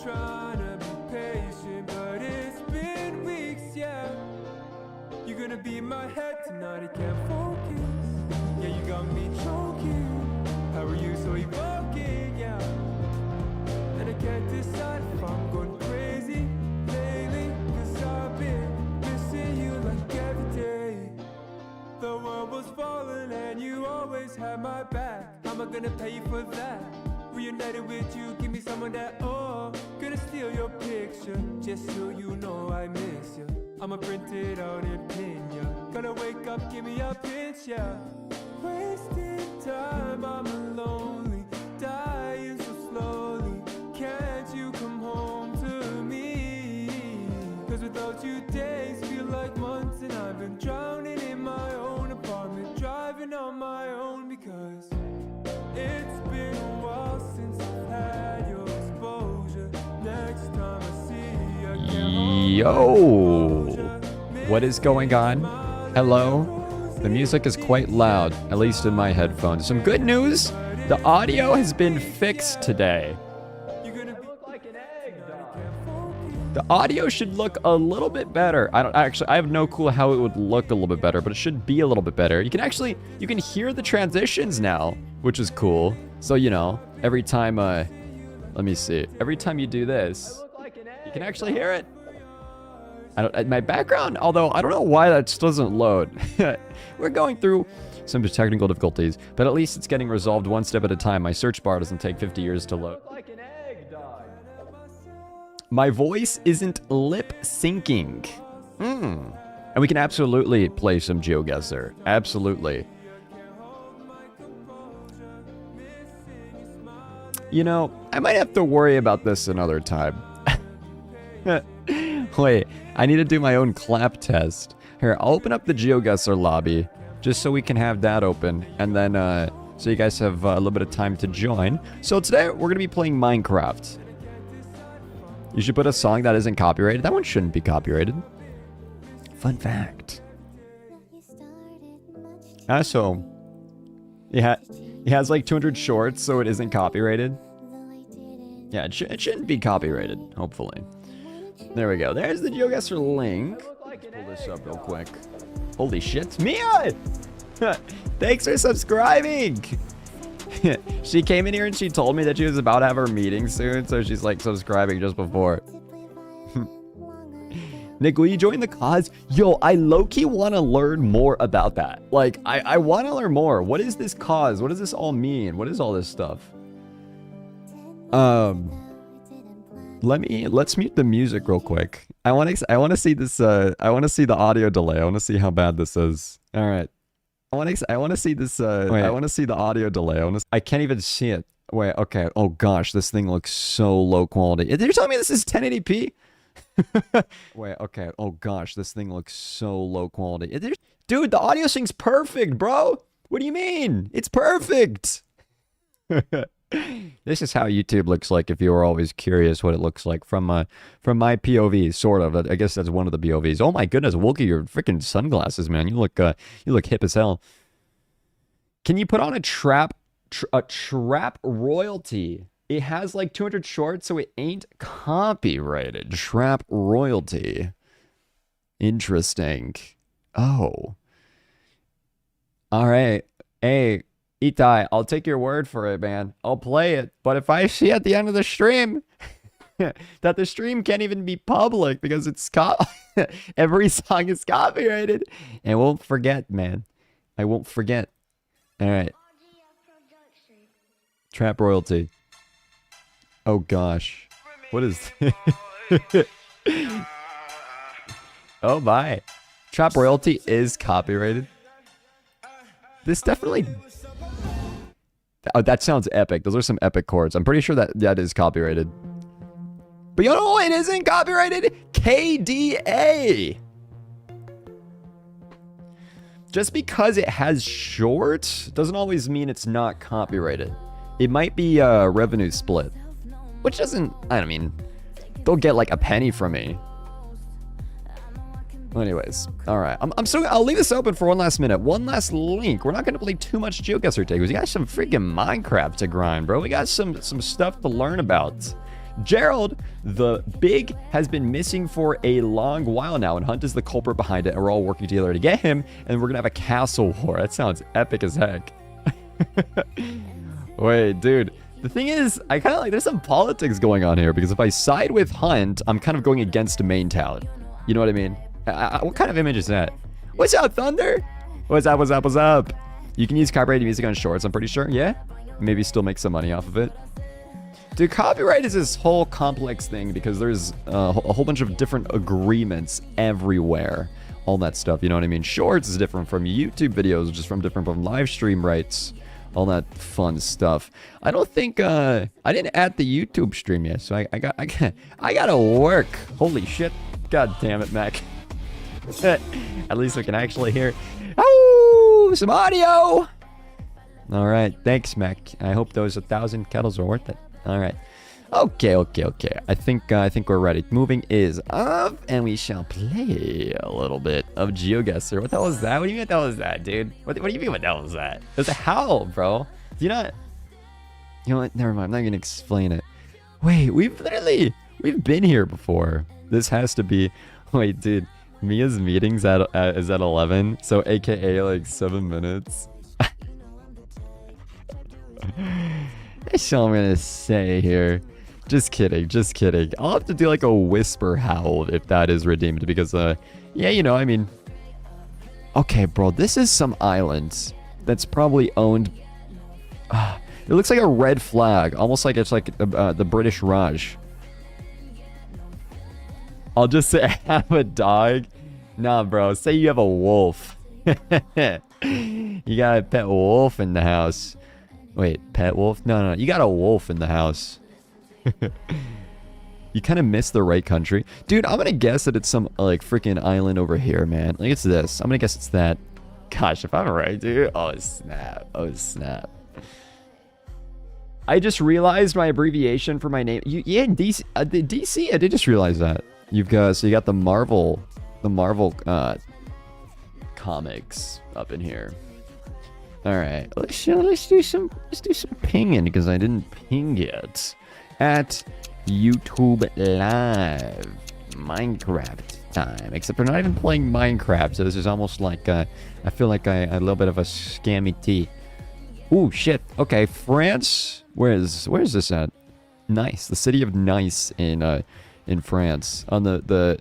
Trying to be patient, but it's been weeks, yeah. You're gonna be in my head tonight, I can't focus. Yeah, you got me choking. How are you so evoking, yeah? And I can't decide if I'm going crazy lately, 'cause I've been missing you like every day. The world was falling and you always had my back. How am I gonna pay you for that? Reunited with you, give me some of that, oh. Gonna steal your picture, just so you know I miss you. I'ma print it out and pin ya. Gonna wake up, give me a pinch, yeah. Wasting time, I'm lonely, dying so slowly. Can't you come home to me? 'Cause without you days feel like months, and I've been drowning in my own apartment, driving on my own, because it's been a while since I've had your exposure. Next time I see you, I can't. Yo, what is going on? Hello. The music is quite loud, at least in my headphones. Some good news, the audio has been fixed today. The audio should look a little bit better. I have no clue how it would look a little bit better, but it should be a little bit better. You can hear the transitions now, which is cool. So, you know, every time, let me see. Every time you do this, you can actually hear it. My background, although I don't know why that doesn't load. We're going through some technical difficulties, but at least it's getting resolved one step at a time. My search bar doesn't take 50 years to load. My voice isn't lip syncing. And we can absolutely play some GeoGuessr. Absolutely. You know, I might have to worry about this another time. Wait, I need to do my own clap test. Here, I'll open up the GeoGuessr lobby, just so we can have that open, and then, so you guys have a little bit of time to join. So today, we're gonna be playing Minecraft. You should put a song that isn't copyrighted. That one shouldn't be copyrighted. Fun fact. So, yeah, he has like 200 shorts, so it isn't copyrighted. Yeah, it shouldn't be copyrighted, hopefully. There we go. There's the GeoGuessr link. Let's pull this up real quick. Holy shit. Mia! Thanks for subscribing! She came in here and she told me that she was about to have her meeting soon, so she's like subscribing just before. Nick, will you join the cause? Yo, I low-key want to learn more about that. Like, I want to learn more. What is this cause? What does this all mean? What is all this stuff? Let's mute the music real quick. I want to see this. I want to see the audio delay. I want to see how bad this is. All right. I want to see this. Wait. I want to see the audio delay. I can't even see it. Wait. Okay. Oh gosh, this thing looks so low quality. You're telling me this is 1080p? Wait. Okay. Oh gosh, this thing looks so low quality. Dude, the audio sync's perfect, bro. What do you mean? It's perfect. This is how YouTube looks like if you were always curious what it looks like from my POV, sort of. I guess that's one of the POVs. Oh my goodness, Wookie, your freaking sunglasses, man. You look hip as hell. Can you put on a trap royalty? It has like 200 shorts, so it ain't copyrighted. Trap royalty. Interesting. Oh. All right. Hey, Itai, I'll take your word for it, man. I'll play it. But if I see at the end of the stream that the stream can't even be public because it's every song is copyrighted, I won't forget, man. I won't forget. All right. Trap royalty. Oh gosh. What is this? Oh my. Trap royalty is copyrighted. This definitely... Oh, that sounds epic. Those are some epic chords. I'm pretty sure that is copyrighted. But you know, it isn't copyrighted. KDA. Just because it has short doesn't always mean it's not copyrighted. It might be a revenue split, which doesn't, I mean, they'll get like a penny from me. Anyways, all right. I'll leave this open for one last minute. One last link. We're not going to play too much GeoGuessr today because we got some freaking Minecraft to grind, bro. We got some stuff to learn about. Gerald, the Big, has been missing for a long while now, and Hunt is the culprit behind it, and we're all working together to get him, and we're gonna have a castle war. That sounds epic as heck. Wait, dude. The thing is, I kind of like, there's some politics going on here, because if I side with Hunt, I'm kind of going against MAINTOWN. You know what I mean? What kind of image is that? What's up, Thunder? What's up, what's up, what's up? You can use copyrighted music on shorts, I'm pretty sure. Yeah? Maybe still make some money off of it. Dude, copyright is this whole complex thing because there's a whole bunch of different agreements everywhere. All that stuff, you know what I mean? Shorts is different from YouTube videos, just from different from live stream rights. All that fun stuff. I don't think, I didn't add the YouTube stream yet, so I gotta work. Holy shit. God damn it, Mac. At least we can actually hear, oh, some audio. All right, thanks, Mac. I hope those 1,000 kettles are worth it. All right. Okay. I think we're ready. Moving is up, and we shall play a little bit of GeoGuessr. What the hell is that? What do you mean what the hell is that, dude? What do you mean what the hell is that? It's a howl, bro. Do you not? You know what? Never mind. I'm not gonna explain it. Wait, we've been here before. This has to be. Wait, dude. Mia's meetings is at 11, so AKA like 7 minutes. That's all I'm gonna say here. Just kidding. I'll have to do like a whisper howl if that is redeemed because, yeah, you know, I mean, okay, bro, this is some island that's probably owned. It looks like a red flag, almost like it's like the British Raj. I'll just say I have a dog. Nah, bro, say you have a wolf. You got a pet wolf in the house. Wait, pet wolf? No, you got a wolf in the house. You kind of missed the right country. Dude, I'm gonna guess that it's some, like, freaking island over here, man. Like, it's this. I'm gonna guess it's that. Gosh, if I'm right, dude. Oh, snap. I just realized my abbreviation for my name. Yeah, DC. DC, I did just realize that. So you got the Marvel comics up in here. All right, let's do some pinging because I didn't ping yet. At YouTube Live, Minecraft time. Except we're not even playing Minecraft, so this is almost like I feel like a little bit of a scammy tea. Ooh, shit. Okay, France. Where is this at? Nice, the city of Nice in France. On the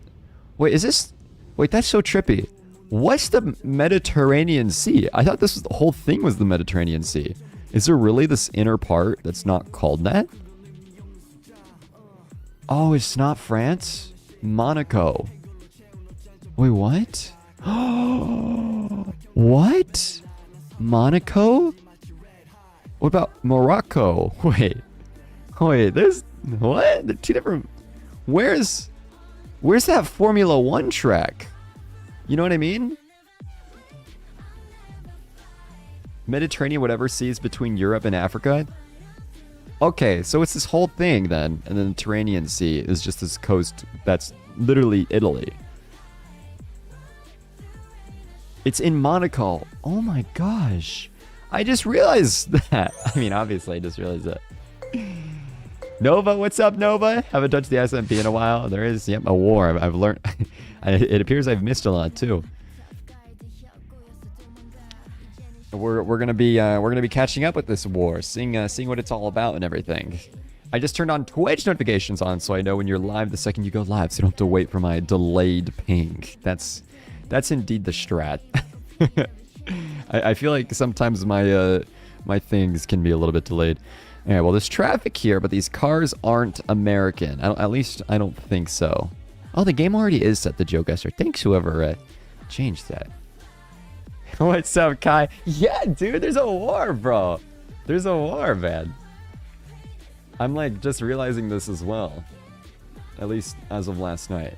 wait, is this? Wait, that's so trippy. What's the Mediterranean Sea? I thought the whole thing was the Mediterranean Sea. Is there really this inner part that's not called that? Oh, it's not France? Monaco. Wait, what? What? Monaco? What about Morocco? Wait, there's... What? They're two different... Where's that Formula 1 track? You know what I mean? Mediterranean, whatever seas between Europe and Africa. Okay, so it's this whole thing then, and then the Mediterranean Sea is just this coast that's literally Italy. It's in Monaco. Oh my gosh. I just realized that. I mean, obviously I just realized that. Nova, what's up, Nova? Haven't touched the SMP in a while. There is, yep, a war. I've learned. It appears I've missed a lot too. We're gonna be catching up with this war, seeing what it's all about and everything. I just turned on Twitch notifications on, so I know when you're live the second you go live, so you don't have to wait for my delayed ping. That's indeed the strat. I feel like sometimes my things can be a little bit delayed. All right, well, there's traffic here, but these cars aren't American. At least I don't think so. Oh, the game already is set to GeoGuessr. Thanks, whoever changed that. What's up, Kai? Yeah, dude, there's a war, bro. There's a war, man. I'm, like, just realizing this as well. At least as of last night.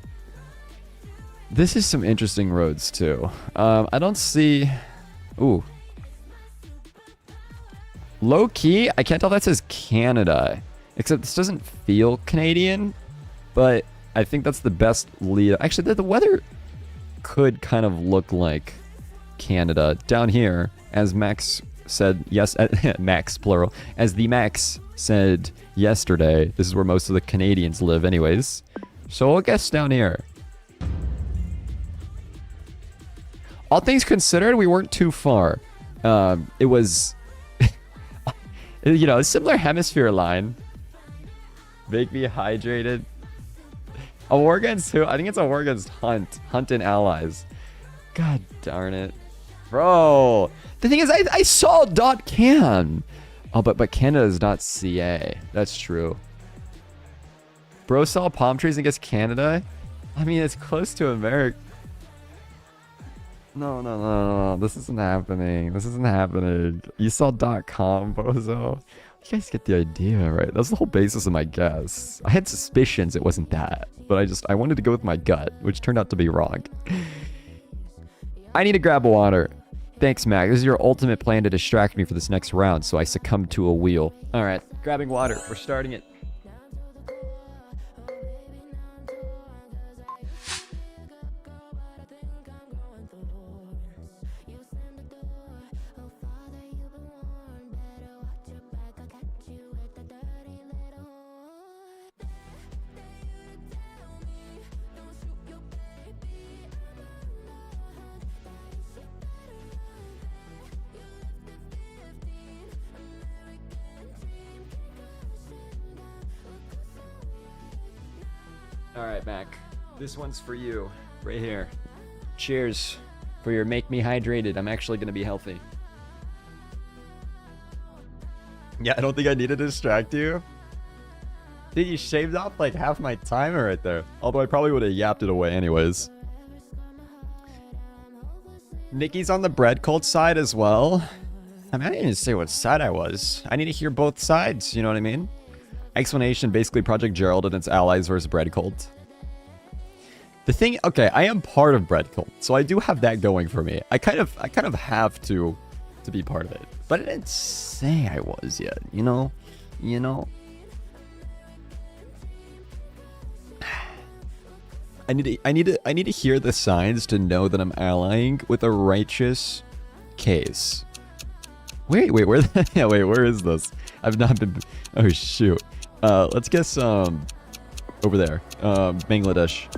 This is some interesting roads, too. I don't see... Ooh. Low key, I can't tell if that says Canada. Except this doesn't feel Canadian. But I think that's the best lead. Actually, the weather could kind of look like Canada. Down here, as Max said, yes, Max, plural. As the Max said yesterday, this is where most of the Canadians live anyways. So we'll guess down here. All things considered, we weren't too far. It was, you know, a similar hemisphere line. Make me hydrated. A war against who? I think it's a war against Hunt. Hunt and allies. God darn it. Bro. The thing is, I saw .can. Oh, but Canada is not CA. That's true. Bro saw palm trees against Canada? I mean, it's close to America. No. This isn't happening. This isn't happening. You saw .com, bozo. You guys get the idea, right? That's the whole basis of my guess. I had suspicions it wasn't that, but I wanted to go with my gut, which turned out to be wrong. I need to grab water. Thanks, Mac. This is your ultimate plan to distract me for this next round, so I succumb to a wheel. All right, grabbing water. We're starting it. All right, Mac. This one's for you, right here. Cheers for your make me hydrated. I'm actually gonna be healthy. Yeah, I don't think I need to distract you. Dude, you shaved off like half my timer right there. Although I probably would have yapped it away anyways. Nicky's on the bread cult side as well. I mean, I didn't even say what side I was. I need to hear both sides, you know what I mean? Explanation, basically Project Gerald and its allies versus Bread Cult. The thing, okay, I am part of Bread Cult, so I do have that going for me. I kind of have to be part of it, but I didn't say I was yet. You know. I need to hear the signs to know that I'm allying with a righteous case. Wait, where? Yeah, wait, where is this? I've not been. Oh shoot. Let's guess over there. Bangladesh.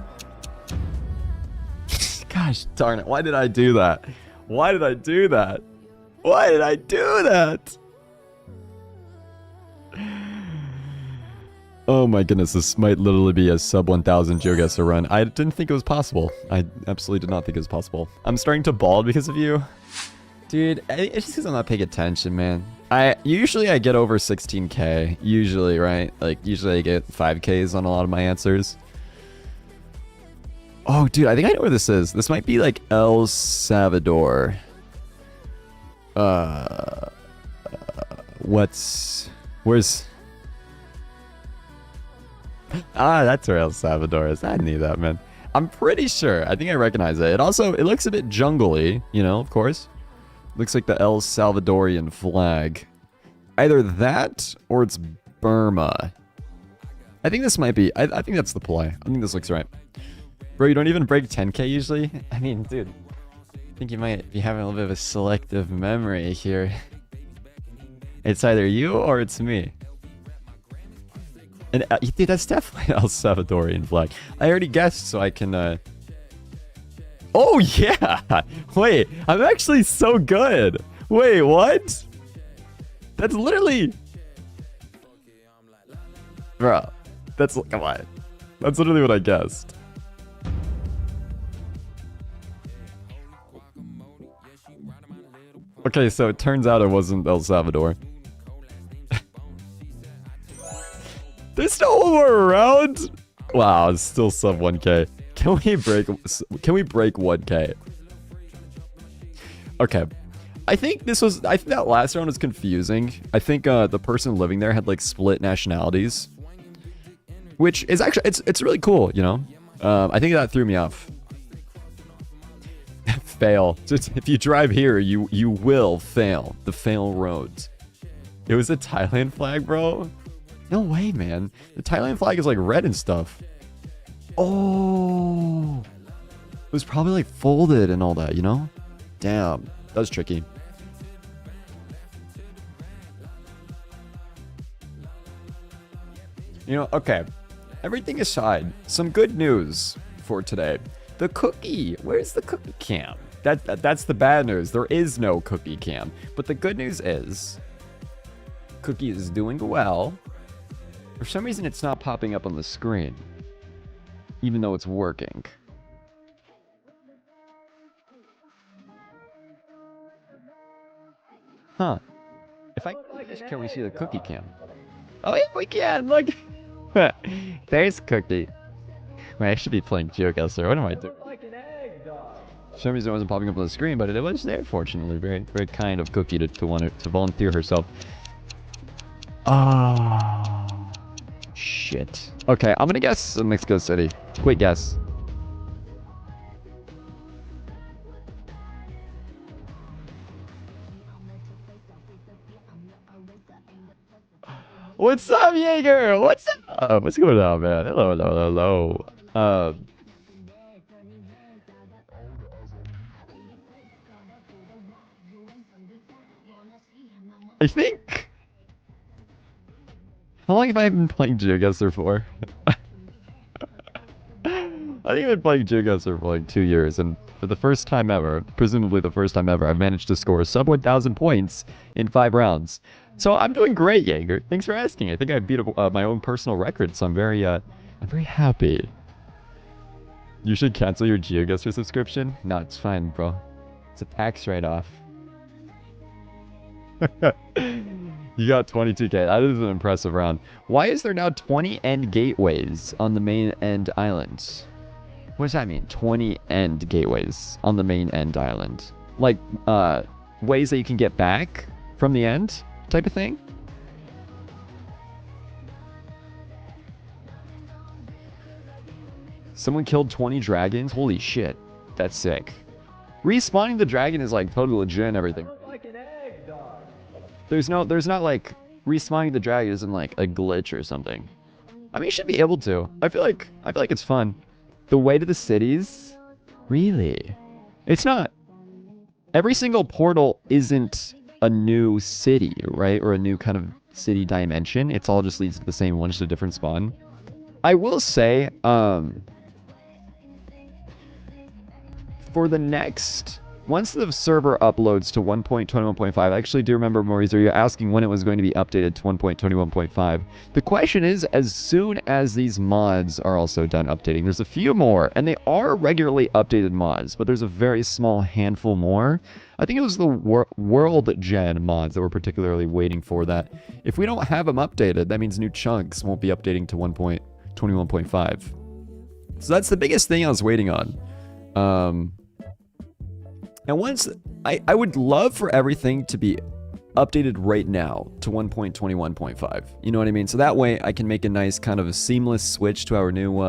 Gosh darn it! Why did I do that? Why did I do that? Why did I do that? Oh my goodness, this might literally be a sub 1000 GeoGuessr run. I didn't think it was possible. I absolutely did not think it was possible. I'm starting to bald because of you. Dude, it's just because I'm not paying attention, man. Usually I get over 16k. Usually, right? Like, usually I get 5ks on a lot of my answers. Oh, dude, I think I know where this is. This might be like El Salvador. Where's... Ah, that's where El Salvador is. I knew that, man. I'm pretty sure. I think I recognize it. It looks a bit jungly, you know, of course. Looks like the El Salvadorian flag. Either that or it's Burma. I think this might be... I think that's the play. I think this looks right. Bro, you don't even break 10k usually? I mean, dude. I think you might be having a little bit of a selective memory here. It's either you or it's me. And dude, that's definitely El Salvadorian flag. I already guessed, so I can... Oh, yeah! Wait, I'm actually so good! Wait, what? That's literally... Bro, that's... Come on. That's literally what I guessed. Okay, so it turns out it wasn't El Salvador. There's still one more round? Wow, it's still sub 1k. Can we break 1k? Okay. I think that last round was confusing. I think the person living there had like split nationalities. Which is actually it's really cool, you know? I think that threw me off. Fail. Just, if you drive here, you will fail. The fail roads. It was a Thailand flag, bro? No way, man. The Thailand flag is like red and stuff. Oh. It was probably like folded and all that, you know? Damn. That was tricky. You know, okay. Everything aside, some good news for today. The cookie. Where's the cookie cam? That's the bad news. There is no cookie cam. But the good news is, Cookie is doing well. For some reason, it's not popping up on the screen, even though it's working. Huh. If I can we see the cookie cam? Oh yeah, we can. Look. There's Cookie. Wait, I should be playing GeoGuessr. What am I doing? For some reason it wasn't popping up on the screen, but it was there, fortunately. Very, very kind of Cookie to want to volunteer herself. Oh, shit. Okay, I'm gonna guess Mexico City. Quick guess. What's up, Jaeger? What's up? What's going on, man? Hello, hello, hello. I think... How long have I been playing GeoGuessr for? I think I've been playing GeoGuessr for like 2 years, and for the first time ever, presumably the first time ever, I've managed to score sub 1,000 points in 5 rounds. So I'm doing great, Jaeger. Thanks for asking. I think I beat my own personal record, so I'm very happy. You should cancel your GeoGuessr subscription? No, it's fine, bro. It's a tax write-off. You got 22k. That is an impressive round. Why is there now 20 end gateways on the main end island? What does that mean? 20 end gateways on the main end island. Like, ways that you can get back from the end type of thing? Someone killed 20 dragons? Holy shit. That's sick. Respawning the dragon is like totally legit and everything. There's not like respawning the dragon isn't like a glitch or something. I mean, you should be able to. I feel like it's fun. The way to the cities? Really? It's not. Every single portal isn't a new city, right? Or a new kind of city dimension. It's all just leads to the same one, just a different spawn. I will say, for the next... Once the server uploads to 1.21.5, I actually do remember, Maurice, you're asking when it was going to be updated to 1.21.5. The question is, as soon as these mods are also done updating, there's a few more, and they are regularly updated mods, but there's a very small handful more. I think it was the World Gen mods that were particularly waiting for that. If we don't have them updated, that means new chunks won't be updating to 1.21.5. So that's the biggest thing I was waiting on. And once, I would love for everything to be updated right now to 1.21.5. You know what I mean? So that way I can make a nice kind of a seamless switch to our new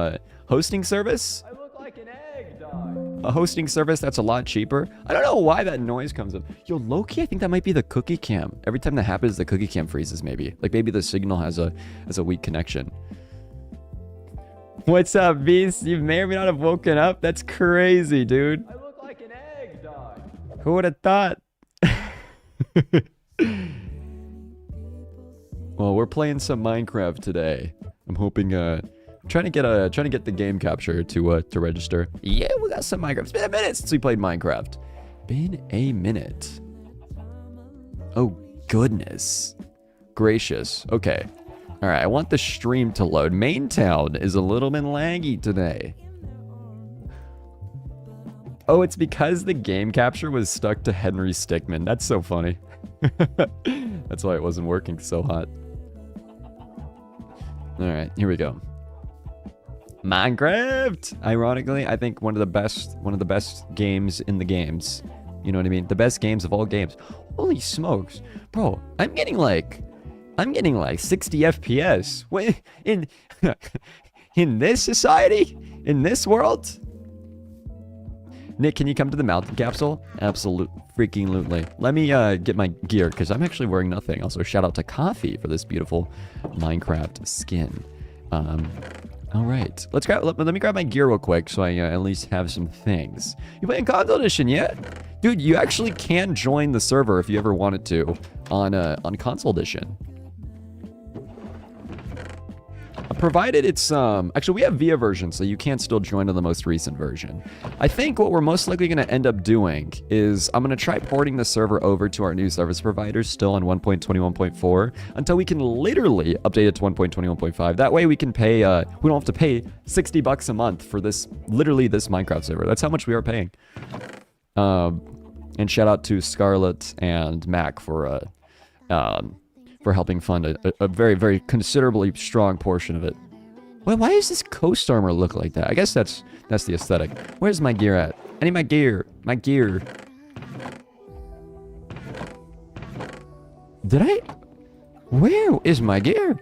hosting service. I look like an egg, dog. A hosting service that's a lot cheaper. I don't know why that noise comes up. Yo, low-key, I think that might be the cookie cam. Every time that happens, the cookie cam freezes maybe. Like maybe the signal has a weak connection. What's up, Beast? You may or may not have woken up. That's crazy, dude. Who would have thought? Well, we're playing some Minecraft today. I'm hoping, trying to get the game capture to register. Yeah, we got some Minecraft. It's been a minute since we played Minecraft. Been a minute. Oh goodness, gracious. Okay, all right. I want the stream to load. MAINTOWN is a little bit laggy today. Oh, it's because the game capture was stuck to Henry Stickmin. That's so funny. That's why it wasn't working so hot. All right, here we go. Minecraft. Ironically, I think one of the best games in the games. You know what I mean? The best games of all games. Holy smokes, bro! I'm getting like 60 FPS. Wait, in this society, in this world. Nick, can you come to the mountain capsule? Absolute freaking lootly. Let me get my gear, because I'm actually wearing nothing. Also, shout out to Coffee for this beautiful Minecraft skin. All right. Let me grab my gear real quick, so I at least have some things. You playing Console Edition yet? Dude, you actually can join the server if you ever wanted to on Console Edition. provided it's actually we have VIA version, so you can still join on the most recent version. I think what we're most likely going to end up doing is I'm going to try porting the server over to our new service providers still on 1.21.4 until we can literally update it to 1.21.5. That way we can pay we don't have to pay $60 a month for this literally this Minecraft server. That's how much we are paying. And shout out to Scarlett and Mac for helping fund a very, very considerably strong portion of it. Well, why does this coast armor look like that? I guess that's the aesthetic. Where's my gear at? I need my gear. My gear. Did I? Where is my gear?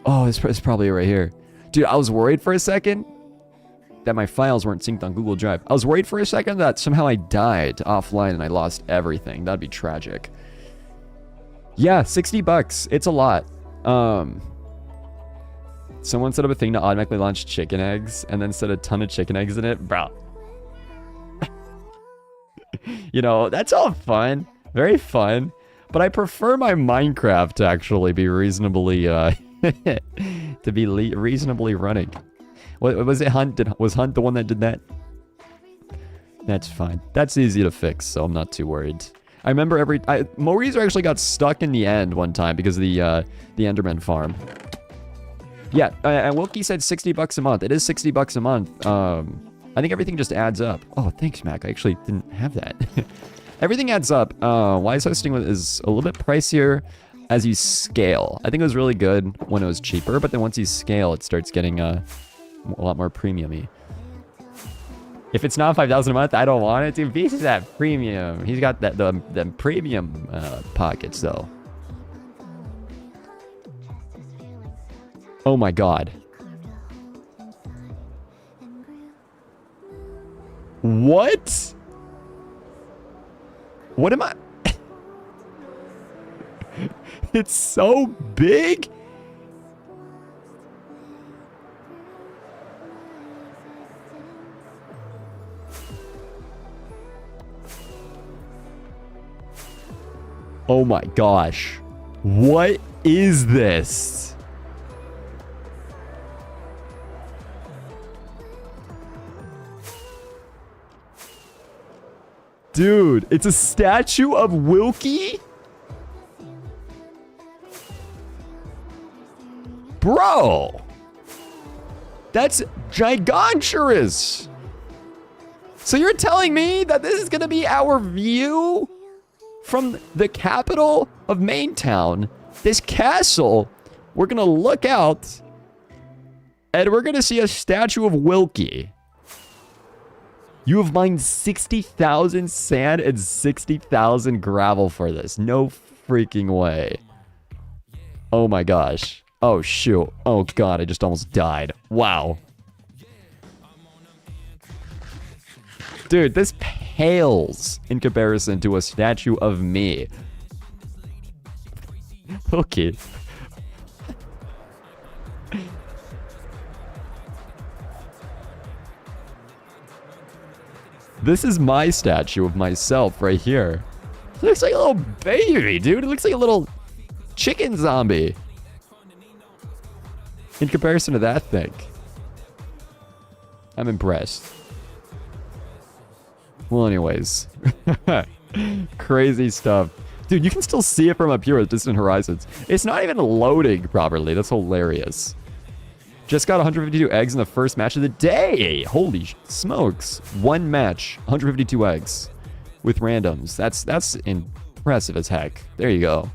Oh, it's probably right here. Dude, I was worried for a second that my files weren't synced on Google Drive. I was worried for a second that somehow I died offline and I lost everything. That'd be tragic. Yeah, $60. It's a lot. Someone set up a thing to automatically launch chicken eggs and then set a ton of chicken eggs in it. Bro. You know, that's all fun. Very fun. But I prefer my Minecraft to actually be reasonably, to be reasonably running. What was it, Hunt? Was Hunt the one that did that? That's fine. That's easy to fix, so I'm not too worried. I remember Maurice actually got stuck in the end one time because of the Enderman farm. Yeah, and Wilkie said $60 a month. It is $60 a month. I think everything just adds up. Oh, thanks, Mac. I actually didn't have that. Everything adds up. Wise hosting is a little bit pricier as you scale. I think it was really good when it was cheaper, but then once you scale, it starts getting a lot more premium-y. If it's not $5,000 a month, I don't want it to. Beast is that premium. He's got the premium pockets, though. Oh my god. What? What am I? It's so big. Oh my gosh. What is this? Dude, it's a statue of Wilkie? Bro! That's gigantorous! So you're telling me that this is gonna be our view from the capital of MAINTOWN, this castle? We're gonna look out and we're gonna see a statue of Wilkie. You have mined 60,000 sand and 60,000 gravel for this. No freaking way. Oh my gosh. Oh shoot. Oh god, I just almost died. Wow. Dude, this pales in comparison to a statue of me. Okay. This is my statue of myself right here. It looks like a little baby, dude. It looks like a little chicken zombie. In comparison to that thing. I'm impressed. Well, anyways. Crazy stuff. Dude, you can still see it from up here at distant horizons. It's not even loading properly. That's hilarious. Just got 152 eggs in the first match of the day. Holy smokes. One match, 152 eggs with randoms. That's impressive as heck. There you go.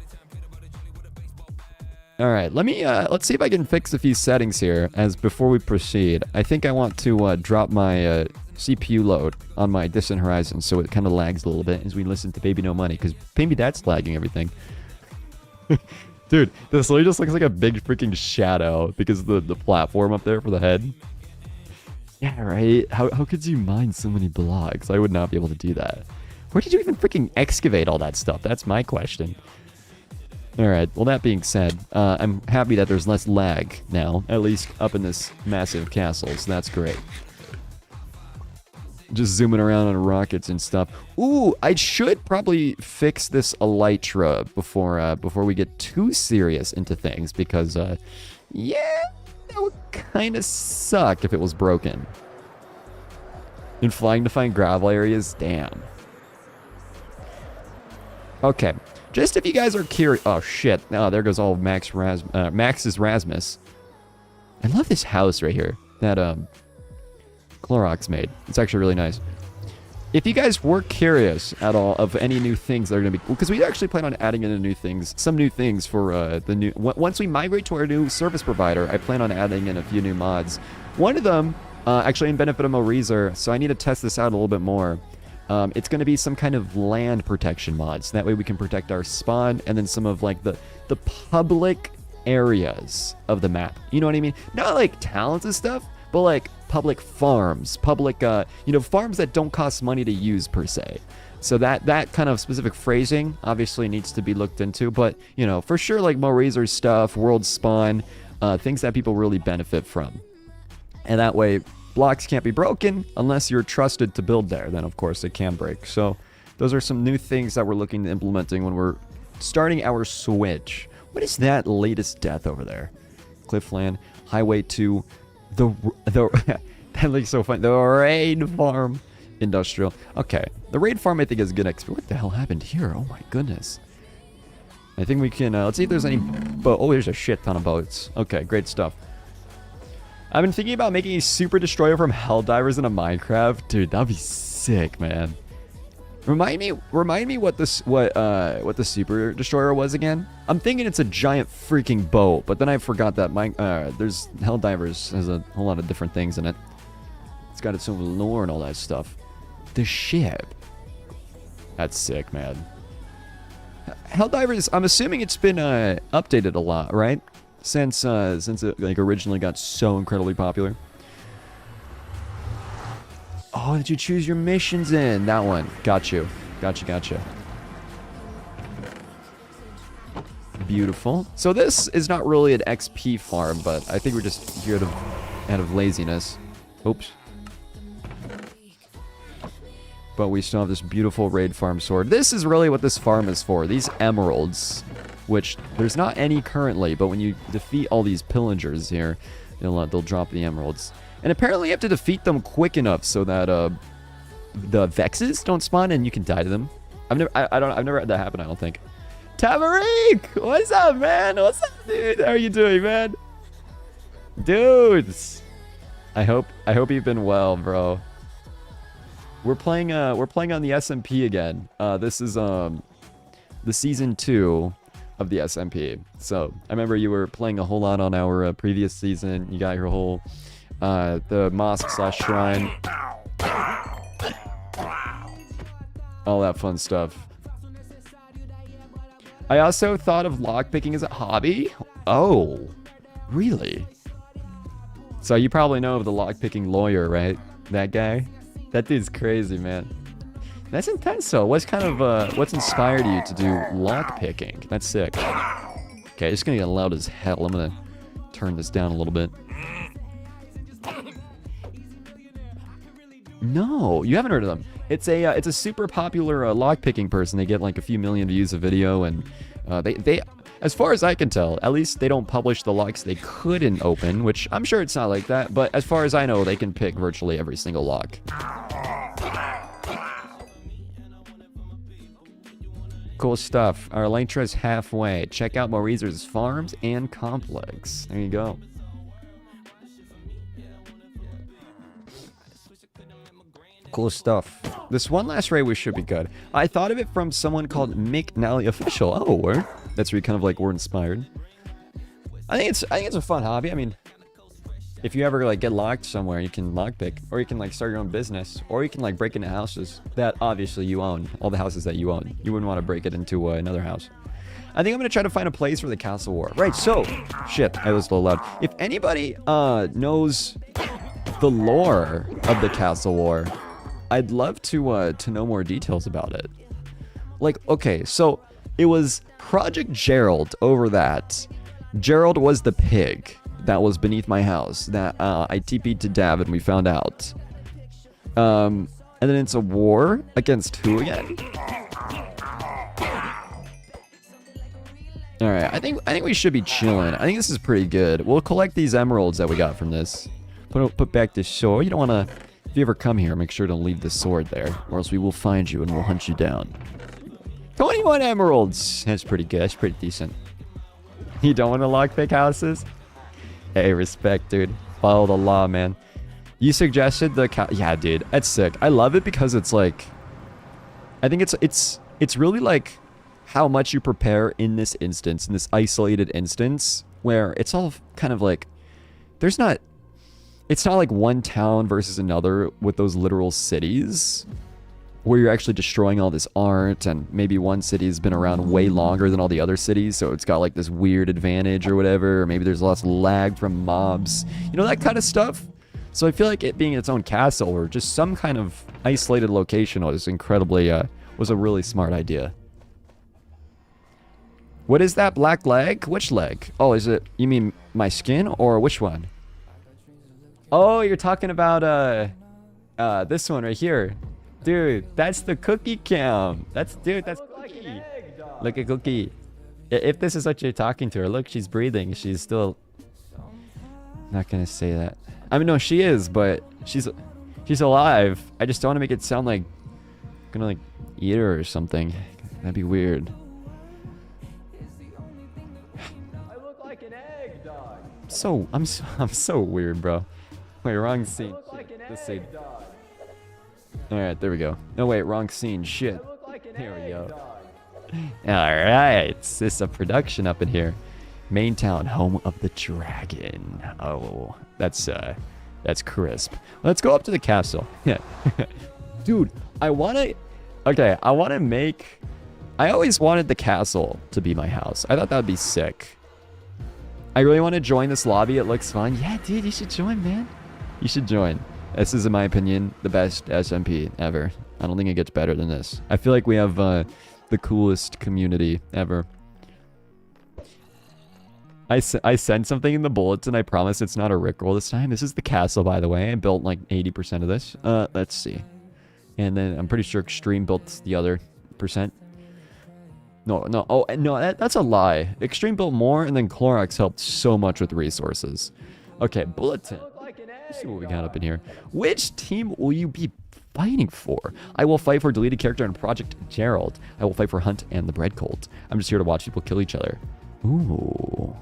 All right, let's see if I can fix a few settings here as before we proceed. I think I want to drop my CPU load on my distant horizon so it kind of lags a little bit as we listen to Baby No Money, because Baby that's lagging everything. Dude, this literally just looks like a big freaking shadow because of the platform up there for the head. Yeah, right? How could you mine so many blocks? I would not be able to do that. Where did you even freaking excavate all that stuff? That's my question. Alright, well that being said, I'm happy that there's less lag now, at least up in this massive castle, so that's great. Just zooming around on rockets and stuff. Ooh, I should probably fix this elytra before we get too serious into things, because yeah, that would kind of suck if it was broken. And flying to find gravel areas, damn. Okay, just if you guys are curious. Oh shit! Oh, there goes all of Max's Rasmus. I love this house right here that Clorox made. It's actually really nice. If you guys were curious at all of any new things that are going to be, because we actually plan on adding in some new things for the new. Once we migrate to our new service provider, I plan on adding in a few new mods. One of them, actually in benefit of Moreezer, so I need to test this out a little bit more. It's going to be some kind of land protection mods. So that way we can protect our spawn and then some of like the public areas of the map. You know what I mean? Not like towns and stuff, but like public farms, public, farms that don't cost money to use per se. So that kind of specific phrasing obviously needs to be looked into, but for sure, like Moreezer stuff, world spawn, things that people really benefit from. And that way, blocks can't be broken unless you're trusted to build there. Then of course it can break. So those are some new things that we're looking at implementing when we're starting our switch. What is that latest death over there? Cliffland, highway to the that looks so fun. The raid farm industrial. Okay, the raid farm I think is a good experience. What the hell happened here? Oh my goodness. I think we can let's see if there's any boat. Oh, there's a shit ton of boats. Okay, great stuff. I've been thinking about making a super destroyer from Helldivers in a Minecraft. Dude, that'd be sick, man. Remind me what the super destroyer was again? I'm thinking it's a giant freaking boat, but then I forgot that there's Helldivers has a whole lot of different things in it. It's got its own lore and all that stuff. The ship. That's sick, man. Helldivers, I'm assuming it's been updated a lot, right? Since it like originally got so incredibly popular. Oh, did you choose your missions in? That one. Got you. Gotcha. Beautiful. So this is not really an XP farm, but I think we're just here out of laziness. Oops. But we still have this beautiful raid farm sword. This is really what this farm is for. These emeralds, which there's not any currently, but when you defeat all these pillagers here, they'll drop the emeralds. And apparently you have to defeat them quick enough so that the Vexes don't spawn and you can die to them. I've never had that happen, I don't think. Tavarique! What's up, man? What's up, dude? How are you doing, man? Dudes! I hope you've been well, bro. We're playing on the SMP again. This is the season 2 of the SMP. So I remember you were playing a whole lot on our previous season. You got your whole the mosque/shrine, all that fun stuff. I also thought of lockpicking as a hobby. Oh, really? So you probably know of the lockpicking lawyer, right? That guy. That dude's crazy, man. That's intense, though. What's inspired you to do lockpicking? That's sick. Okay, it's gonna get loud as hell. I'm gonna turn this down a little bit. No, you haven't heard of them. It's a super popular lockpicking person. They get like a few million views a video, and they, as far as I can tell, at least they don't publish the locks they couldn't open, which I'm sure it's not like that. But as far as I know, they can pick virtually every single lock. Cool stuff. Our Elytra is halfway. Check out Moreezer's farms and complex. There you go. Cool stuff. This one last raid we should be good. I thought of it from someone called Mick Nally Official. Oh, word. That's where you kind of like were inspired. I think it's a fun hobby. I mean, if you ever like get locked somewhere, you can lockpick, or you can like start your own business, or you can like break into houses that obviously you own. All the houses that you own. You wouldn't want to break it into another house. I think I'm gonna try to find a place for the castle war. Right. So, shit. I was a little loud. If anybody knows the lore of the castle war, I'd love to know more details about it. Like, okay, so it was Project Gerald over that. Gerald was the pig that was beneath my house that I TP'd to Dav and we found out. And then it's a war against who again? All right, I think we should be chilling. I think this is pretty good. We'll collect these emeralds that we got from this. Put back this sword. You don't want to. If you ever come here, make sure to leave the sword there, or else we will find you and we'll hunt you down. 21 emeralds. That's pretty good. That's pretty decent. You don't want to lockpick houses? Hey, respect, dude. Follow the law, man. You suggested the yeah, dude. That's sick. I love it because it's like, I think it's really like how much you prepare in this instance, in this isolated instance, where it's all kind of like, it's not like one town versus another with those literal cities where you're actually destroying all this art, and maybe one city's been around way longer than all the other cities, so it's got like this weird advantage or whatever, or maybe there's lots of lag from mobs, you know, that kind of stuff. So I feel like it being its own castle or just some kind of isolated location was incredibly, was a really smart idea. What is that black leg? Which leg? Oh, is it, you mean my skin or which one? Oh, you're talking about, this one right here. Dude, that's the cookie cam. That's Cookie. Look at Cookie. If this is what you're talking to her, look, she's breathing. She's still... Not gonna say that. I mean, no, she is, but she's alive. I just don't want to make it sound like I'm gonna, like, eat her or something. That'd be weird. I look like an egg, dog. I'm so weird, bro. Wait, wrong scene. This scene. Alright, there we go. No, wait, wrong scene. Shit. Here we go. Alright, it's a production up in here. MAINTOWN, home of the dragon. Oh, that's crisp. Let's go up to the castle. Yeah. Dude, I always wanted the castle to be my house. I thought that would be sick. I really want to join this lobby. It looks fun. Yeah, dude, you should join, man. You should join. This is, in my opinion, the best SMP ever. I don't think it gets better than this. I feel like we have the coolest community ever. I sent something in the bulletin. I promise it's not a rickroll this time. This is the castle, by the way. I built like 80% of this. Let's see. And then I'm pretty sure Extreme built the other percent. No. Oh, no, that's a lie. Extreme built more, and then Clorox helped so much with resources. Okay, bulletin. Let's see what we got up in here. Which team will you be fighting for? I will fight for deleted character in Project Gerald. I will fight for Hunt and the Bread Cult. I'm just here to watch people kill each other. Ooh.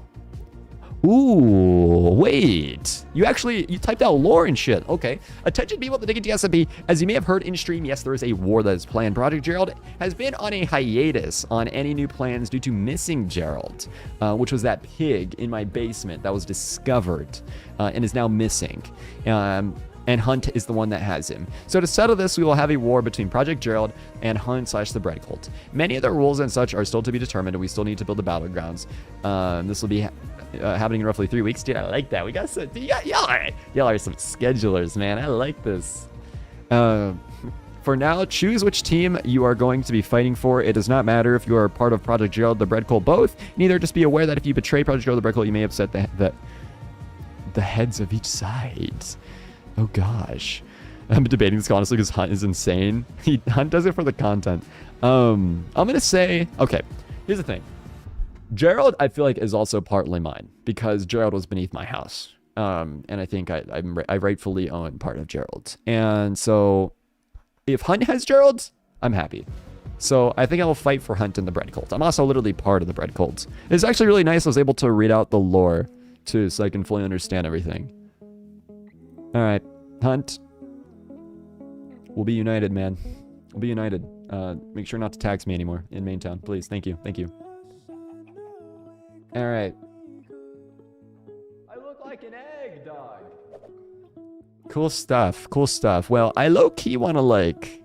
Ooh, wait. You typed out lore and shit. Okay. Attention people at the NickyTea SMP. As you may have heard in stream, yes, there is a war that is planned. Project Gerald has been on a hiatus on any new plans due to missing Gerald, which was that pig in my basement that was discovered and is now missing. And Hunt is the one that has him. So to settle this, we will have a war between Project Gerald and Hunt/the Bread Cult. Many of the rules and such are still to be determined, and we still need to build the battlegrounds. This will be happening in roughly 3 weeks. Dude, I like that. We got some... Y'all are some schedulers, man. I like this. For now, choose which team you are going to be fighting for. It does not matter if you are part of Project Gerald, the Bread Cult, both. Neither, just be aware that if you betray Project Gerald, the Bread Cult, you may upset the heads of each side. Oh gosh. I'm debating this honestly because Hunt is insane. Hunt does it for the content. I'm gonna say, okay, here's the thing. Gerald, I feel like, is also partly mine because Gerald was beneath my house. And I think I rightfully own part of Gerald. And so if Hunt has Gerald, I'm happy. So I think I will fight for Hunt and the Bread Cult. I'm also literally part of the Bread Cult. It's actually really nice. I was able to read out the lore too, so I can fully understand everything. All right, Hunt. We'll be united, man. We'll be united. Make sure not to tax me anymore in MAINTOWN, please. Thank you. Thank you. All right. I look like an egg, dog. Cool stuff. Cool stuff. Well, I low-key want to, like...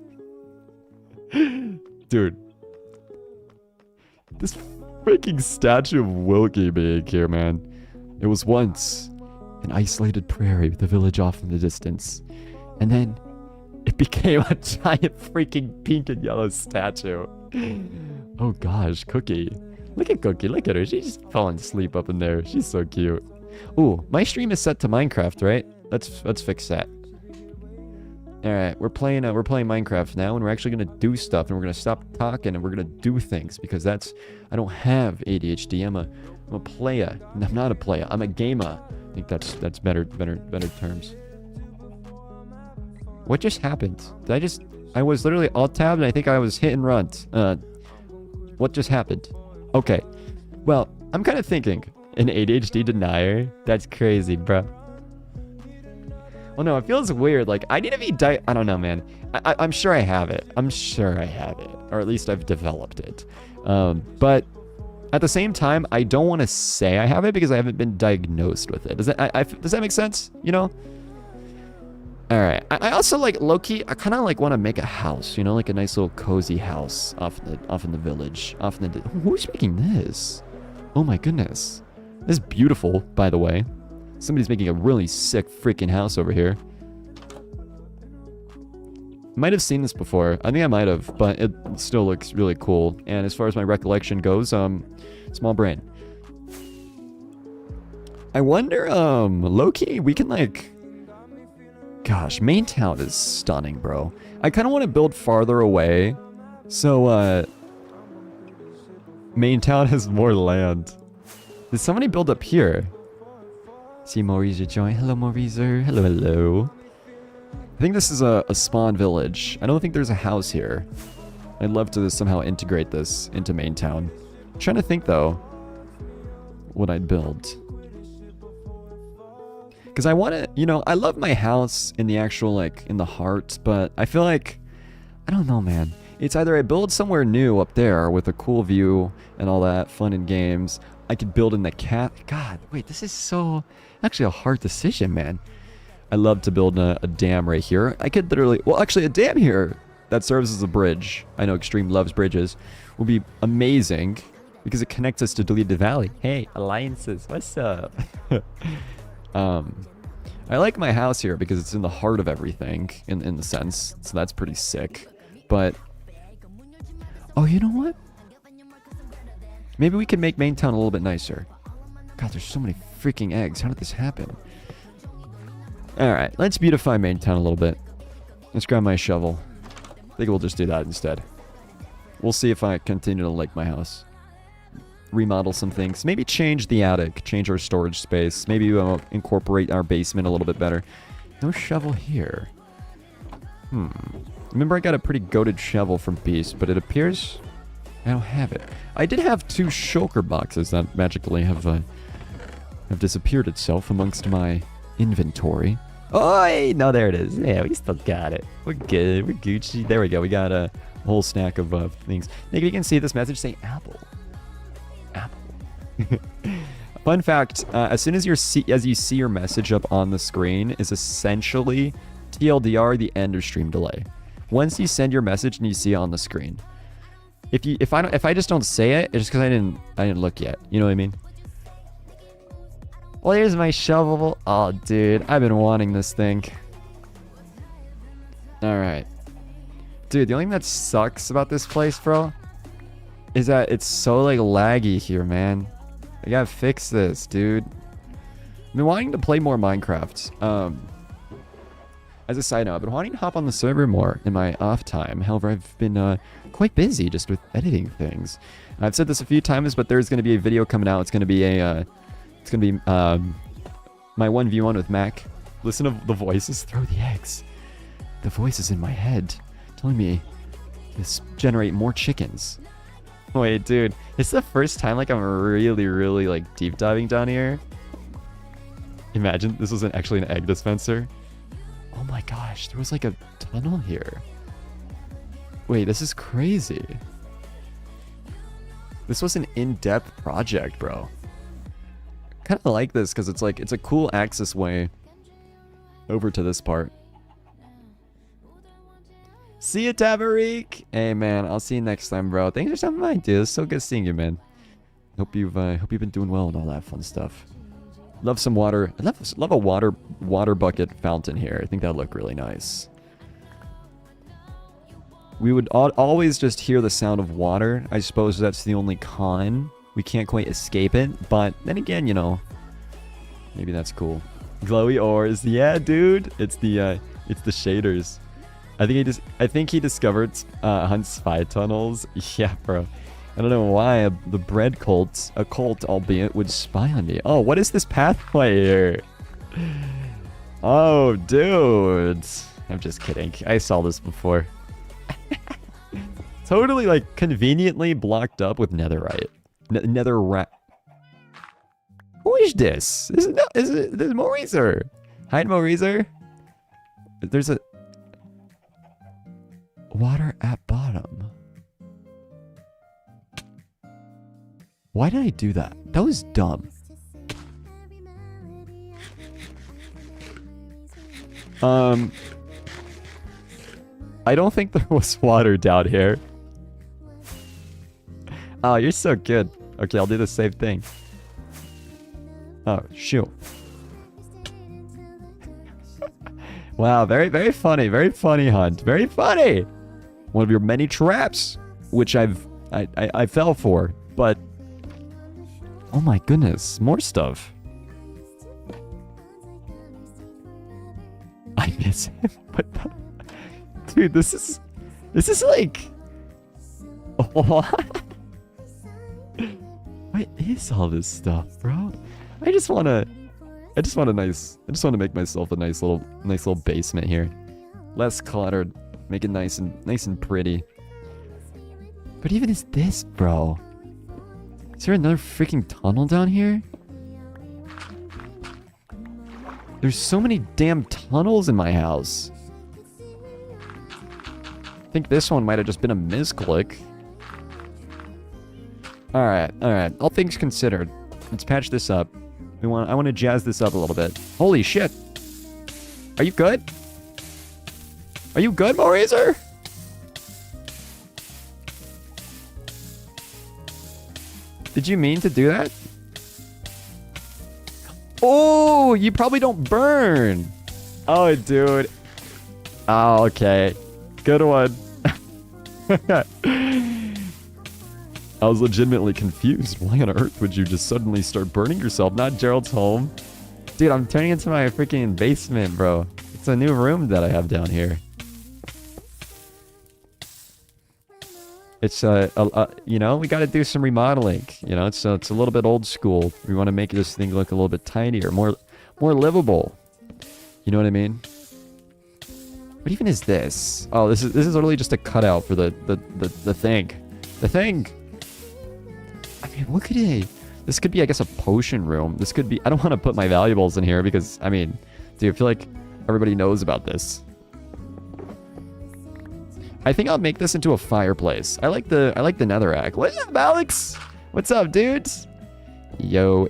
Dude. This freaking statue of Wilkie being here, man. It was once an isolated prairie with a village off in the distance. And then it became a giant freaking pink and yellow statue. Oh gosh, Cookie. Look at Cookie, look at her. She's just falling asleep up in there. She's so cute. Ooh, my stream is set to Minecraft, right? Let's fix that. All right, we're playing Minecraft now, and we're actually gonna do stuff, and we're gonna stop talking, and we're gonna do things because I don't have ADHD. I'm a player. I'm not a player. I'm a gamer. I think that's better terms. What just happened? I was literally alt-tabbed, and I think I was hit and run. What just happened? Okay. Well, I'm kind of thinking an ADHD denier. That's crazy, bro. Well, no, it feels weird. Like, I need to be I don't know, man. I'm sure I have it. I'm sure I have it. Or at least I've developed it. But at the same time, I don't want to say I have it because I haven't been diagnosed with it. Does that make sense? You know? All right. I also, like, low-key, I kind of, like, want to make a house. You know? Like a nice little cozy house off in the village. Who's making this? Oh, my goodness. This is beautiful, by the way. Somebody's making a really sick freaking house over here. Might have seen this before. I think I might have, but it still looks really cool. And as far as my recollection goes, small brain. I wonder, low-key, we can, like... Gosh, MAINTOWN is stunning, bro. I kind of want to build farther away. So, MAINTOWN has more land. Did somebody build up here? See Maurice join. Hello, Maurice. Hello, hello. I think this is a spawn village. I don't think there's a house here. I'd love to somehow integrate this into MAINTOWN. I'm trying to think, though, what I'd build. Because I want to, you know, I love my house in the actual, like, in the heart, but I feel like, I don't know, man. It's either I build somewhere new up there with a cool view and all that, fun and games. I could build in the God, wait, this is so... Actually a hard decision, man. I love to build a dam right here. I could literally... Well, actually, a dam here that serves as a bridge. I know Extreme loves bridges. Will be amazing because it connects us to Deleted Valley. Hey, alliances. What's up? I like my house here because it's in the heart of everything in the sense. So that's pretty sick. But... Oh, you know what? Maybe we can make MAINTOWN a little bit nicer. God, there's so many freaking eggs. How did this happen? Alright, let's beautify MAINTOWN a little bit. Let's grab my shovel. I think we'll just do that instead. We'll see if I continue to like my house. Remodel some things. Maybe change the attic. Change our storage space. Maybe we'll incorporate our basement a little bit better. No shovel here. Remember I got a pretty goated shovel from Beast, but it appears I don't have it. I did have 2 shulker boxes that magically have disappeared itself amongst my inventory. Oh, no, there it is. Yeah, we still got it. We're good. We're Gucci. There we go. We got a whole stack of things. Nick, you can see this message say apple. Apple. Fun fact, as soon as you see your message up on the screen is essentially TLDR, the end of stream delay. Once you send your message and you see it on the screen. If I just don't say it, it's just because I didn't look yet. You know what I mean? Well, here's my shovel. Oh, dude, I've been wanting this thing. All right, dude. The only thing that sucks about this place, bro, is that it's so like laggy here, man. I gotta fix this, dude. I've been wanting to play more Minecraft. As a side note, I've been wanting to hop on the server more in my off time. However, I've been quite busy just with editing things. I've said this a few times, but there's going to be a video coming out. It's going to be my 1v1 with Mac. Listen to the voices. Throw the eggs. The voices in my head telling me to generate more chickens. Wait, dude. It's the first time like I'm really, really like deep diving down here. Imagine this was actually an egg dispenser. Oh my gosh, there was like a tunnel here. Wait, this is crazy. This was an in-depth project, bro. Kind of like this because it's a cool access way over to this part. See you, Taverick. Hey, man, I'll see you next time, bro. Thanks for stopping by, dude. It's so good seeing you, man. Hope you've been doing well and all that fun stuff. Love some water. I love a water bucket fountain here. I think that'd look really nice. We would always just hear the sound of water. I suppose that's the only con. We can't quite escape it. But then again, you know, maybe that's cool. Glowy ores. Yeah, dude. It's the shaders. I think he discovered Hunt's spy tunnels. Yeah, bro. I don't know why the bread cult, a cult albeit, would spy on me. Oh, what is this pathway here? Oh, dude. I'm just kidding. I saw this before. Totally, like, conveniently blocked up with netherite. Netherite. Who is this? Is it Maurizer? Hide Maurizer? There's a... Water at bottom. Why did I do that? That was dumb. I don't think there was water down here. Oh, you're so good. Okay, I'll do the same thing. Oh, shoot. Wow, very, very funny. Very funny, Hunt. Very funny. One of your many traps, which I fell for, but... Oh my goodness, more stuff. I miss him. What the... Dude, this is like... What? What is all this stuff, bro? I just want to make myself a nice little basement here. Less cluttered, make it nice and pretty. But even is this, bro? Is there another freaking tunnel down here? There's so many damn tunnels in my house. I think this one might have just been a misclick. Alright. All things considered. Let's patch this up. I want to jazz this up a little bit. Holy shit! Are you good? Are you good, Maurizer? Did you mean to do that? Oh, you probably don't burn. Oh, dude. Oh, okay. Good one. I was legitimately confused. Why on earth would you just suddenly start burning yourself? Not Gerald's home. Dude, I'm turning into my freaking basement, bro. It's a new room that I have down here. It's, you know, we got to do some remodeling. You know, it's a little bit old school. We want to make this thing look a little bit tidier, more livable. You know what I mean? What even is this? Oh, this is literally just a cutout for the thing. The thing. I mean, what could it? This could be, I guess, a potion room. This could be... I don't want to put my valuables in here because, I mean, dude, I feel like everybody knows about this. I think I'll make this into a fireplace. I like the netherrack. What's up, Alex? What's up, dudes? Yo.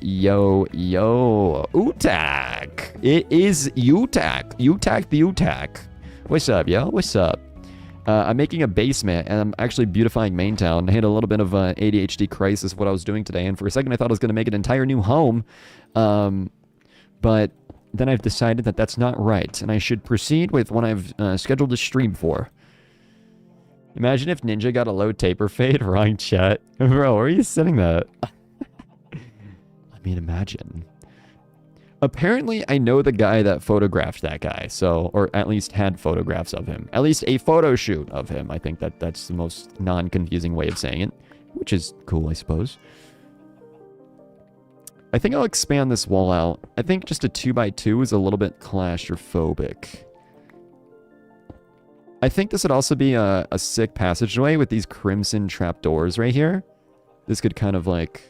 Utak. It is Utak. Utak the Utak. What's up, yo? What's up? I'm making a basement, and I'm actually beautifying MAINTOWN. I had a little bit of an ADHD crisis of what I was doing today, and for a second I thought I was going to make an entire new home. But then I've decided that that's not right, and I should proceed with what I've scheduled to stream for. Imagine if Ninja got a low taper fade. Wrong chat. Bro, where are you sending that? I mean, imagine. Apparently, I know the guy that photographed that guy, so, or at least had photographs of him. At least a photo shoot of him. I think that's the most non-confusing way of saying it, which is cool, I suppose. I think I'll expand this wall out. I think just a 2x2 is a little bit claustrophobic. I think this would also be a sick passageway with these crimson trapdoors right here. This could kind of like...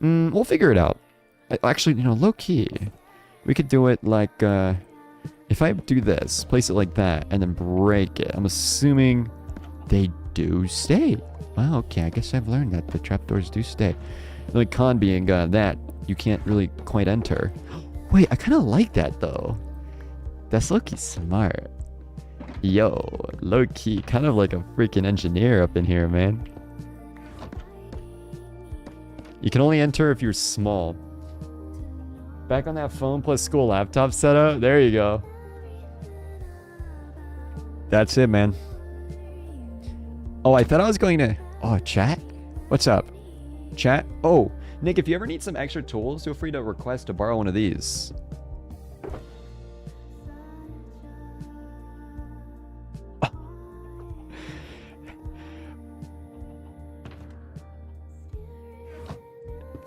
we'll figure it out. Actually, you know, low-key. We could do it like, if I do this, place it like that, and then break it, I'm assuming they do stay. Wow, okay, I guess I've learned that the trapdoors do stay. The only con being that you can't really quite enter. Wait, I kind of like that, though. That's low-key smart. Yo, low-key, kind of like a freaking engineer up in here, man. You can only enter if you're small. Back on that phone plus school laptop setup. There you go. That's it, man. Oh, I thought I was going to... Oh, chat? What's up? Chat? Oh, Nick, if you ever need some extra tools, feel free to request to borrow one of these.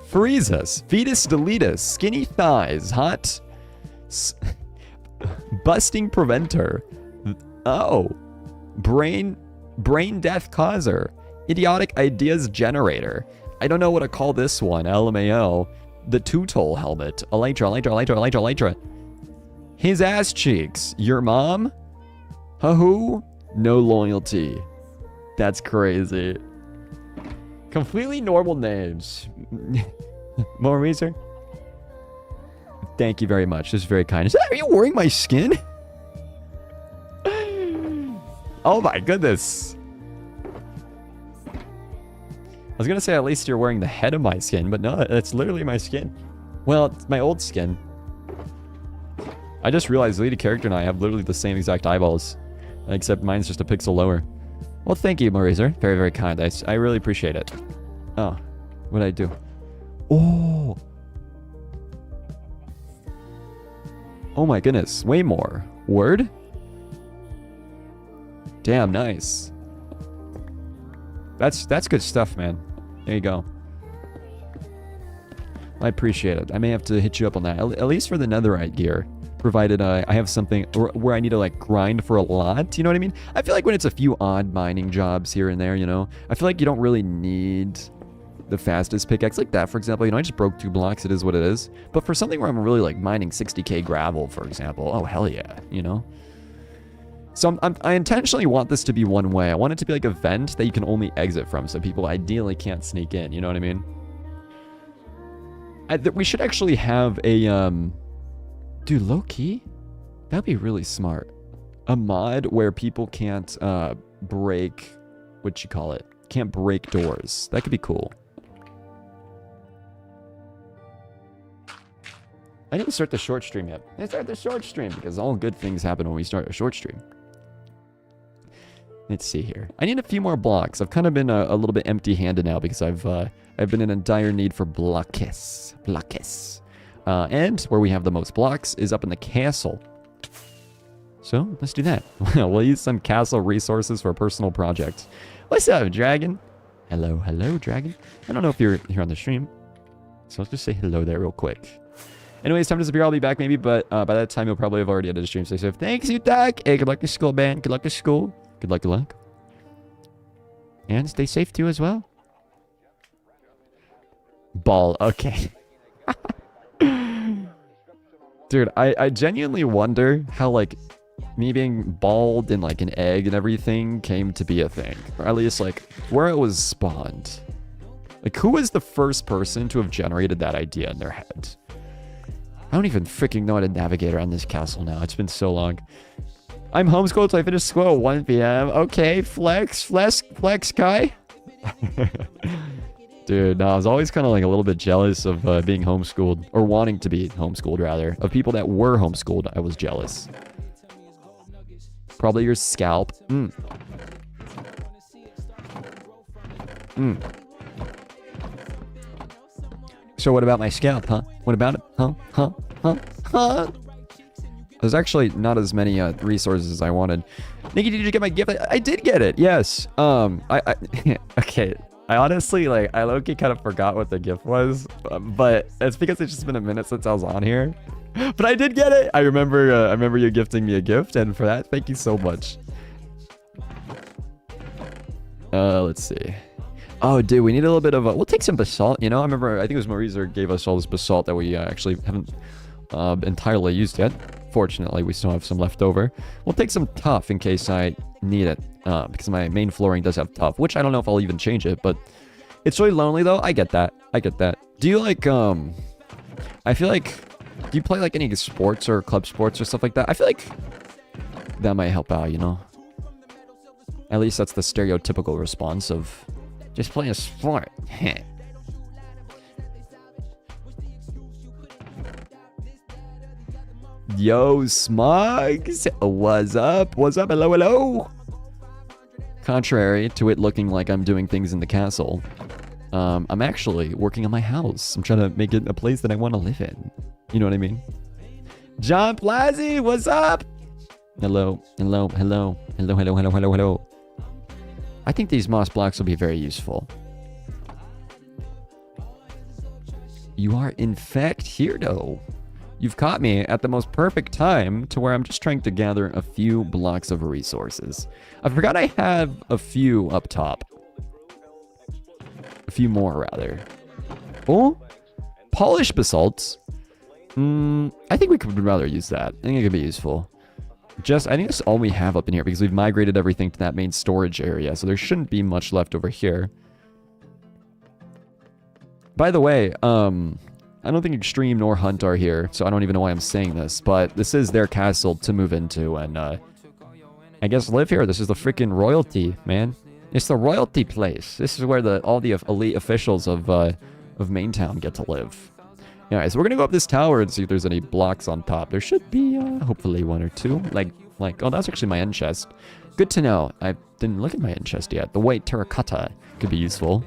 Freezus, Fetus Deletus, Skinny Thighs, Hot, Busting Preventer, oh, Brain Death Causer, Idiotic Ideas Generator. I don't know what to call this one, LMAO. The Two-Toll Helmet, Elytra. His Ass Cheeks, Your Mom, Who? No Loyalty. That's crazy. Completely normal names. More Weezer? Thank you very much. This is very kind. Are you wearing my skin? Oh my goodness. I was gonna say at least you're wearing the head of my skin, but no, it's literally my skin. Well, it's my old skin. I just realized the lead character and I have literally the same exact eyeballs, except mine's just a pixel lower. Well, thank you, Morizer. Very, very kind. I really appreciate it. Oh, what'd I do? Oh. Oh my goodness. Way more. Word? Damn, nice. That's good stuff, man. There you go. I appreciate it. I may have to hit you up on that. At least for the netherite gear. Provided I have something where I need to like grind for a lot. You know what I mean? I feel like when it's a few odd mining jobs here and there, you know, I feel like you don't really need the fastest pickaxe like that, for example. You know, I just broke 2 blocks. It is what it is. But for something where I'm really like mining 60k gravel, for example. Oh, hell yeah. You know? So I intentionally want this to be one way. I want it to be like a vent that you can only exit from, so people ideally can't sneak in. You know what I mean? We should actually have a, dude, low key? That'd be really smart. A mod where people can't, break, what you call it? Can't break doors. That could be cool. I didn't start the short stream yet. I start the short stream because all good things happen when we start a short stream. Let's see here. I need a few more blocks. I've kind of been a little bit empty-handed now because I've been in a dire need for blocks. And where we have the most blocks is up in the castle. So let's do that. We'll use some castle resources for a personal project. What's up, Dragon? Hello, Dragon. I don't know if you're here on the stream, so let's just say hello there real quick. Anyways, time to disappear. I'll be back maybe, but by that time you'll probably have already ended the stream. So thanks, you Doc. Hey, good luck to school, man. Good luck to school. Good luck. And stay safe too as well. Ball. Okay. Dude, I genuinely wonder how, like, me being bald and, like, an egg and everything came to be a thing. Or at least, like, where it was spawned. Like, who was the first person to have generated that idea in their head? I don't even freaking know how to navigate around this castle now. It's been so long. I'm homeschooled, so I finished school at 1 p.m. Okay, flex, Kai. Dude, no, I was always kind of like a little bit jealous of being homeschooled, or wanting to be homeschooled, rather. Of people that were homeschooled, I was jealous. Probably your scalp. So what about my scalp, huh? What about it? Huh? There's actually not as many resources as I wanted. Nicky, did you get my gift? I did get it, yes. Okay. I honestly, like, I low-key kind of forgot what the gift was, but it's because it's just been a minute since I was on here. But I did get it. I remember you gifting me a gift, and for that, thank you so much. Let's see. Oh, dude, we need a little bit of we'll take some basalt, you know? I think it was Maurizer gave us all this basalt that we actually haven't entirely used yet. Fortunately, we still have some left over. We'll take some tough in case I need it, because my main flooring does have tough, which I don't know if I'll even change it, but it's really lonely, though. I get that. Do you, like, I feel like, do you play, like, any sports or club sports or stuff like that? I feel like that might help out, you know? At least that's the stereotypical response of just playing a sport. Yo, Smugs, what's up? Hello. Contrary to it looking like I'm doing things in the castle, I'm actually working on my house. I'm trying to make it a place that I want to live in. You know what I mean? John Plazzi, what's up? Hello. I think these moss blocks will be very useful. You are in fact here, though. You've caught me at the most perfect time to where I'm just trying to gather a few blocks of resources. I forgot I have a few up top. A few more, rather. Oh, polished basalt. I think we could rather use that. I think it could be useful. I think that's all we have up in here because we've migrated everything to that main storage area, so there shouldn't be much left over here. By the way, I don't think Extreme nor Hunt are here, so I don't even know why I'm saying this, but this is their castle to move into, and I guess live here. This is the freaking royalty, man. It's the royalty place. This is where all the elite officials of MAINTOWN get to live. Alright, so we're gonna go up this tower and see if there's any blocks on top. There should be, hopefully one or two. Like, oh, that's actually my end chest. Good to know. I didn't look at my end chest yet. The white terracotta could be useful.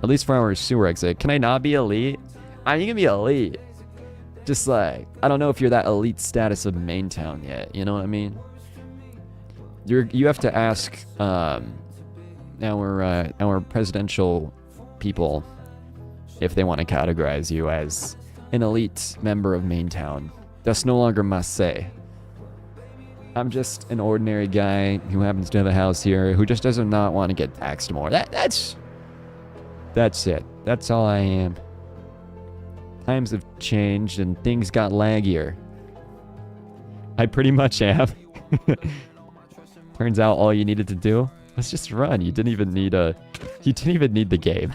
At least for our sewer exit. Can I not be elite? I mean, you can be elite. Just like, I don't know if you're that elite status of MAINTOWN yet. You know what I mean? You have to ask, our presidential people if they want to categorize you as an elite member of MAINTOWN. That's no longer must say. I'm just an ordinary guy who happens to have a house here who just does not want to get taxed more. That's it. That's all I am. Times have changed and things got laggier. I pretty much am. Turns out all you needed to do was just run. You didn't even need the game.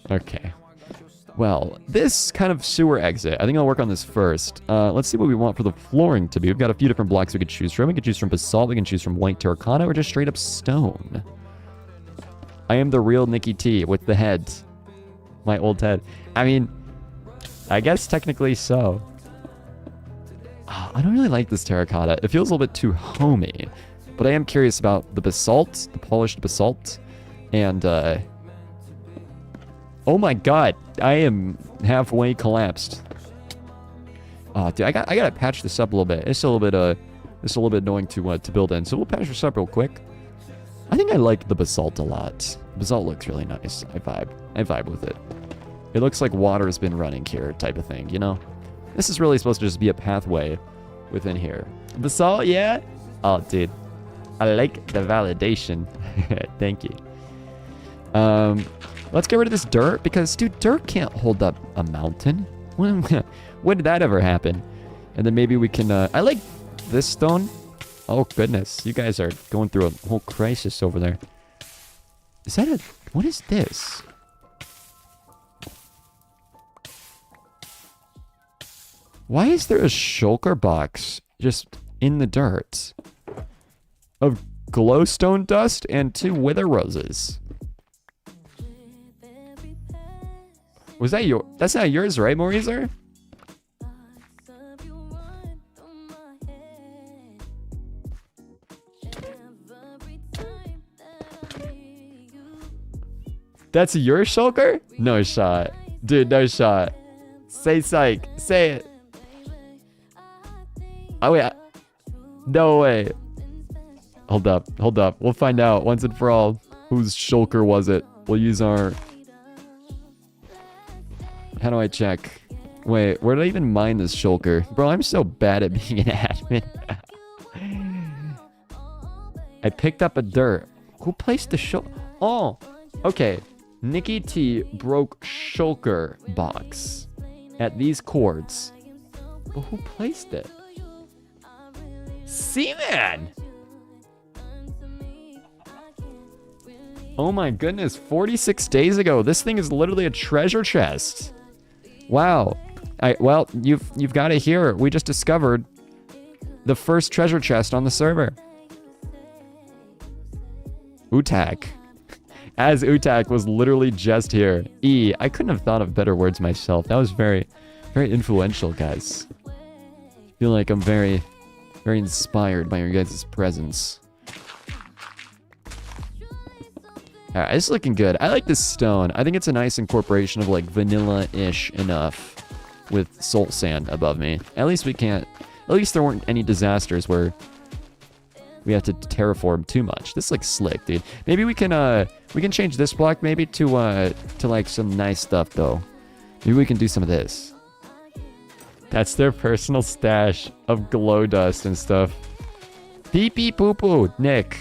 Okay. Well, this kind of sewer exit, I think I'll work on this first. Let's see what we want for the flooring to be. We've got a few different blocks we could choose from. We could choose from basalt, we can choose from white terracotta, or just straight up stone. I am the real NickyTea with the head. My old head. I mean, I guess technically so. I don't really like this terracotta. It feels a little bit too homey. But I am curious about the basalt, the polished basalt, and, oh my god, I am halfway collapsed. Oh, dude, I gotta patch this up a little bit. It's a little bit annoying to build in, so we'll patch this up real quick. I think I like the basalt a lot. Basalt looks really nice. I vibe with it. It looks like water has been running here, type of thing, you know? This is really supposed to just be a pathway within here. Basalt, yeah? Oh, dude. I like the validation. Thank you. Let's get rid of this dirt, because, dude, dirt can't hold up a mountain. When did that ever happen? And then maybe we can, I like this stone. Oh, goodness. You guys are going through a whole crisis over there. Is that what is this? Why is there a shulker box just in the dirt of glowstone dust and 2 wither roses? Was that that's not yours, right, Maurizer? That's your shulker? No shot. Dude, no shot. Say psych. Say it. Oh, wait. No way. Hold up. We'll find out once and for all whose shulker was it. We'll use our... How do I check? Wait, where did I even mine this shulker? Bro, I'm so bad at being an admin. I picked up a dirt. Who placed the shulker? Oh, okay. NickyTea broke shulker box at these chords. But who placed it? Seaman! Oh my goodness, 46 days ago. This thing is literally a treasure chest. Wow. Well, you've got it here. We just discovered the first treasure chest on the server. Utak. As Utak was literally just here. I couldn't have thought of better words myself. That was very, very influential, guys. I feel like I'm very, very inspired by your guys' presence. Alright, it's looking good. I like this stone. I think it's a nice incorporation of like vanilla-ish enough with salt sand above me. At least there weren't any disasters where we have to terraform too much. This looks slick, dude. Maybe we can change this block maybe to like some nice stuff though. Maybe we can do some of this. That's their personal stash of glow dust and stuff. Pee pee poo poo, Nick.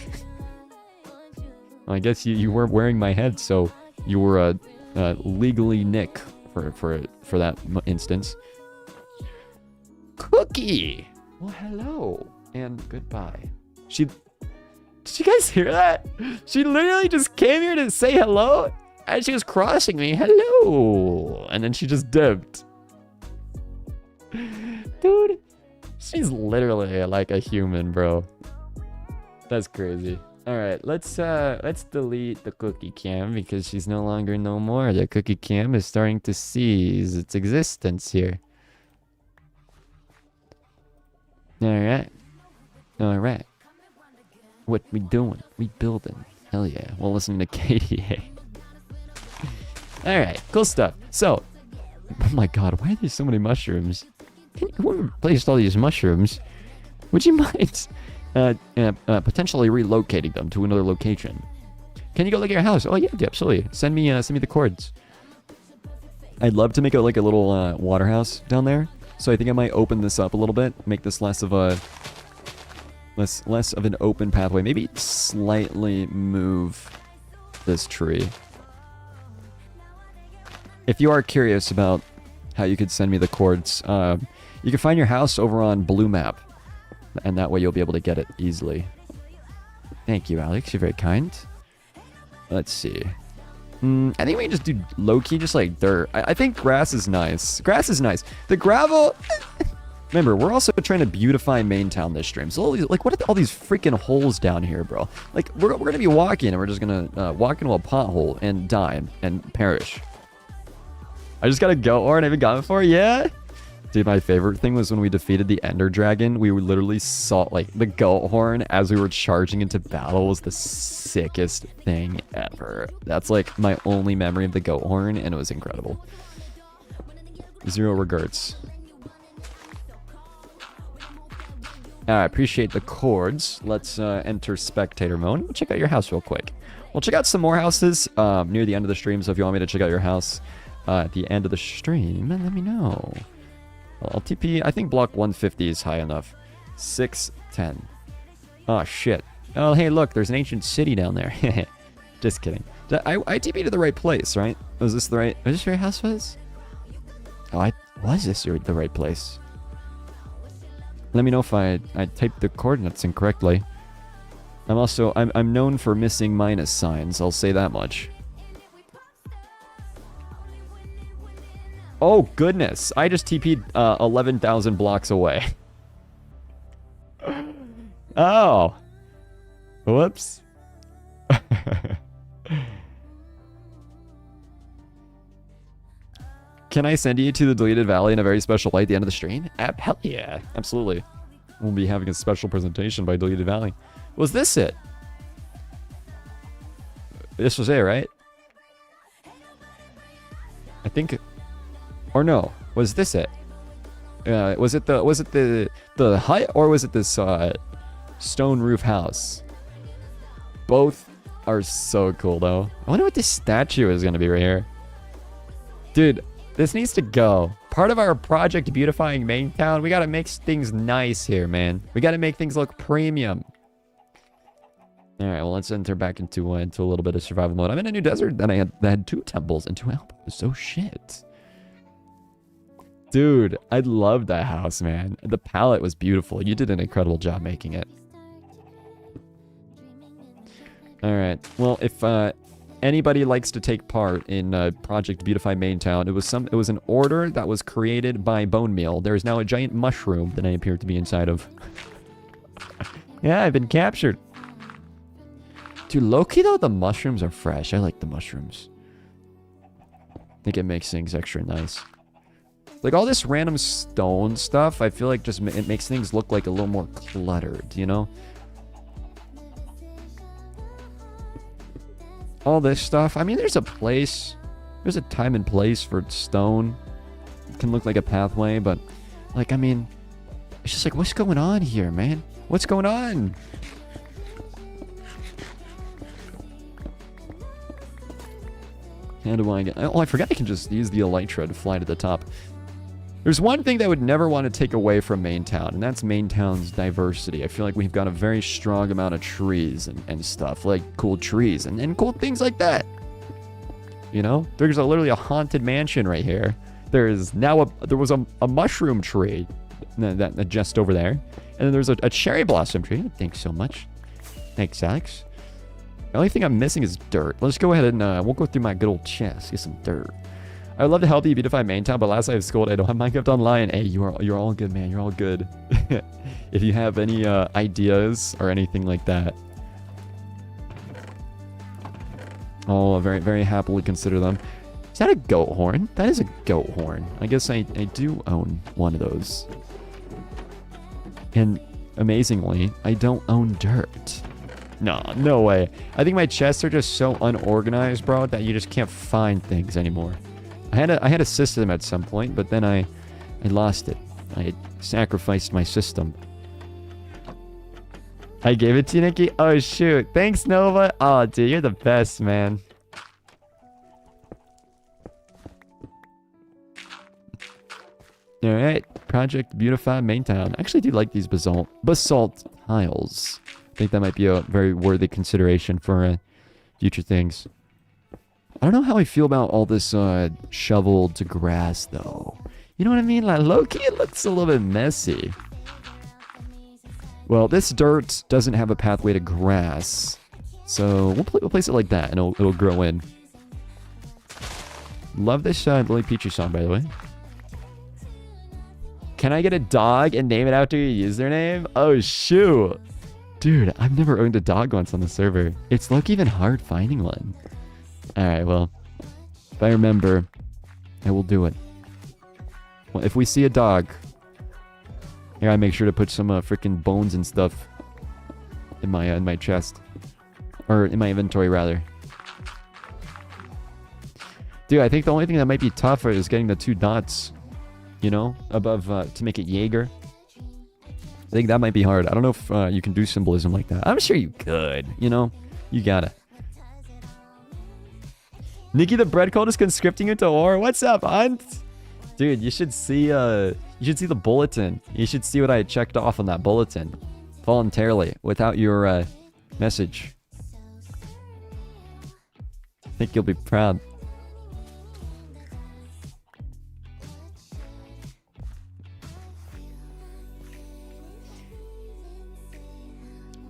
I guess you weren't wearing my head, so you were legally Nick for that instance. Cookie. Well, hello and goodbye. Did you guys hear that? She literally just came here to say hello, and she was crossing me. Hello, and then she just dipped. Dude, she's literally like a human, bro. That's crazy. All right, let's delete the cookie cam because she's no longer no more. The cookie cam is starting to cease its existence here. All right. What we doing? We building. Hell yeah. We'll listen to KDA. All right, cool stuff. So, oh my God, why are there so many mushrooms? Whoever placed all these mushrooms, would you mind potentially relocating them to another location? Can you go look at your house? Oh yeah, absolutely. Send me the cords. I'd love to make like a little water house down there. So I think I might open this up a little bit, make this less of an open pathway. Maybe slightly move this tree. If you are curious about how you could send me the cords, you can find your house over on Blue Map, and that way you'll be able to get it easily. Thank you, Alex. You're very kind. Let's see. I think we can just do low-key, just like dirt. I think grass is nice. Grass is nice. The gravel... Remember, we're also trying to beautify MAINTOWN this stream. So, like, what are all these freaking holes down here, bro? Like, we're going to be walking, and we're just going to walk into a pothole and die and perish. I just got a goat horn I haven't gotten before. Yeah? Dude, my favorite thing was when we defeated the Ender Dragon. We literally saw, like, the goat horn as we were charging into battle was the sickest thing ever. That's, like, my only memory of the goat horn, and it was incredible. 0 regrets. I appreciate the cords. Let's enter spectator mode. We'll check out your house real quick. We'll check out some more houses near the end of the stream, so if you want me to check out your house at the end of the stream, let me know. I'll TP. I think block 150 is high enough. 610. Oh, shit. Oh, hey, look. There's an ancient city down there. Just kidding. I TP to the right place, right? Was this the right... Was this where your house was? Oh, was this the right place? Let me know if I typed the coordinates incorrectly. I'm known for missing minus signs. I'll say that much. Oh, goodness. I just TP'd 11,000 blocks away. Oh. Whoops. Can I send you to the deleted valley in a very special way at the end of the stream? Hell yeah. Absolutely. We'll be having a special presentation by Deleted Valley. Was this it? This was it, right? I think... Or no. Was this it? Was it the hut, or was it this stone roof house? Both are so cool, though. I wonder what this statue is going to be right here. Dude, this needs to go. Part of our project beautifying MAINTOWN, we got to make things nice here, man. We got to make things look premium. All right, well, let's enter back into a little bit of survival mode. I'm in a new desert that had 2 temples and 2 outposts. So shit. Dude, I love that house, man. The palette was beautiful. You did an incredible job making it. All right. Well, if anybody likes to take part in Project Beautify MAINTOWN, it was an order that was created by Bone Meal. There is now a giant mushroom that I appear to be inside of. Yeah, I've been captured. Dude, low-key though, the mushrooms are fresh. I like the mushrooms. I think it makes things extra nice. Like, all this random stone stuff, I feel like just it makes things look like a little more cluttered, you know? All this stuff. I mean, there's a place. There's a time and place for stone. It can look like a pathway, but, like, I mean, it's just like, what's going on here, man? What's going on? How do I get... Oh, I forgot I can just use the elytra to fly to the top. There's one thing that I would never want to take away from MAINTOWN, and that's MAINTOWN's diversity. I feel like we've got a very strong amount of trees and stuff, like cool trees and cool things like that. You know? There's literally a haunted mansion right here. There was a mushroom tree that just over there. And then there's a cherry blossom tree. Thanks so much. Thanks, Alex. The only thing I'm missing is dirt. Let's go ahead and we'll go through my good old chest. Get some dirt. I would love to help you beautify MAINTOWN, but last I have schooled, I don't have Minecraft Online. Hey, you're all good, man. You're all good. If you have any ideas or anything like that, I'll very, very happily consider them. Is that a goat horn? That is a goat horn. I guess I do own one of those. And amazingly, I don't own dirt. No way. I think my chests are just so unorganized, bro, that you just can't find things anymore. I had a system at some point, but then I lost it. I sacrificed my system. I gave it to you, Nicky? Oh, shoot. Thanks, Nova. Oh, dude, you're the best, man. Alright. Project Beautify MAINTOWN. I actually do like these basalt tiles. I think that might be a very worthy consideration for future things. I don't know how I feel about all this shoveled grass, though. You know what I mean? Like, low-key, it looks a little bit messy. Well, this dirt doesn't have a pathway to grass. So we'll place it like that, and it'll grow in. Love this Lily Peachy song, by the way. Can I get a dog and name it after your username? Oh, shoot. Dude, I've never owned a dog once on the server. It's even hard finding one. Alright, well, if I remember, I will do it. Well, if we see a dog, I gotta make sure to put some freaking bones and stuff in my chest. Or in my inventory, rather. Dude, I think the only thing that might be tougher is getting the 2 dots, you know, above, to make it Jaeger. I think that might be hard. I don't know if you can do symbolism like that. I'm sure you could, you know? You gotta. Nicky the bread cult is conscripting you to war. What's up, Hunt? Dude, you should see the bulletin. You should see what I checked off on that bulletin. Voluntarily, without your message. I think you'll be proud.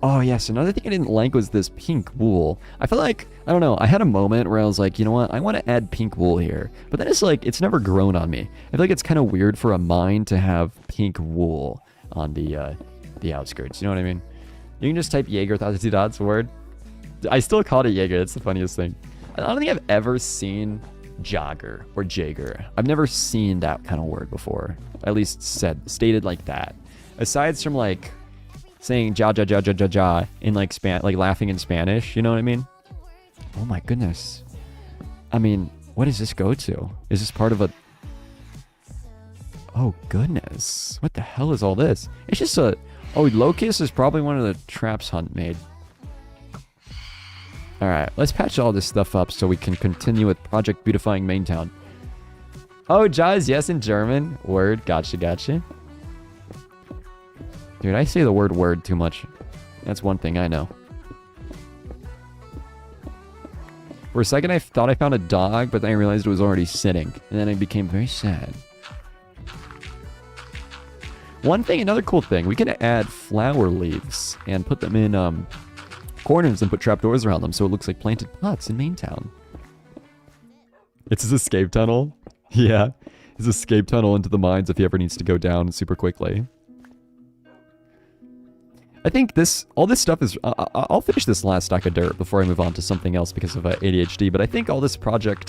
Oh, yes. Another thing I didn't like was this pink wool. I feel like, I don't know, I had a moment where I was like, you know what? I want to add pink wool here. But then it's like, it's never grown on me. I feel like it's kind of weird for a mine to have pink wool on the outskirts. You know what I mean? You can just type Jaeger without the 2 dots word. I still called it Jaeger. That's the funniest thing. I don't think I've ever seen jogger or Jaeger. I've never seen that kind of word before. At least stated like that. Aside from like saying ja ja ja ja ja ja in like laughing in Spanish, you know what I mean? Oh my goodness. I mean, what does this go to? Is this part of a... Oh goodness. What the hell is all this? It's just a... Oh, Locust is probably one of the traps Hunt made. Alright, let's patch all this stuff up so we can continue with Project Beautifying MAINTOWN. Oh, Jaws, yes, in German. Word, gotcha. Dude, I say the word too much. That's one thing I know. For a second, I thought I found a dog, but then I realized it was already sitting. And then I became very sad. Another cool thing, we can add flower leaves and put them in corners and put trapdoors around them so it looks like planted pots in MAINTOWN. It's his escape tunnel. Yeah, his escape tunnel into the mines if he ever needs to go down super quickly. I think all this stuff is... I'll finish this last stack of dirt before I move on to something else because of ADHD, but I think all this project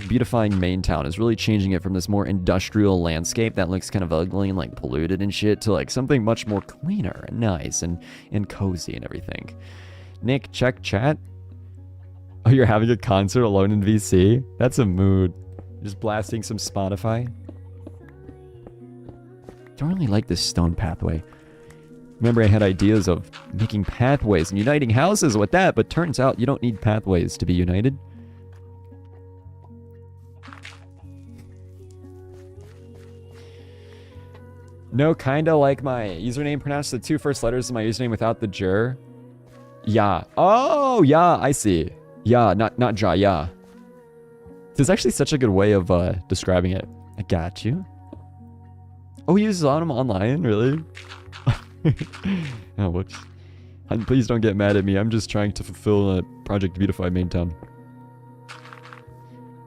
Beautifying MAINTOWN is really changing it from this more industrial landscape that looks kind of ugly and like polluted and shit to like something much more cleaner and nice and cozy and everything. Nick, check chat. Oh, you're having a concert alone in VC? That's a mood. Just blasting some Spotify. Don't really like this stone pathway. Remember, I had ideas of making pathways and uniting houses with that, but turns out you don't need pathways to be united. No, kinda like my username pronounced the two first letters of my username without the jur. Yeah. Oh, yeah, I see. Yeah, not ja, yeah. This is actually such a good way of describing it. I got you. Oh, he uses Autumn online? Really? Oh, whoops. Please don't get mad at me. I'm just trying to fulfill Project Beautify MAINTOWN.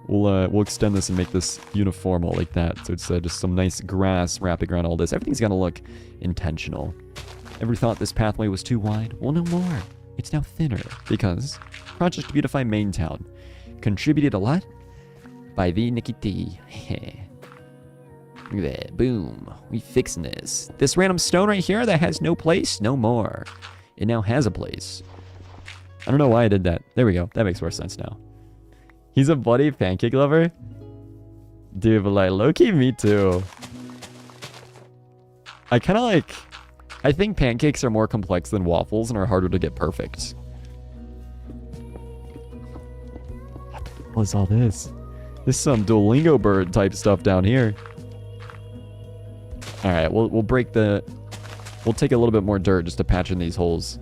We'll extend this and make this uniformal like that. So it's just some nice grass wrapping around all this. Everything's gonna look intentional. Ever thought this pathway was too wide? Well, no more. It's now thinner because Project Beautify MAINTOWN contributed a lot by the NickyTea. Look at that. Boom. We fixing this. This random stone right here that has no place, no more. It now has a place. I don't know why I did that. There we go. That makes more sense now. He's a bloody pancake lover? Dude, but like, low-key, me too. I kind of like... I think pancakes are more complex than waffles and are harder to get perfect. What the hell is all this? This is some Duolingo bird type stuff down here. Alright, we'll break the... We'll take a little bit more dirt just to patch in these holes.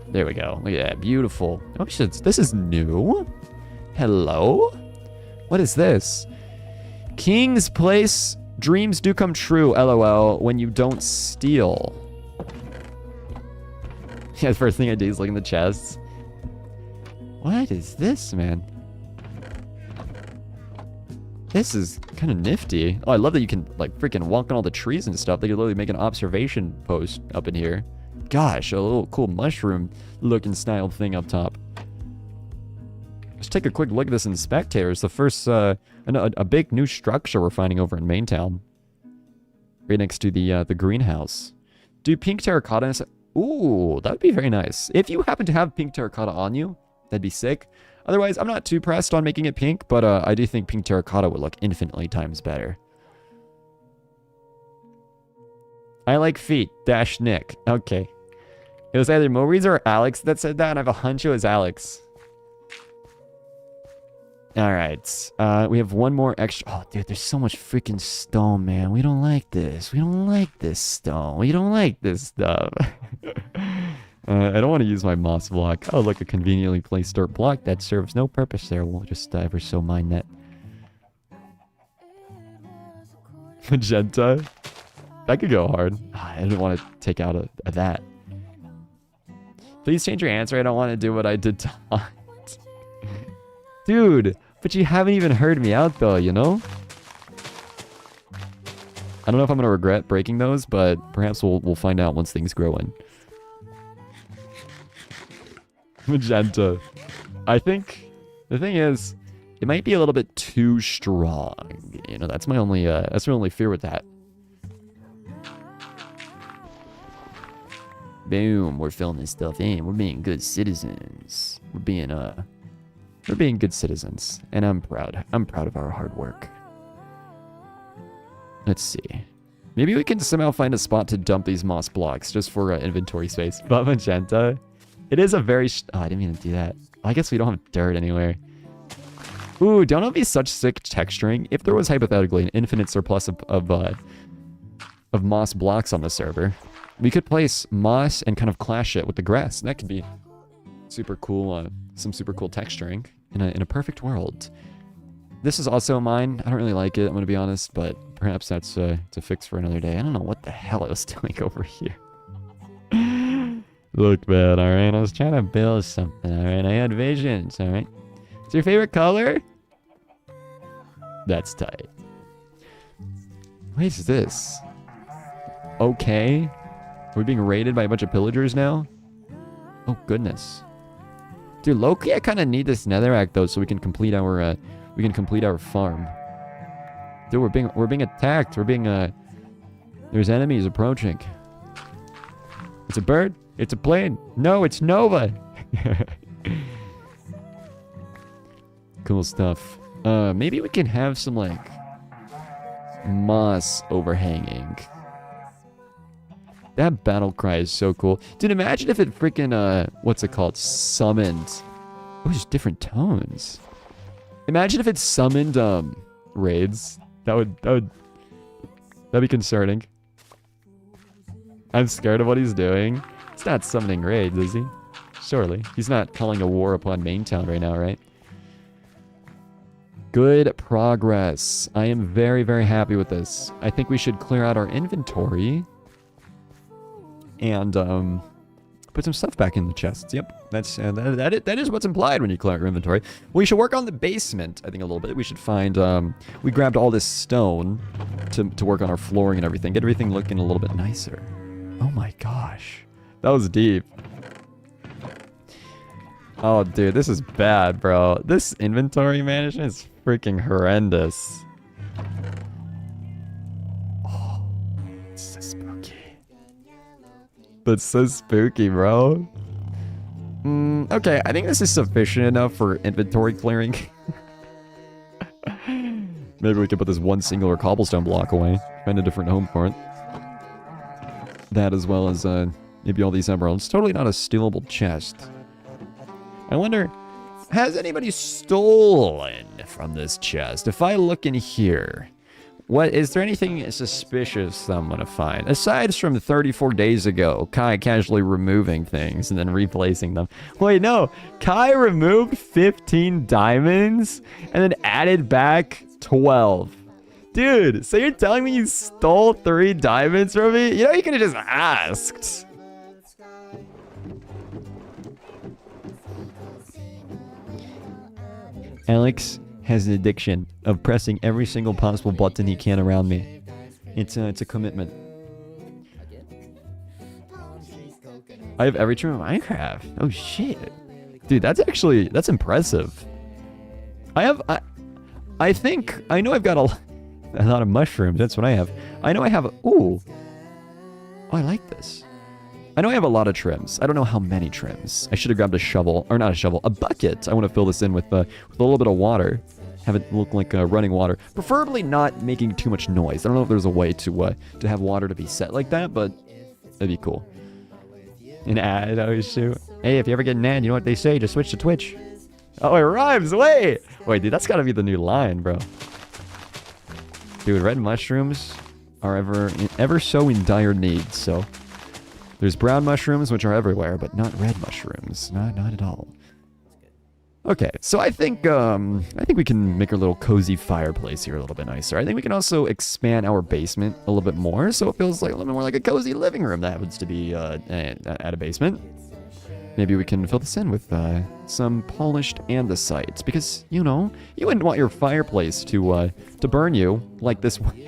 There we go. Look at that. Beautiful. Oh shit, this is new. Hello? What is this? King's Place. Dreams do come true, LOL, when you don't steal. Yeah, the first thing I do is look in the chests. What is this, man? This is kind of nifty. Oh, I love that you can, like, freaking walk on all the trees and stuff. They can literally make an observation post up in here. Gosh, a little cool mushroom-looking style thing up top. Let's take a quick look at this in Spectators. The first, a big new structure we're finding over in MAINTOWN. Right next to the greenhouse. Do pink terracotta... Ooh, that would be very nice. If you happen to have pink terracotta on you, that'd be sick. Otherwise, I'm not too pressed on making it pink, but I do think pink terracotta would look infinitely times better. I like feet. Dash Nick. Okay. It was either Maurice or Alex that said that, and I have a hunch it was Alex. Alright. We have one more extra... Oh, dude, there's so much freaking stone, man. We don't like this. We don't like this stone. We don't like this stuff. I don't want to use my moss block. Oh, look, a conveniently placed dirt block that serves no purpose there. We'll just ever so mine that. Magenta? That could go hard. I didn't want to take out a that. Please change your answer. I don't want to do what I did to Hunt. Dude, but you haven't even heard me out, though, you know? I don't know if I'm going to regret breaking those, but perhaps we'll find out once things grow in. Magenta. I think the thing is, it might be a little bit too strong. You know, that's my only fear with that. Boom, we're filling this stuff in. We're being good citizens. We're being good citizens, and I'm proud. I'm proud of our hard work. Let's see. Maybe we can somehow find a spot to dump these moss blocks just for inventory space. But Magenta, it is a very... Oh, I didn't mean to do that. I guess we don't have dirt anywhere. Ooh, don't it be such sick texturing? If there was hypothetically an infinite surplus of moss blocks on the server, we could place moss and kind of clash it with the grass. And that could be super cool, some super cool texturing in a perfect world. This is also mine. I don't really like it, I'm gonna be honest, but perhaps that's a fix for another day. I don't know what the hell I was doing over here. Look, man, alright? I was trying to build something, alright? I had visions, alright? It's your favorite color? That's tight. What is this? Okay. Are we being raided by a bunch of pillagers now? Oh, goodness. Dude, low-key, I kind of need this netherrack, though, so we can complete our farm. Dude, we're being attacked. There's enemies approaching. It's a bird. It's a plane. No, it's Nova. Cool stuff. Maybe we can have some, like, moss overhanging. That battle cry is so cool. Dude, imagine if it freaking, what's it called? Summoned. Oh, there's different tones. Imagine if it summoned, raids. That'd be concerning. I'm scared of what he's doing. He's not summoning raids, is he? Surely. He's not calling a war upon MAINTOWN right now, right? Good progress. I am very, very happy with this. I think we should clear out our inventory. And, put some stuff back in the chests. Yep, that's that is what's implied when you clear out your inventory. We should work on the basement, I think, a little bit. We should find, we grabbed all this stone to work on our flooring and everything. Get everything looking a little bit nicer. Oh my gosh. That was deep. Oh, dude, this is bad, bro. This inventory management is freaking horrendous. Oh, it's so spooky. That's so spooky, bro. Okay, I think this is sufficient enough for inventory clearing. Maybe we could put this one singular cobblestone block away. Find a different home for it. That as well as maybe all these emeralds. Totally not a stealable chest. I wonder, has anybody stolen from this chest? If I look in here, what is there anything suspicious I'm gonna find? Aside from 34 days ago, Kai casually removing things and then replacing them. Wait, no, Kai removed 15 diamonds and then added back 12. Dude, so you're telling me you stole 3 diamonds from me? You know, you could have just asked. Alex has an addiction of pressing every single possible button he can around me. It's a commitment. I have every trim in Minecraft. Oh shit. Dude, that's impressive. I think, I know I've got a lot of mushrooms. That's what I have. I know I have, ooh. Oh, I like this. I know I have a lot of trims. I don't know how many trims. I should have grabbed a shovel, or not a shovel, a bucket. I want to fill this in with a little bit of water. Have it look like running water. Preferably not making too much noise. I don't know if there's a way to have water to be set like that, but that'd be cool. An ad, oh shoot. Hey, if you ever get an ad, you know what they say, just switch to Twitch. Oh, it rhymes, wait! Wait, dude, that's gotta be the new line, bro. Dude, red mushrooms are ever so in dire need, so... There's brown mushrooms, which are everywhere, but not red mushrooms. Not at all. Okay, so I think we can make our little cozy fireplace here a little bit nicer. I think we can also expand our basement a little bit more, so it feels like a little bit more like a cozy living room that happens to be at a basement. Maybe we can fill this in with some polished andesite, because you know you wouldn't want your fireplace to burn you like this one,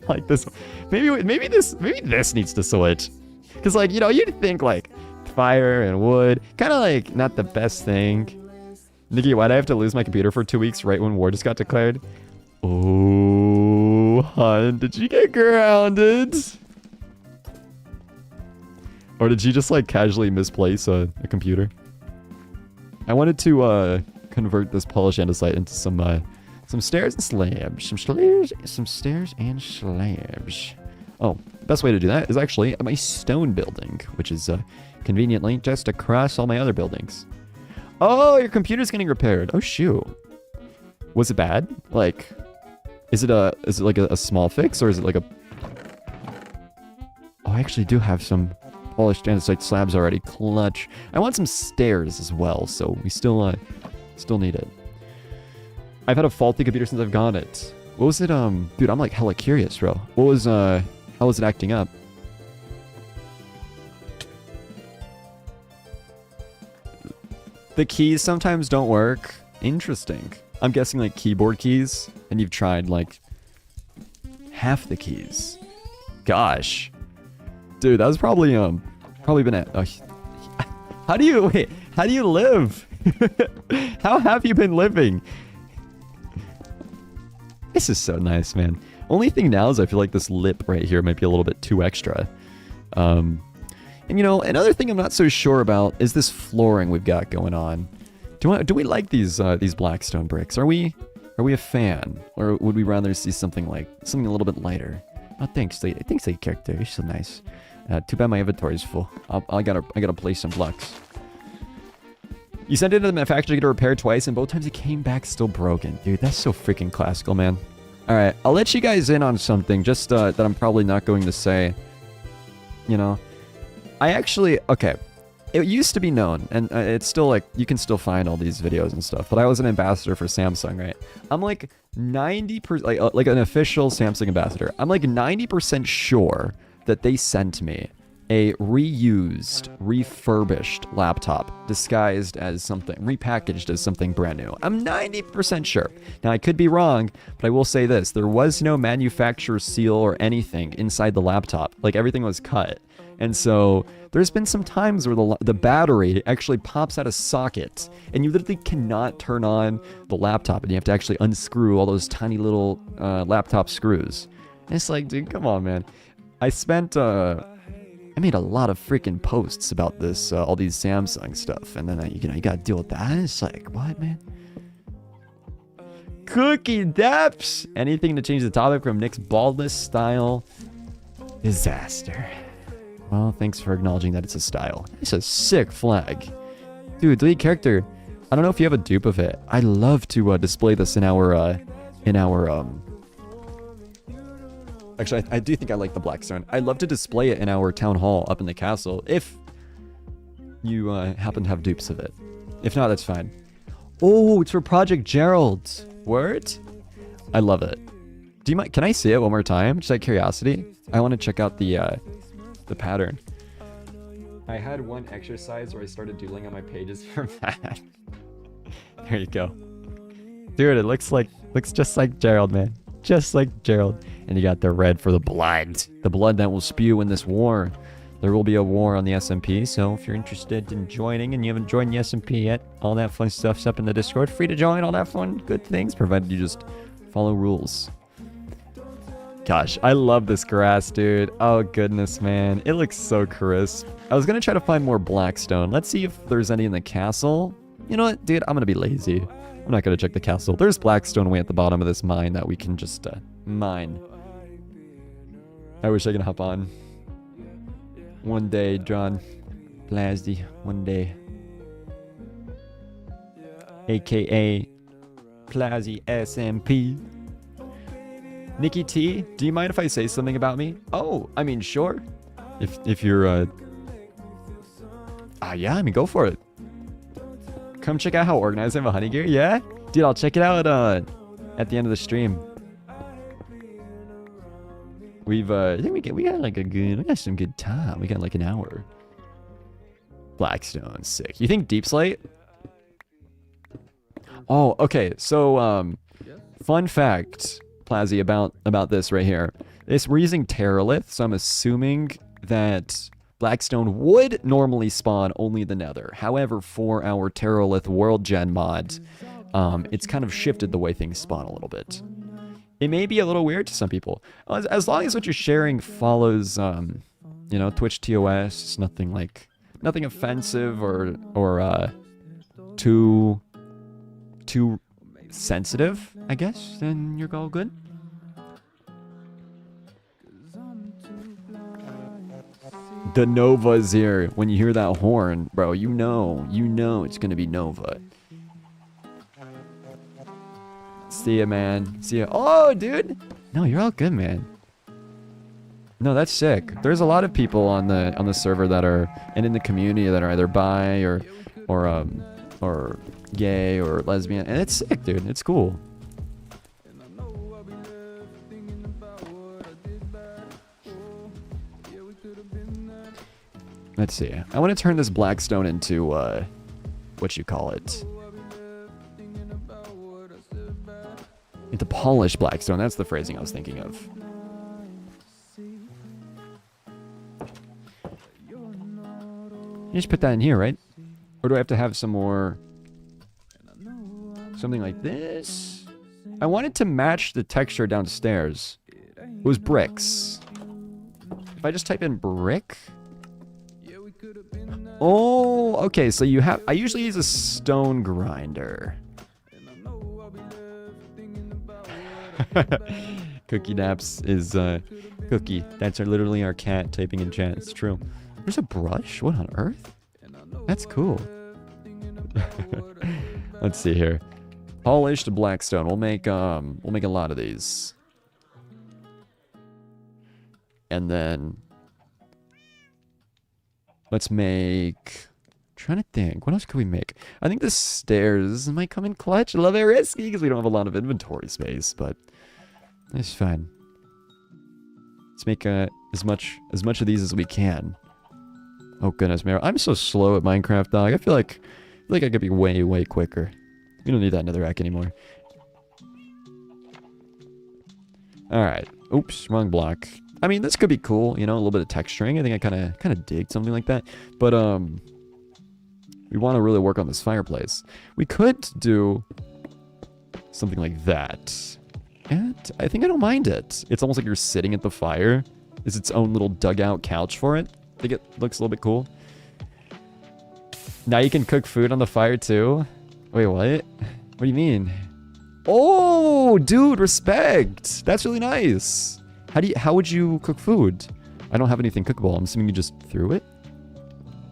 like this. Maybe this needs to switch. Because, like, you know, you'd think, like, fire and wood, kind of, like, not the best thing. Nicky, why'd I have to lose my computer for 2 weeks right when war just got declared? Oh, hon, did you get grounded? Or did you just, like, casually misplace a computer? I wanted to, convert this polished andesite into some stairs and slabs. Some stairs and slabs. Oh, the best way to do that is actually my stone building, which is conveniently just across all my other buildings. Oh, your computer's getting repaired. Oh, shoot. Was it bad? Like, is it like a small fix, or is it like a... Oh, I actually do have some polished andesite slabs already. Clutch. I want some stairs as well, so we still need it. I've had a faulty computer since I've got it. What was it, dude, I'm like hella curious, bro. What was, how was it acting up? The keys sometimes don't work. Interesting. I'm guessing like keyboard keys, and you've tried like half the keys. Gosh. Dude, that was probably been it. How do you live? How have you been living? This is so nice, man. Only thing now is I feel like this lip right here might be a little bit too extra. And you know, another thing I'm not so sure about is this flooring we've got going on. Do we like these blackstone bricks? Are we a fan, or would we rather see something a little bit lighter? Oh, thanks, character. You're so nice. Too bad my inventory's full. I gotta place some blocks. You sent it to the manufacturer to get it repaired twice, and both times it came back still broken. Dude, that's so freaking classical, man. Alright, I'll let you guys in on something, just that I'm probably not going to say. you know. I actually, okay. It used to be known, and it's still like, you can still find all these videos and stuff, but I was an ambassador for Samsung, right? I'm like 90%, like an official Samsung ambassador. I'm like 90% sure that they sent me a reused, refurbished laptop disguised as something, repackaged as something brand new. I'm 90% sure. Now, I could be wrong, but I will say this. There was no manufacturer seal or anything inside the laptop. Like, everything was cut. And so there's been some times where the battery actually pops out of socket, and you literally cannot turn on the laptop, and you have to actually unscrew all those tiny little laptop screws. And it's like, dude, come on, man. I made a lot of freaking posts about this, all these Samsung stuff, and then you gotta deal with that. It's like, what, man? Cookie Deps! Anything to change the topic from Nick's baldness style disaster. Well, thanks for acknowledging that it's a style. It's a sick flag. Dude, delete character. I don't know if you have a dupe of it. I'd love to display this in our actually, I do think I like the Blackstone. I'd love to display it in our town hall up in the castle if you happen to have dupes of it. If not, that's fine. Oh, it's for Project Gerald. Word? I love it. Do you mind? Can I see it one more time? Just out of curiosity. I want to check out the pattern. I had one exercise where I started doodling on my pages for that. There you go. Dude, it looks just like Gerald, man. Just like Gerald. And you got the red for the blood. The blood that will spew in this war. There will be a war on the SMP, so if you're interested in joining and you haven't joined the SMP yet, all that fun stuff's up in the Discord. Free to join, all that fun, good things, provided you just follow rules. Gosh, I love this grass, dude. Oh, goodness, man. It looks so crisp. I was going to try to find more Blackstone. Let's see if there's any in the castle. You know what, dude? I'm going to be lazy. I'm not going to check the castle. There's Blackstone way at the bottom of this mine that we can just mine. I wish I could hop on. One day, John Blasdy. One day. AKA Plazzy SMP. NickyTea, do you mind if I say something about me? Oh, I mean, sure. If you're, yeah, I mean, go for it. Come check out how organized I am a honey gear, yeah? Dude, I'll check it out, at the end of the stream. I think we got some good time. We got like an hour. Blackstone, sick. You think Deep Slate? Oh, okay, so, fun fact, Plazzy, about this right here. We're using Terralith, so I'm assuming that Blackstone would normally spawn only the Nether. However, for our Terralith World Gen mod, it's kind of shifted the way things spawn a little bit. It may be a little weird to some people. As long as what you're sharing follows, you know, Twitch TOS, it's nothing offensive or too sensitive, I guess, then you're all good. The Nova's here. When you hear that horn, bro, you know it's gonna be Nova. See ya, man. See ya. Oh, dude. No, you're all good, man. No, that's sick. There's a lot of people on the server that are, and in the community that are either bi or gay or lesbian, and it's sick, dude. It's cool. Let's see. I want to turn this Blackstone into what you call it? Into polished Blackstone. That's the phrasing I was thinking of. You just put that in here, right? Or do I have to have some more? Something like this? I wanted to match the texture downstairs. It was bricks. If I just type in brick? Oh, okay, so you have... I usually use a stone grinder. Cookie Naps is, Cookie. That's literally our cat typing in chat. It's true. There's a brush? What on earth? That's cool. Let's see here. Polished Blackstone. We'll make a lot of these. And then Let's make... Trying to think. What else could we make? I think the stairs might come in clutch. A little bit risky because we don't have a lot of inventory space, but it's fine. Let's make as much of these as we can. Oh goodness, Mero. I'm so slow at Minecraft, dog. I feel like I could be way, way quicker. We don't need that netherrack anymore. Alright. Oops, wrong block. I mean, this could be cool, you know, a little bit of texturing. I think I kind of dig something like that. But, we want to really work on this fireplace. We could do something like that. And I think I don't mind it. It's almost like you're sitting at the fire. It's its own little dugout couch for it. I think it looks a little bit cool. Now you can cook food on the fire too. Wait, what? What do you mean? Oh, dude, respect. That's really nice. How would you cook food? I don't have anything cookable. I'm assuming you just threw it?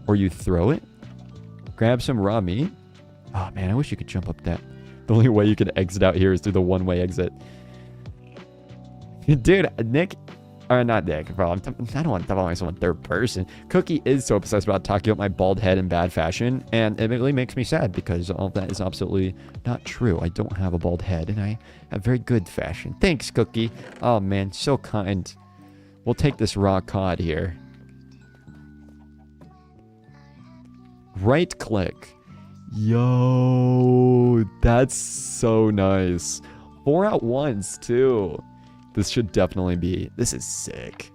Or you throw it? Grab some raw meat. Oh man, I wish you could jump up that. The only way you can exit out here is through the one-way exit. Dude, Nick, or not Nick, bro. I don't want to talk about myself in third person. Cookie is so obsessed about talking about my bald head in bad fashion, and it really makes me sad because all of that is absolutely not true. I don't have a bald head, and I have very good fashion. Thanks, Cookie. Oh man, so kind. We'll take this raw cod here. Right click. Yo, that's so nice. 4 at once too. This should definitely be. This is sick.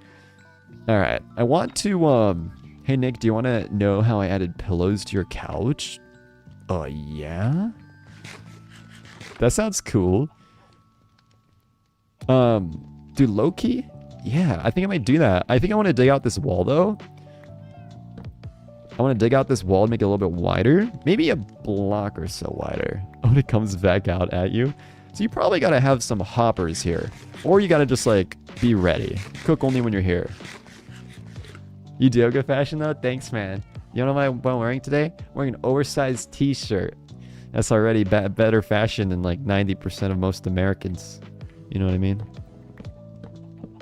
All right, I want to hey Nick, do you want to know how I added pillows to your couch? Yeah. That sounds cool. Do low-key? Yeah, I think I might do that. I think I want to dig out this wall though. I want to dig out this wall and make it a little bit wider. Maybe a block or so wider. When it comes back out at you. So you probably got to have some hoppers here. Or you got to just like be ready. Cook only when you're here. You do have good fashion though? Thanks, man. You know what I'm wearing today? I'm wearing an oversized t-shirt. That's already better fashion than like 90% of most Americans. You know what I mean?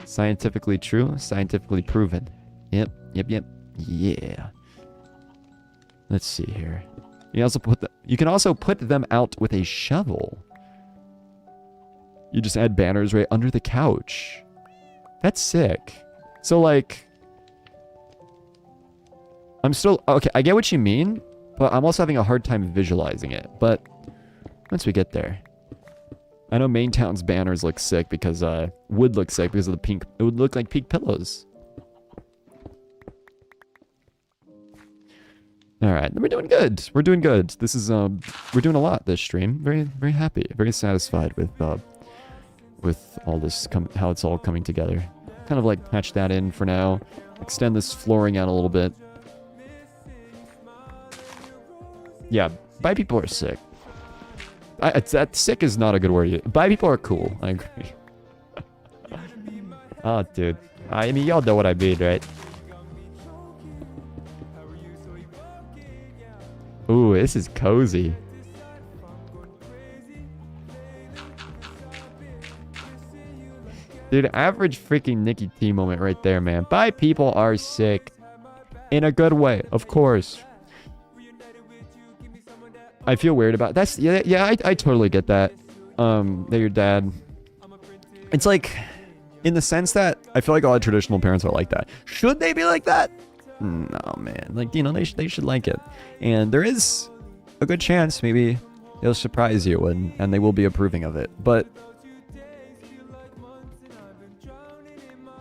Scientifically true, scientifically proven. Yep. Yeah. Let's see here. You can also put them out with a shovel. You just add banners right under the couch. That's sick. So like, I'm still okay. I get what you mean, but I'm also having a hard time visualizing it. But once we get there, I know MAINTOWN's banners look sick because would look sick because of the pink. It would look like pink pillows. All right, we're doing good. We're doing good. This is we're doing a lot this stream. Very, very happy. Very satisfied with all this how it's all coming together. Kind of like patch that in for now. Extend this flooring out a little bit. Yeah, bi people are sick. That sick is not a good word. Bi people are cool. I agree. Oh, dude. I mean, y'all know what I mean, right? Ooh, this is cozy. Dude, average freaking NickyTea moment right there, man. Bi people are sick. In a good way, of course. I feel weird about that's yeah, I totally get that. That your dad. It's like in the sense that I feel like a lot of traditional parents are like that. Should they be like that? No, man. Like, you know, they should like it. And there is a good chance maybe they'll surprise you and they will be approving of it. But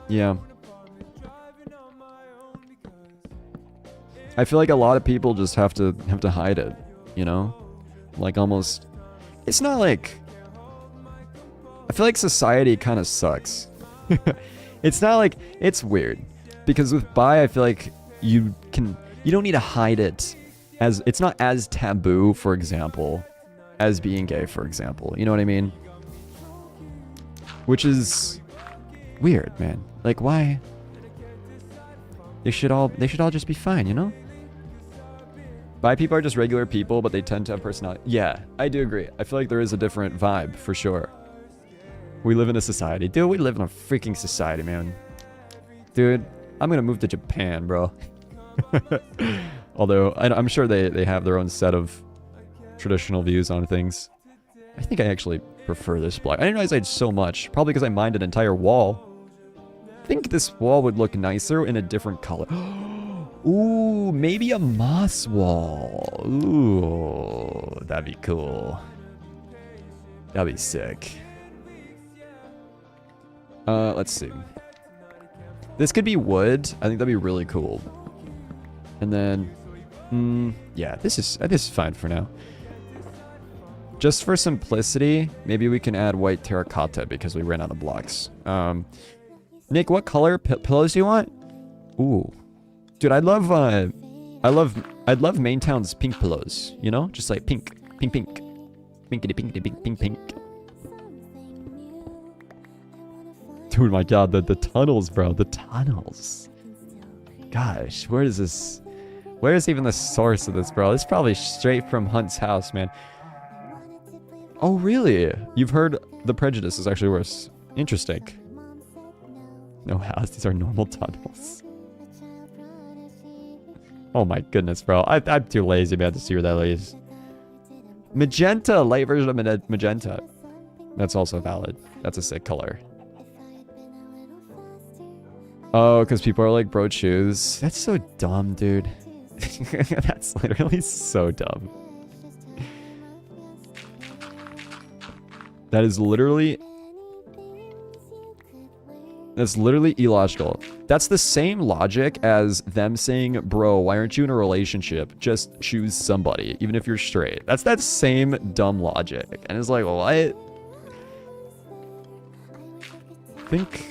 yeah. I feel like a lot of people just have to hide it, you know? Like almost it's not like I feel like society kind of sucks. It's not like it's weird because with bi I feel like you don't need to hide it as it's not as taboo, for example, as being gay, for example. You know what I mean? Which is weird, man. Like why? They should all just be fine, you know? Bi people are just regular people, but they tend to have personality. Yeah, I do agree. I feel like there is a different vibe, for sure. We live in a society. Dude, we live in a freaking society, man. Dude, I'm gonna move to Japan, bro. Although, I'm sure they have their own set of traditional views on things. I think I actually prefer this block. I didn't realize I had so much. Probably because I mined an entire wall. I think this wall would look nicer in a different color. Ooh, maybe a moss wall. Ooh, that'd be cool. That'd be sick. Let's see. This could be wood. I think that'd be really cool. And then, yeah, this is fine for now. Just for simplicity, maybe we can add white terracotta because we ran out of blocks. Nick, what color pillows do you want? Ooh, dude, I'd love MAINTOWN's pink pillows. You know, just like pink, pink, pink, pinkity, pinkity, pink, pink, pink. Dude, my God, the tunnels, bro, the tunnels. Gosh, where is this? Where is even the source of this, bro? It's probably straight from Hunt's house, man. Oh, really? You've heard the prejudice is actually worse. Interesting. No house. These are normal tunnels. Oh my goodness, bro. I'm too lazy, man, to see where that is. Magenta. Light version of magenta. That's also valid. That's a sick color. Oh, because people are like, bro, choose. That's so dumb, dude. That's literally so dumb. That's literally illogical. That's the same logic as them saying, bro, why aren't you in a relationship? Just choose somebody, even if you're straight. That's that same dumb logic. And it's like, what? Think...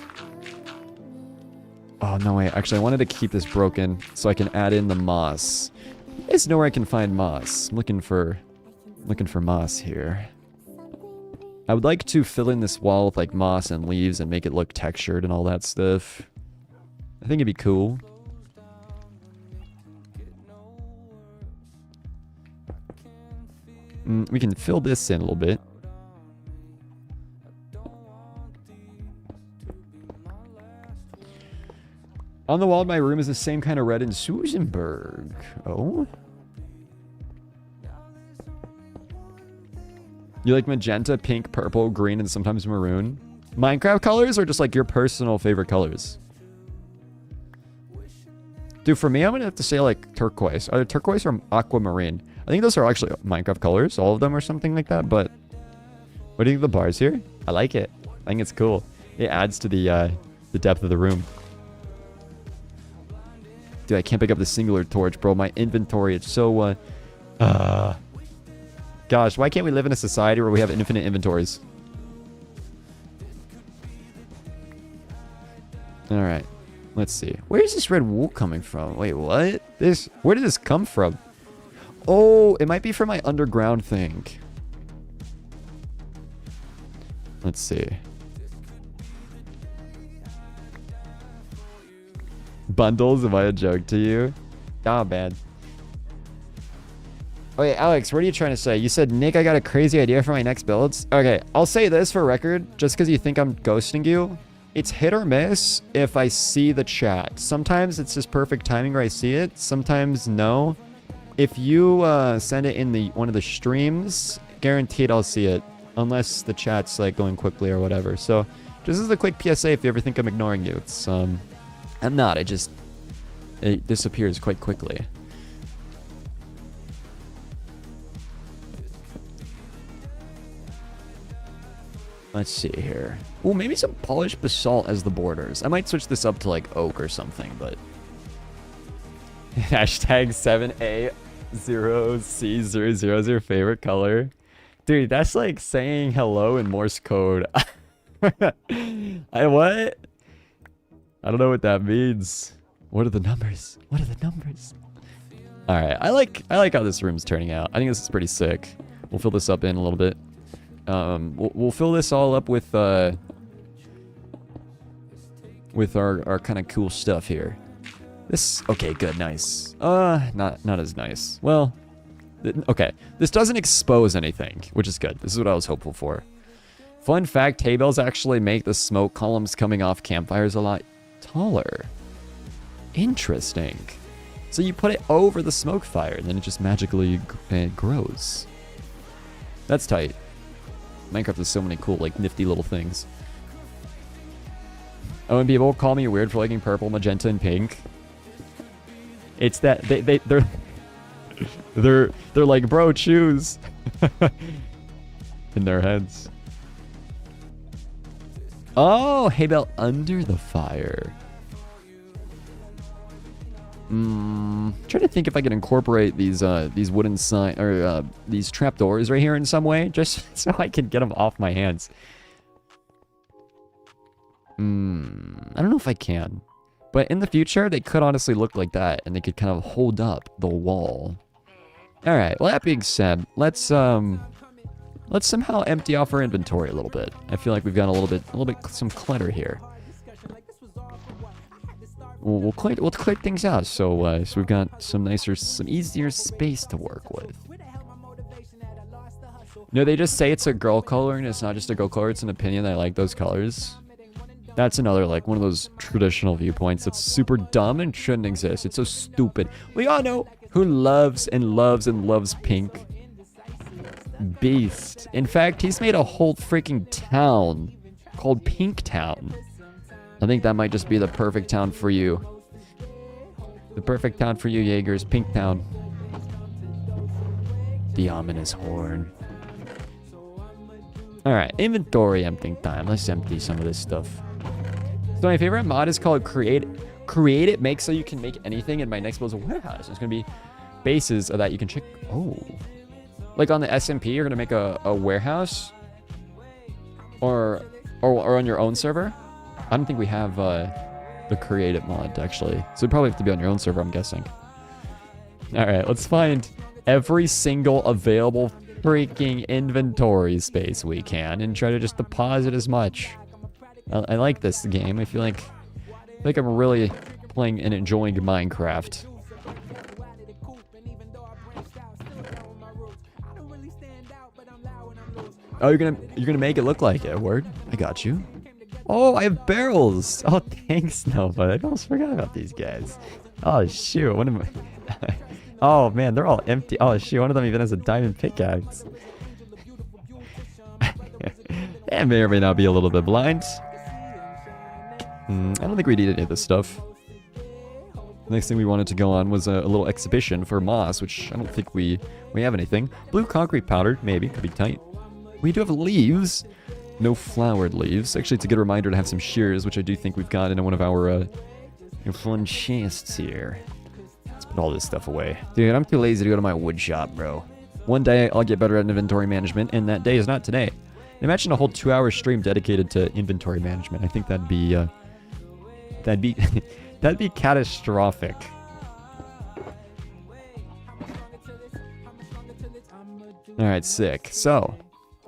Oh, no, wait. Actually, I wanted to keep this broken so I can add in the moss. You guys know where I can find moss. I'm looking for moss here. I would like to fill in this wall with like moss and leaves and make it look textured and all that stuff. I think it'd be cool. We can fill this in a little bit. On the wall of my room is the same kind of red in Susenberg. Oh? You like magenta, pink, purple, green, and sometimes maroon? Minecraft colors or just like your personal favorite colors? Dude, for me, I'm going to have to say like turquoise. Either turquoise or aquamarine. I think those are actually Minecraft colors, all of them or something like that. But what do you think of the bars here? I like it. I think it's cool. It adds to the depth of the room. Dude, I can't pick up the singular torch, bro. My inventory, it's so... Gosh, why can't we live in a society where we have infinite inventories? Alright. Let's see. Where is this red wool coming from? Wait, what? Where did this come from? Oh, it might be from my underground thing. Let's see. Bundles, am I a joke to you? Oh, man. Wait, Alex, what are you trying to say? You said, Nick, I got a crazy idea for my next builds. Okay, I'll say this for record, just because you think I'm ghosting you. It's hit or miss if I see the chat. Sometimes it's just perfect timing where I see it. Sometimes no. If you send it in one of the streams, guaranteed I'll see it. Unless the chat's like going quickly or whatever. So, just as a quick PSA if you ever think I'm ignoring you. It's, I'm not. It disappears quite quickly. Let's see here. Oh, maybe some polished basalt as the borders. I might switch this up to like oak or something, but... Hashtag 7A0C00 is your favorite color. Dude, that's like saying hello in Morse code. What? I don't know what that means. What are the numbers? What are the numbers? Alright, I like how this room's turning out. I think this is pretty sick. We'll fill this up in a little bit. We'll fill this all up with our kind of cool stuff here. Okay, good, nice. Not as nice. Well, okay. This doesn't expose anything, which is good. This is what I was hopeful for. Fun fact, hay bales actually make the smoke columns coming off campfires a lot taller. Interesting. So you put it over the smoke fire, and then it just magically grows. That's tight. Minecraft has so many cool, like, nifty little things. Oh, and people call me weird for liking purple, magenta, and pink. It's that they're like, bro, choose. In their heads. Oh, hay bale under the fire. Trying to think if I can incorporate these wooden sign or these trapdoors right here in some way, just so I can get them off my hands. I don't know if I can, but in the future they could honestly look like that, and they could kind of hold up the wall. All right. Well, that being said, let's somehow empty off our inventory a little bit. I feel like we've got a little bit some clutter here. We'll clear things out, so we've got some easier space to work with. No, they just say it's a girl color, and it's not just a girl color. It's an opinion. I like those colors. That's another, like, one of those traditional viewpoints that's super dumb and shouldn't exist. It's so stupid. We all know who loves and loves and loves pink. Beast. In fact, he's made a whole freaking town called Pink Town. I think that might just be the perfect town for you. The perfect town for you, Jaegers. Pink Town. The ominous horn. Alright, inventory emptying time. Let's empty some of this stuff. So my favorite mod is called Create. Create it makes so you can make anything in my next build a warehouse. There's going to be bases that you can check. Oh. Like on the SMP, you're going to make a warehouse? Or on your own server? I don't think we have the Create It mod, actually. So it'd probably have to be on your own server, I'm guessing. Alright, let's find every single available freaking inventory space we can and try to just deposit as much. I like this game. I feel like I'm really playing and enjoying Minecraft. Oh, you're gonna make it look like it. Word. I got you. Oh, I have barrels. Oh, thanks, Nova. I almost forgot about these guys. Oh shoot. What am I? Oh man, they're all empty. Oh shoot. One of them even has a diamond pickaxe. That may or may not be a little bit blind. I don't think we need any of this stuff. The next thing we wanted to go on was a little exhibition for moss, which I don't think we have anything. Blue concrete powder, maybe. Could be tight. We do have leaves. No flowered leaves. Actually, it's a good reminder to have some shears, which I do think we've got in one of our fun chests here. Let's put all this stuff away. Dude, I'm too lazy to go to my wood shop, bro. One day, I'll get better at inventory management, and that day is not today. Imagine a whole 2-hour stream dedicated to inventory management. I think that'd be that'd be catastrophic. All right, sick. So,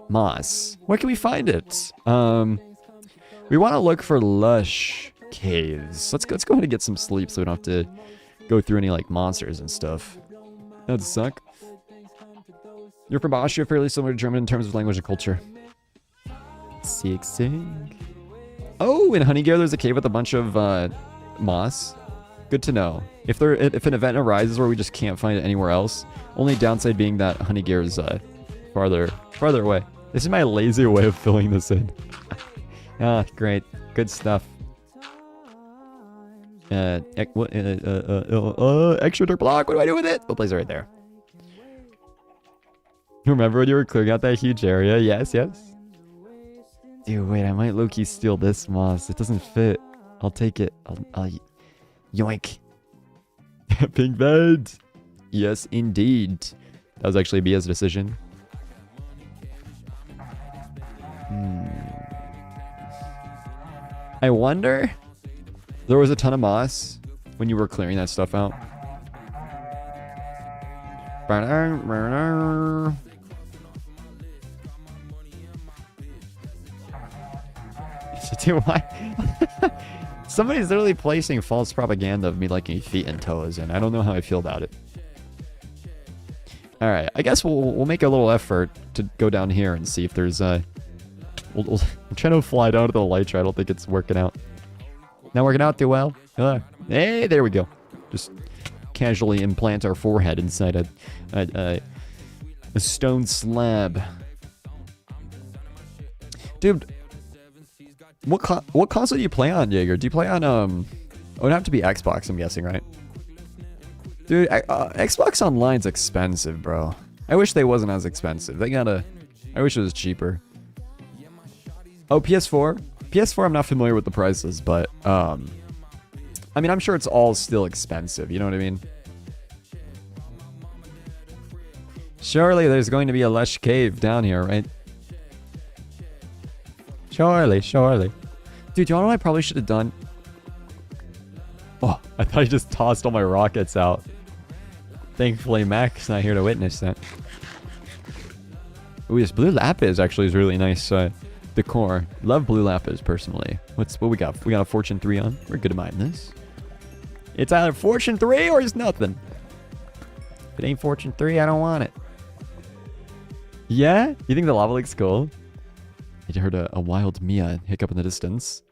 moss. Where can we find it? We want to look for lush caves. Let's go ahead and get some sleep so we don't have to go through any like monsters and stuff. That'd suck. You're from Austria, fairly similar to German in terms of language and culture. Sick. Oh, in Honeygear, there's a cave with a bunch of moss. Good to know. If an event arises where we just can't find it anywhere else, only downside being that Honeygear is farther away. This is my lazy way of filling this in. Ah, great. Good stuff. Extra dirt block. What do I do with it? Oh, place it right there. Remember when you were clearing out that huge area? Yes. Dude, wait, I might low-key steal this moss. It doesn't fit. I'll take it. I'll yoink. Pink bed. Yes, indeed. That was actually Bia's decision. I wonder... There was a ton of moss when you were clearing that stuff out. Dude, why? Somebody's literally placing false propaganda of me liking feet and toes, and I don't know how I feel about it. Alright, I guess we'll make a little effort to go down here and see if there's we'll try to fly down to the elytra. I don't think it's working out. Not working out too well. Hey, there we go. Just casually implant our forehead inside a stone slab. Dude, what console do you play on, Jaeger? Do you play on it would have to be Xbox, I'm guessing, right? Dude, Xbox Online's expensive, bro. I wish they wasn't as expensive. I wish it was cheaper. Oh, PS4? PS4, I'm not familiar with the prices, but I mean, I'm sure it's all still expensive, you know what I mean? Surely there's going to be a lush cave down here, right? Surely. Dude, you know what I probably should have done? Oh, I thought I just tossed all my rockets out. Thankfully, Mac's not here to witness that. Ooh, this blue lapis actually is really nice decor. Love blue lapis, personally. What we got? We got a Fortune 3 on. We're good at mine this. It's either Fortune 3 or it's nothing. If it ain't Fortune 3, I don't want it. Yeah? You think the lava looks cool? I heard a wild Mia hiccup in the distance.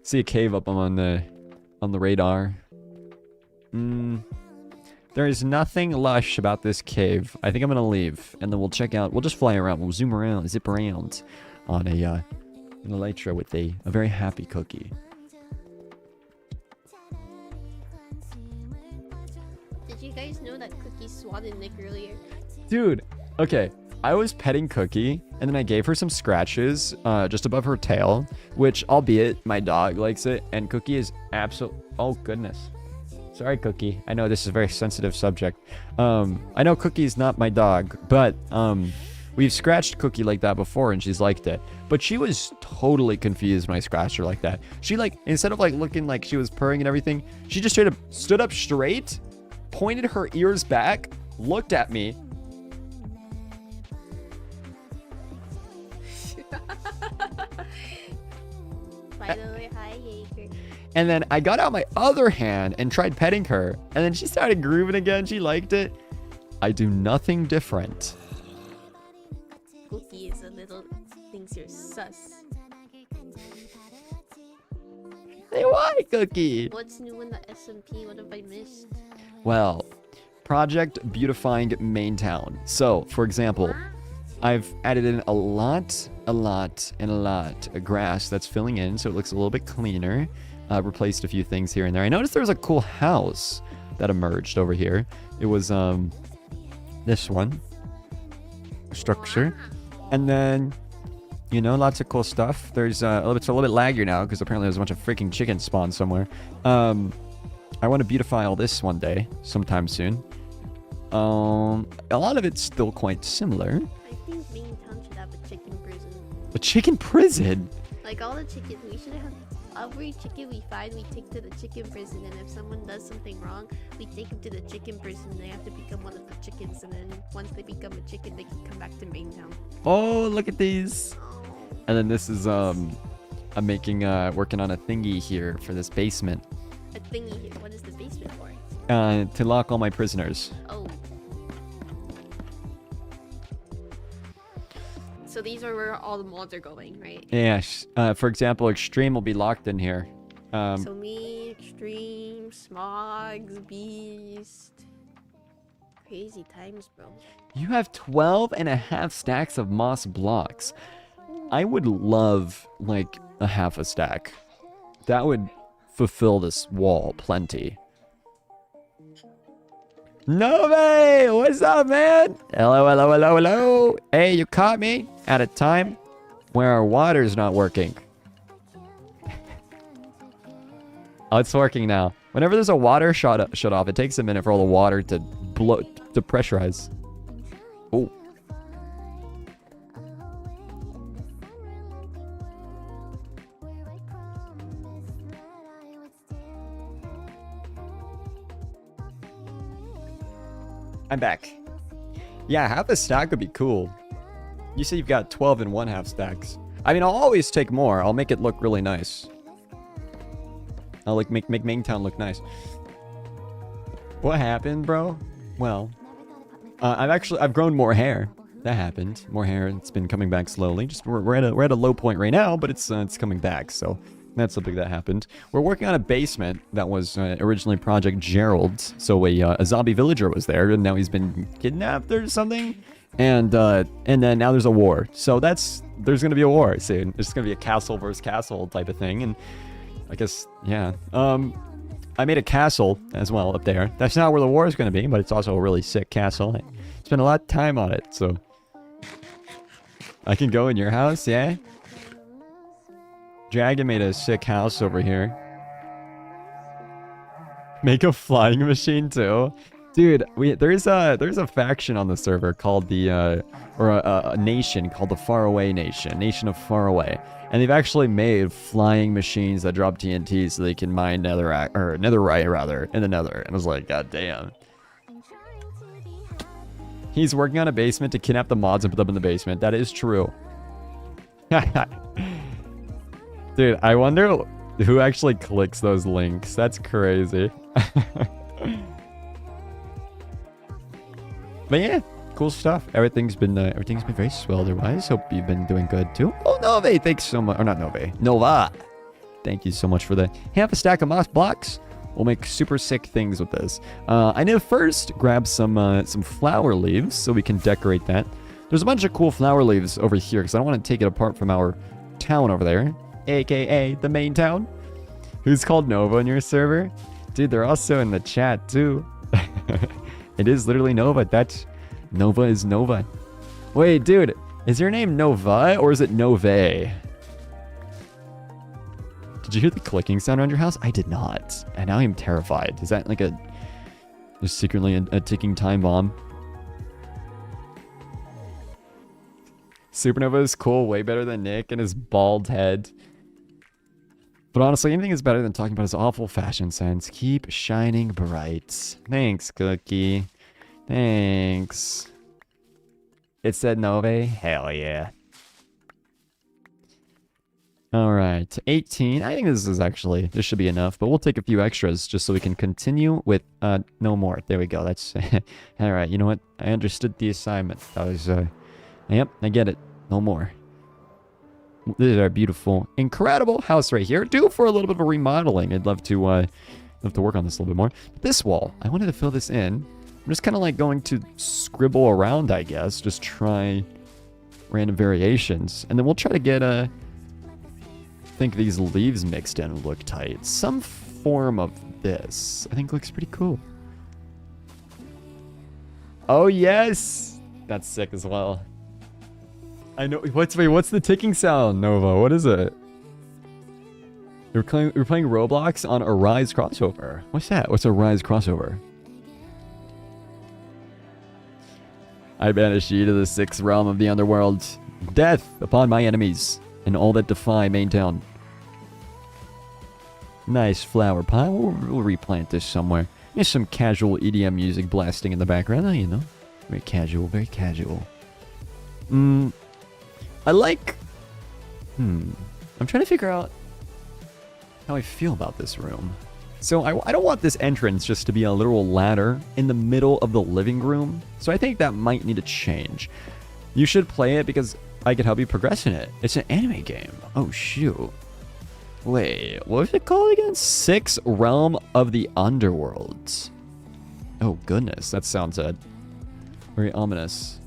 See a cave up on the radar. There is nothing lush about this cave. I think I'm gonna leave, and then we'll check out. We'll just fly around. We'll zoom around, zip around on an elytra with a very happy cookie. Did you guys know that Cookie swatted Nick earlier? Dude, okay. I was petting Cookie, and then I gave her some scratches just above her tail, which, albeit, my dog likes it, and Cookie is absolutely... Oh, goodness. Sorry, Cookie. I know this is a very sensitive subject. I know Cookie's not my dog, but we've scratched Cookie like that before, and she's liked it. But she was totally confused when I scratched her like that. She, like, instead of, like, looking like she was purring and everything, she just straight up stood up straight, pointed her ears back, looked at me, By the way, hi, Jaeger. and then I got out my other hand and tried petting her, and then she started grooving again. She liked it. I do nothing different. Cookie is a little... thinks you're sus. Hey, why, Cookie? What's new in the SMP? What have I missed? Well, Project Beautifying MAINTOWN. So, for example, I've added in a lot of grass that's filling in, so it looks a little bit cleaner. Replaced a few things here and there. I noticed there was a cool house that emerged over here. It was this one structure, and then lots of cool stuff. There's it's a little bit laggier now because apparently there's a bunch of freaking chickens spawned somewhere. I want to beautify all this one day, sometime soon. A lot of it's still quite similar. I think MAINTOWN should have a chicken prison. A chicken prison? Like all the chickens, we should have... Every chicken we find, we take to the chicken prison, and if someone does something wrong, we take them to the chicken prison, and they have to become one of the chickens, and then once they become a chicken, they can come back to MAINTOWN. Oh, look at these. And then this is, I'm making, working on a thingy here for this basement. A thingy here. What is the basement for? To lock all my prisoners. Oh. So these are where all the mods are going, right? Yes. For example, Extreme will be locked in here. So me, Extreme, Smogs, Beast. Crazy times, bro. You have 12.5 stacks of moss blocks. I would love, like, a half a stack. That would fulfill this wall plenty. Nove! What's up, man? Hello. Hey, you caught me at a time where our water's not working. Oh, it's working now. Whenever there's a water shut off, it takes a minute for all the water to pressurize. Oh. I'm back. Yeah, half a stack would be cool. You say you've got 12 and 1/2 stacks. I mean, I'll always take more. I'll make it look really nice. I'll like make MAINTOWN look nice. What happened, bro? Well, I've grown more hair. That happened. More hair. It's been coming back slowly. Just we're at a low point right now, but it's coming back. So That's something that happened. We're working on a basement that was originally Project Gerald's. So a zombie villager was there, and now he's been kidnapped or something. And then now there's a war. So there's gonna be a war soon. There's gonna be a castle versus castle type of thing. And I guess, yeah. I made a castle as well up there. That's not where the war is gonna be, but it's also a really sick castle. I spent a lot of time on it, so I can go in your house, yeah? Dragon made a sick house over here. Make a flying machine too. Dude, there's a faction on the server called a nation called the Faraway Nation, Nation of Faraway, and they've actually made flying machines that drop TNT so they can mine netherite rather in the Nether. And I was like, god damn. He's working on a basement to kidnap the mods and put them in the basement. That is true. Dude, I wonder who actually clicks those links. That's crazy. But yeah, cool stuff. Everything's been very swell otherwise. Hope you've been doing good too. Oh, Nove, thanks so much. Or not Nove, Nova. Thank you so much for the half a stack of moss blocks. We'll make super sick things with this. I need to first grab some flower leaves so we can decorate that. There's a bunch of cool flower leaves over here because I don't want to take it apart from our town over there, aka the main town. Who's called Nova in your server? Dude, they're also in the chat too. It is literally Nova. Nova is Nova. Wait, dude, is your name Nova or is it Nove? Did you hear the clicking sound around your house? I did not. And now I'm terrified. Is that like just secretly a ticking time bomb? Supernova is cool, way better than Nick and his bald head. But honestly, anything is better than talking about his awful fashion sense. Keep shining bright. Thanks, Cookie. Thanks. It said Nove? Hell yeah. Alright, 18. I think this should be enough, but we'll take a few extras just so we can continue with, no more. There we go, that's, alright, you know what? I understood the assignment. That was, yep, I get it. No more. This is our beautiful, incredible house right here. Due for a little bit of a remodeling. I'd love to work on this a little bit more. This wall, I wanted to fill this in. I'm just kind of like going to scribble around, I guess. Just try random variations. And then we'll try to get I think these leaves mixed in look tight. Some form of this, I think looks pretty cool. Oh, yes. That's sick as well. I know. What's the ticking sound, Nova? What is it? We're playing Roblox on a Rise crossover. What's that? What's a Rise crossover? I banish you to the 6th realm of the underworld. Death upon my enemies and all that defy MAINTOWN. Nice flower pot. We'll replant this somewhere. There's some casual EDM music blasting in the background. You know, very casual, very casual. I like... I'm trying to figure out how I feel about this room. So I don't want this entrance just to be a literal ladder in the middle of the living room. So I think that might need to change. You should play it because I can help you progress in it. It's an anime game. Oh, shoot. Wait, what was it called again? 6th Realm of the Underworld. Oh, goodness. That sounds very ominous.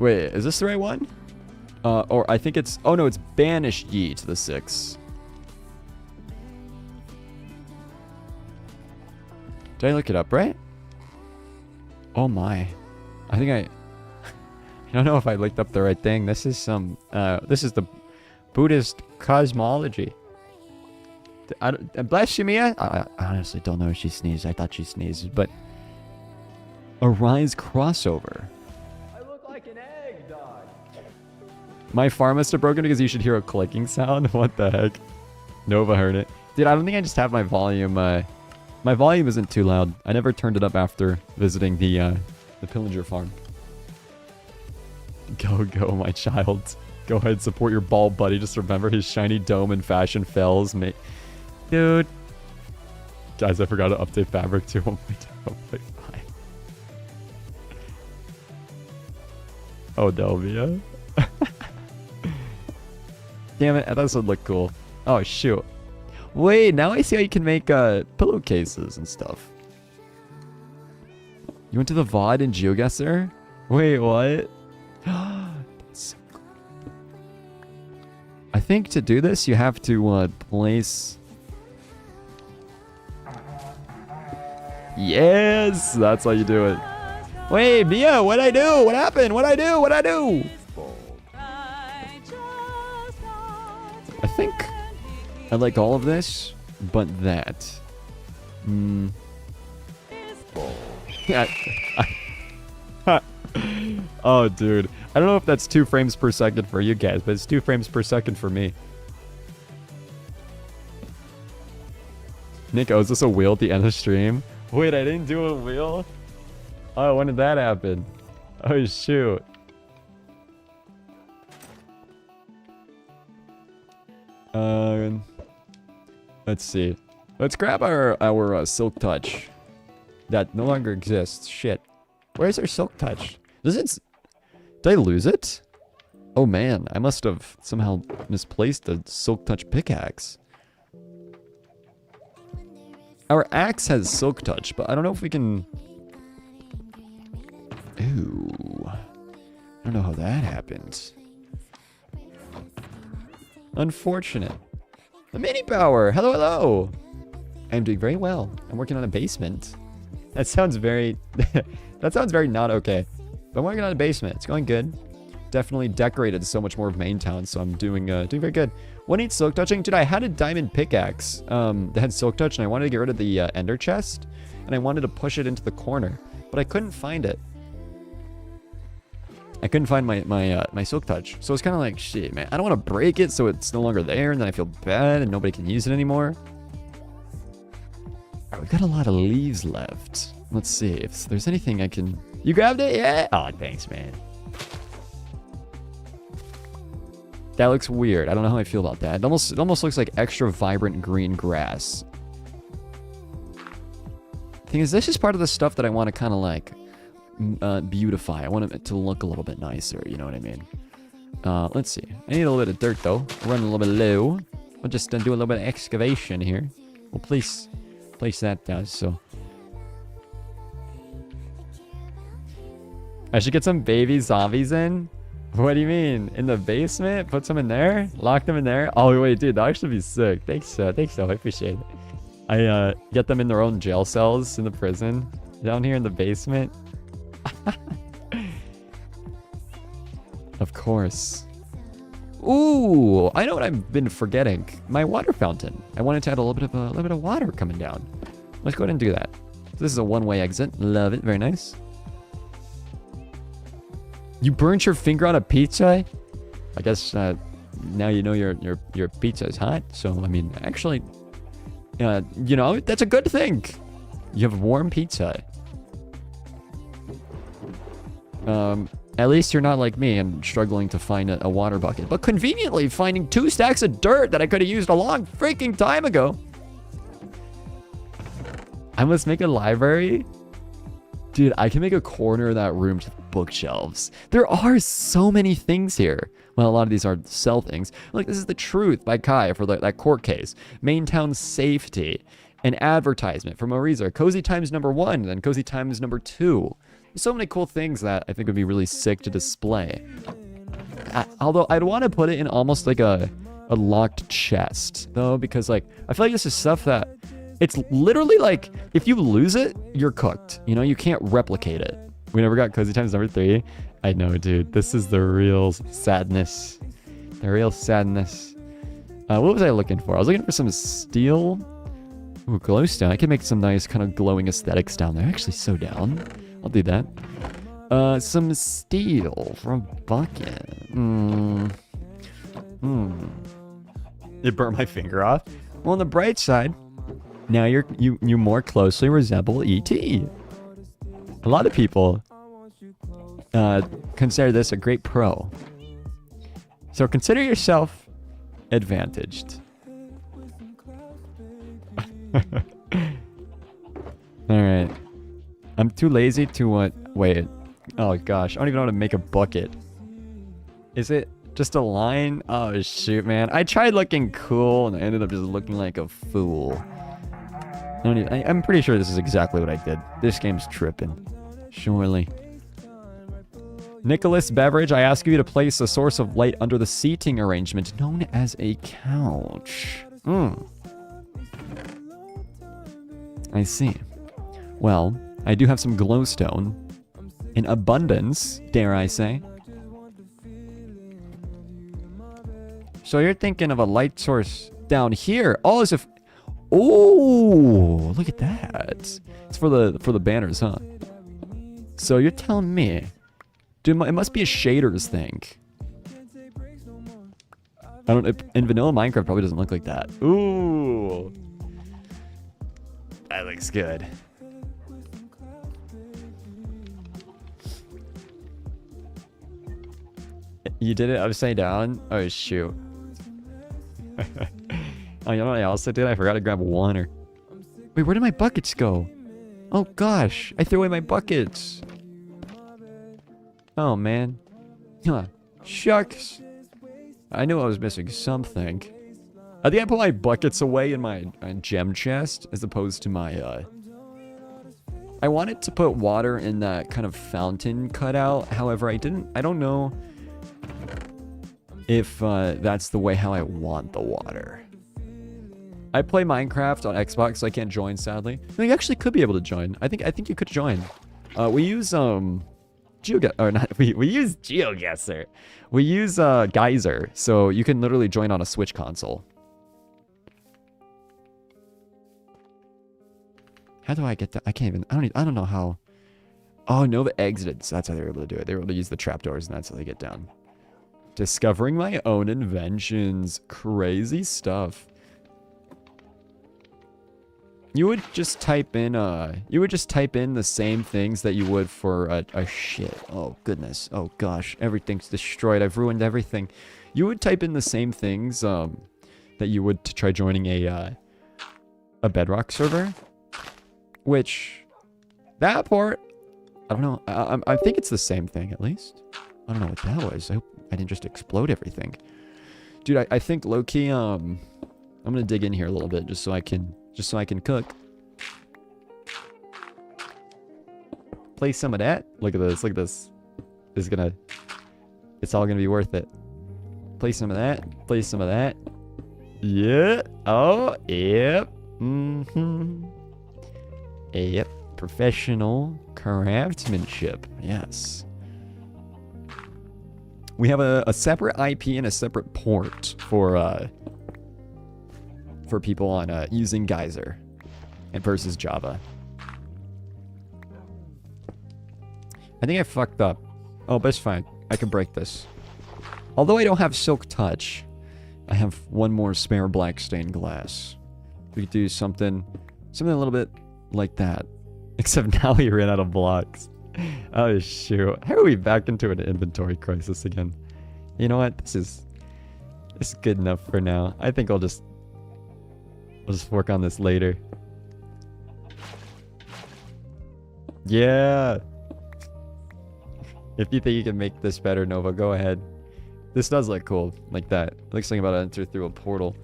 Wait, is this the right one? Or I think it's... Oh, no, it's Banish Ye to the 6th. Did I look it up right? Oh, my. I think I don't know if I looked up the right thing. This is some... this is the Buddhist cosmology. Bless you, Mia. I honestly don't know if she sneezed. I thought she sneezed, but... A Rise crossover. My farm must have broken because you should hear a clicking sound. What the heck? Nova heard it. Dude, I don't think I just have my volume. My volume isn't too loud. I never turned it up after visiting the pillager farm. Go, my child. Go ahead, support your bald buddy. Just remember his shiny dome and fashion fails. Dude. Guys, I forgot to update fabric too. Oh my god. Oh, Delvia. Damn it, I thought this would look cool. Oh, shoot. Wait, now I see how you can make pillowcases and stuff. You went to the VOD in GeoGuessr? Wait, what? That's so cool. I think to do this, you have to place... Yes! That's how you do it. Wait, Mia, what'd I do? What happened? What'd I do? What'd I do? I think I like all of this, but that. Oh, dude. I don't know if that's 2 frames per second for you guys, but it's 2 frames per second for me. Nick, oh, is this a wheel at the end of the stream? Wait, I didn't do a wheel? Oh, when did that happen? Oh, shoot. Let's see. Let's grab our Silk Touch. That no longer exists. Shit. Where's our Silk Touch? Does it... Did I lose it? Oh man, I must have somehow misplaced the Silk Touch pickaxe. Our axe has Silk Touch, but I don't know if we can... Ooh. I don't know how that happened. Unfortunate. The mini power! Hello, hello! I'm doing very well. I'm working on a basement. That sounds very... that sounds very not okay. But I'm working on a basement. It's going good. Definitely decorated so much more of MAINTOWN, so I'm doing very good. What needs silk touching? Dude, I had a diamond pickaxe that had silk touch, and I wanted to get rid of the ender chest, and I wanted to push it into the corner, but I couldn't find it. I couldn't find my silk touch, so it's kind of like, shit, man. I don't want to break it so it's no longer there, and then I feel bad, and nobody can use it anymore. Alright, we've got a lot of leaves left. Let's see if there's anything I can... You grabbed it? Yeah? Oh, thanks, man. That looks weird. I don't know how I feel about that. It almost looks like extra vibrant green grass. Thing is, this is part of the stuff that I want to kind of like beautify. I want it to look a little bit nicer, you know what I mean? Let's see. I need a little bit of dirt though. We're running a little bit low. We'll just do a little bit of excavation here. We'll place that down. So I should get some baby zombies in. What do you mean? In the basement? Put some in there? Lock them in there? Oh, wait, dude, that actually be sick. Thanks, so. I appreciate it. I get them in their own jail cells in the prison. Down here in the basement. Of course. Ooh, I know what I've been forgetting. My water fountain. I wanted to add a little bit of water coming down. Let's go ahead and do that. This is a one-way exit. Love it. Very nice. You burnt your finger on a pizza? I guess now you know your pizza is hot. So I mean, actually, you know, that's a good thing. You have warm pizza. At least you're not like me and struggling to find a water bucket, but conveniently finding 2 stacks of dirt that I could have used a long freaking time ago. I must make a library. Dude, I can make a corner of that room to bookshelves. There are so many things here. Well, a lot of these are sell things. Like, this is The Truth by Kai for that court case. MAINTOWN Safety. An advertisement from Ariza. Cozy Times #1, then Cozy Times #2. So many cool things that I think would be really sick to display. Although, I'd want to put it in almost like a locked chest, though, because, like, I feel like this is stuff that... It's literally like, if you lose it, you're cooked. You know, you can't replicate it. We never got Cozy Times #3. I know, dude. This is the real sadness. The real sadness. What was I looking for? I was looking for some steel. Ooh, glowstone. I can make some nice kind of glowing aesthetics down there. Actually, so down. I'll do that. Some steel from a bucket. It burnt my finger off. Well, on the bright side, now you more closely resemble E.T. A lot of people consider this a great pro. So consider yourself advantaged. Alright. I'm too lazy to wait. Oh gosh, I don't even know how to make a bucket. Is it Just a line? Oh, shoot, man. I tried looking cool, and I ended up just looking like a fool. I'm pretty sure this is exactly what I did. This game's tripping. Surely. Nicholas Beverage, I ask you to place a source of light under the seating arrangement known as a couch. I see. Well, I do have some glowstone. In abundance, dare I say. So you're thinking of a light source down here. Oh, as if... Oh, look at that. It's for the banners, huh? So you're telling me... Dude, it must be a shaders thing. I don't... In vanilla Minecraft, probably doesn't look like that. Ooh. That looks good. You did it upside down? Oh, shoot. Oh, you know what I also did? I forgot to grab water. Wait, where did my buckets go? Oh, gosh. I threw away my buckets. Oh, man. Huh. Shucks. I knew I was missing something. I think I put my buckets away in my gem chest as opposed to my, I wanted to put water in that kind of fountain cutout. However, I don't know if that's the way how I want the water. I play Minecraft on Xbox, so I can't join, sadly. No, you actually could be able to join. I think you could join. We use we use GeoGuessr. We use Geyser, so you can literally join on a Switch console. How do I get that? I can't even. I don't know how. Oh, Nova exited, so that's how they were able to do it. They were able to use the trapdoors, and that's how they get down. Discovering my own inventions. Crazy stuff. You would just type in the same things that you would for a shit. Oh goodness. Oh gosh. Everything's destroyed. I've ruined everything. You would type in the same things that you would to try joining a Bedrock server. Which that part, I don't know. I think it's the same thing at least. I don't know what that was. I hope I didn't just explode everything. Dude, I think low-key, I'm gonna dig in here a little bit just so I can cook. Play some of that. Look at this, look at this. It's all gonna be worth it. Play some of that, play some of that. Yeah, oh, yep. Yep, professional craftsmanship, yes. We have a separate IP and a separate port for people on using Geyser and versus Java. I think I fucked up. Oh, but it's fine. I can break this. Although I don't have Silk Touch, I have one more spare black stained glass. We could do something a little bit like that. Except now we ran out of blocks. Oh shoot. How are we back into an inventory crisis again? You know what? This is good enough for now. I think I'll just work on this later. Yeah. If you think you can make this better, Nova, go ahead. This does look cool, like that. It looks like I'm about to enter through a portal.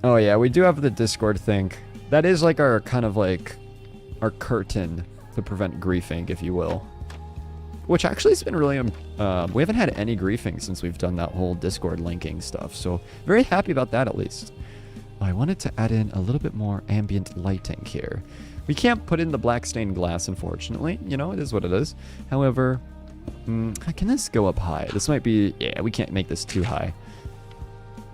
Oh yeah, we do have the Discord thing. That is like our kind of like our curtain to prevent griefing, if you will. Which actually has been really, we haven't had any griefing since we've done that whole Discord linking stuff. So very happy about that at least. I wanted to add in a little bit more ambient lighting here. We can't put in the black stained glass, unfortunately. You know, it is what it is. However, can this go up high? This might be, yeah, we can't make this too high.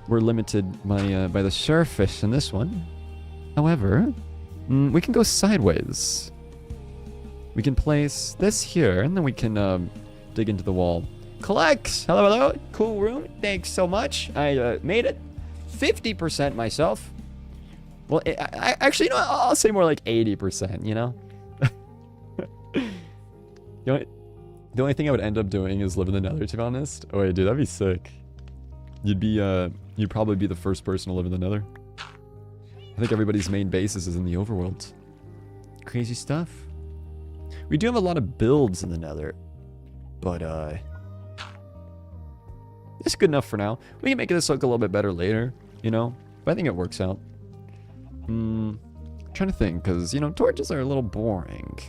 We're limited by the surface in this one. However, we can go sideways. We can place this here, and then we can dig into the wall. Collects! Hello, hello. Cool room. Thanks so much. I made it 50% myself. Well, I actually, you know, I'll say more like 80%, you know? The only thing I would end up doing is live in the Nether, to be honest. Oh, wait, dude, that'd be sick. You'd probably be the first person to live in the Nether. I think everybody's main base is in the overworld. Crazy stuff. We do have a lot of builds in the nether. But, it's good enough for now. We can make this look a little bit better later, you know? But I think it works out. Trying to think, because, you know, torches are a little boring.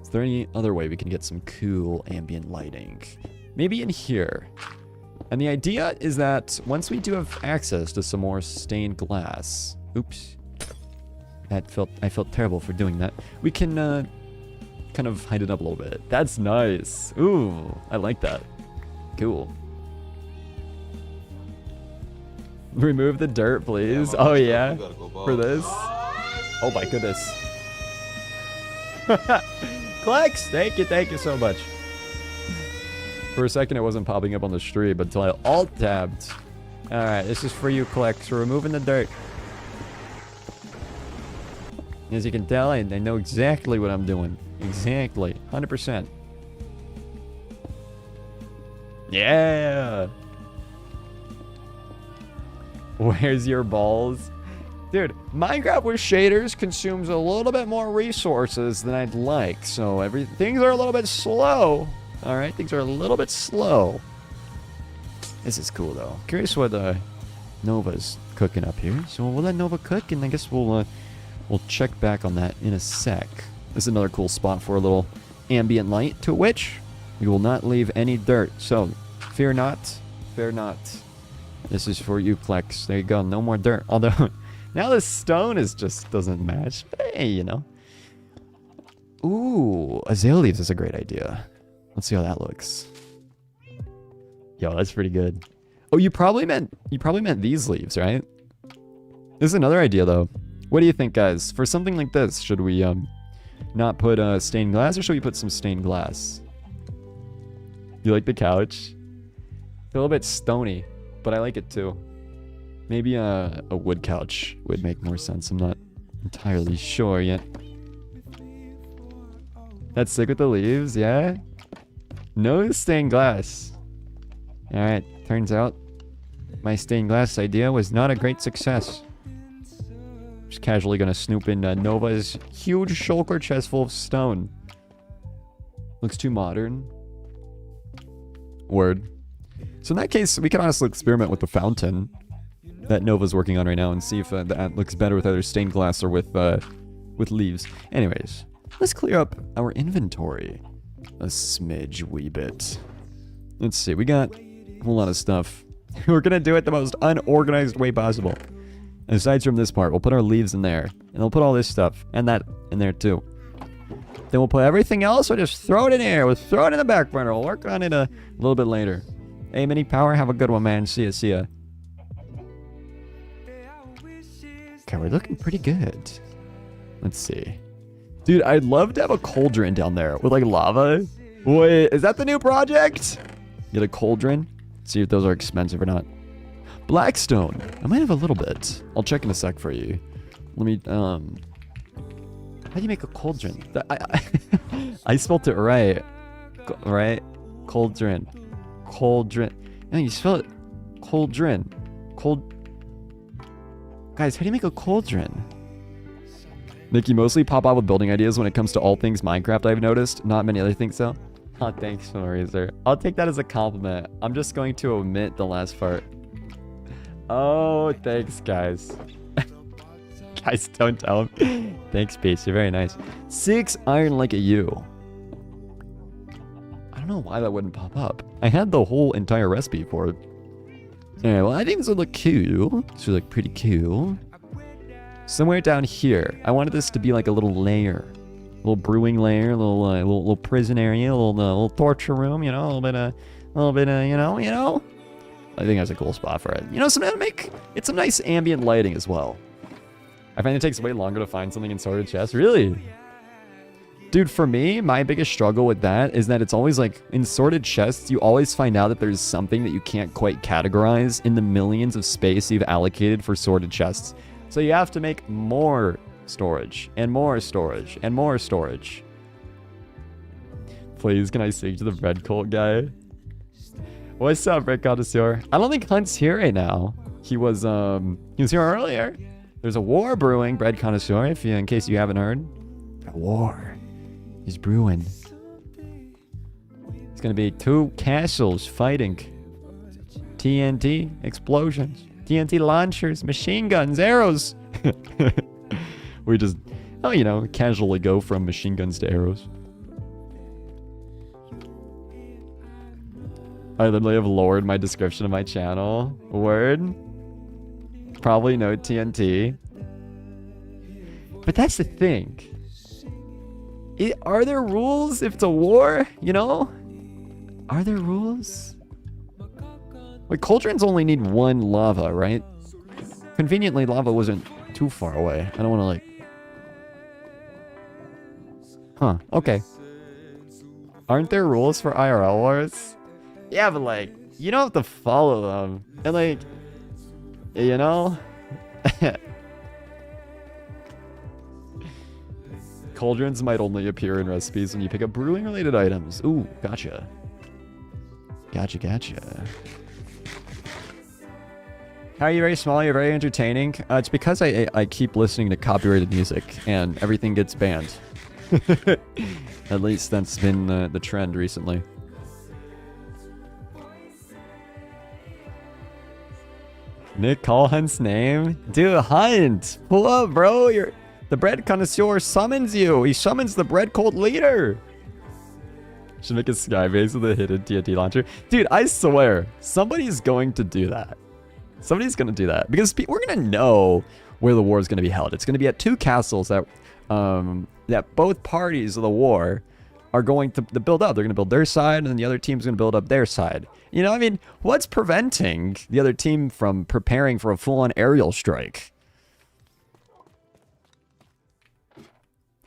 Is there any other way we can get some cool ambient lighting? Maybe in here. And the idea is that once we do have access to some more stained glass... Oops. I felt terrible for doing that. We can, kind of hide it up a little bit. That's nice. Ooh, I like that. Cool. Remove the dirt, please. Oh, yeah. For this. Oh, my goodness. Clicks! Thank you so much. For a second, it wasn't popping up on the stream until I alt-tabbed. Alright, this is for you, Clicks. We're removing the dirt. As you can tell, I know exactly what I'm doing. Exactly. 100%. Yeah! Where's your balls? Dude, Minecraft with shaders consumes a little bit more resources than I'd like, so things are a little bit slow. Alright, things are a little bit slow. This is cool, though. Curious what Nova's cooking up here. So we'll let Nova cook, and I guess we'll check back on that in a sec. This is another cool spot for a little ambient light, to which we will not leave any dirt. So, fear not, fear not. This is for you, Plex. There you go, no more dirt. Although, now the stone just doesn't match. But hey, you know. Ooh, azalea leaves is a great idea. Let's see how that looks. Yo, that's pretty good. Oh, you probably meant these leaves, right? This is another idea, though. What do you think, guys? For something like this, should we not put stained glass, or should we put some stained glass? You like the couch? It's a little bit stony, but I like it too. Maybe a wood couch would make more sense. I'm not entirely sure yet. That's sick with the leaves, yeah? No stained glass. Alright, turns out my stained glass idea was not a great success. Just casually gonna snoop in Nova's huge shulker chest full of stone. Looks too modern. Word. So in that case, we can honestly experiment with the fountain that Nova's working on right now and see if that looks better with either stained glass or with leaves. Anyways, let's clear up our inventory a smidge wee bit. Let's see, we got a whole lot of stuff. We're gonna do it the most unorganized way possible. Aside from this part, we'll put our leaves in there. And we'll put all this stuff. And that in there too. Then we'll put everything else, we'll just throw it in here. We'll throw it in the back burner. We'll work on it a little bit later. Hey, Mini Power, have a good one, man. See ya, see ya. Okay, we're looking pretty good. Let's see. Dude, I'd love to have a cauldron down there with like lava. Wait, is that the new project? Get a cauldron? See if those are expensive or not. Blackstone. I might have a little bit. I'll check in a sec for you. Let me, how do you make a cauldron? I spelled it right. Right? Cauldron. Cauldron. No, you spell it cauldron. Guys, how do you make a cauldron? Nick, you mostly pop out with building ideas when it comes to all things Minecraft, I've noticed. Not many other things, though. Oh, thanks, Razor. I'll take that as a compliment. I'm just going to omit the last part. Oh, thanks, guys. Guys, don't tell him. Thanks, Pace. You're very nice. 6 iron like a U. I don't know why that wouldn't pop up. I had the whole entire recipe for it. Alright, well, I think this would look cool. This would look pretty cool. Somewhere down here, I wanted this to be like a little lair. A little brewing lair, a little prison area, a little torture room, you know, a little bit of, you know. I think that's a cool spot for it. You know, it's some nice ambient lighting as well. I find it takes way longer to find something in sorted chests. Really? Dude, for me, my biggest struggle with that is that it's always like, in sorted chests, you always find out that there's something that you can't quite categorize in the millions of space you've allocated for sorted chests. So you have to make more storage, and more storage, and more storage. Please, can I sing to the bread cult guy? What's up, Bread Connoisseur? I don't think Hunt's here right now. He was here earlier. There's a war brewing, Bread Connoisseur, in case you haven't heard. A war. is brewing. It's gonna be 2 castles fighting. TNT explosions. TNT launchers, machine guns, arrows. We just, oh, you know, casually go from machine guns to arrows. I literally have lowered my description of my channel. Word. Probably no TNT. But that's the thing. Are there rules if it's a war? You know? Are there rules? Wait, cauldrons only need 1 lava, right? Conveniently, lava wasn't too far away. I don't want to, like... Huh, okay. Aren't there rules for IRL wars? Yeah, but, like, you don't have to follow them. And, like, you know? Cauldrons might only appear in recipes when you pick up brewing-related items. Ooh, gotcha. Gotcha. How are you very small? You're very entertaining. It's because I keep listening to copyrighted music and everything gets banned. At least that's been the trend recently. Nick, call Hunt's name? Dude, Hunt! Pull up, bro! The bread connoisseur summons you! He summons the bread cult leader! Should make a sky base with a hidden TNT launcher. Dude, I swear, somebody's going to do that. Somebody's going to do that. Because we're going to know where the war is going to be held. It's going to be at 2 castles that both parties of the war are going to build up. They're going to build their side, and then the other team's going to build up their side. You know, I mean, what's preventing the other team from preparing for a full-on aerial strike?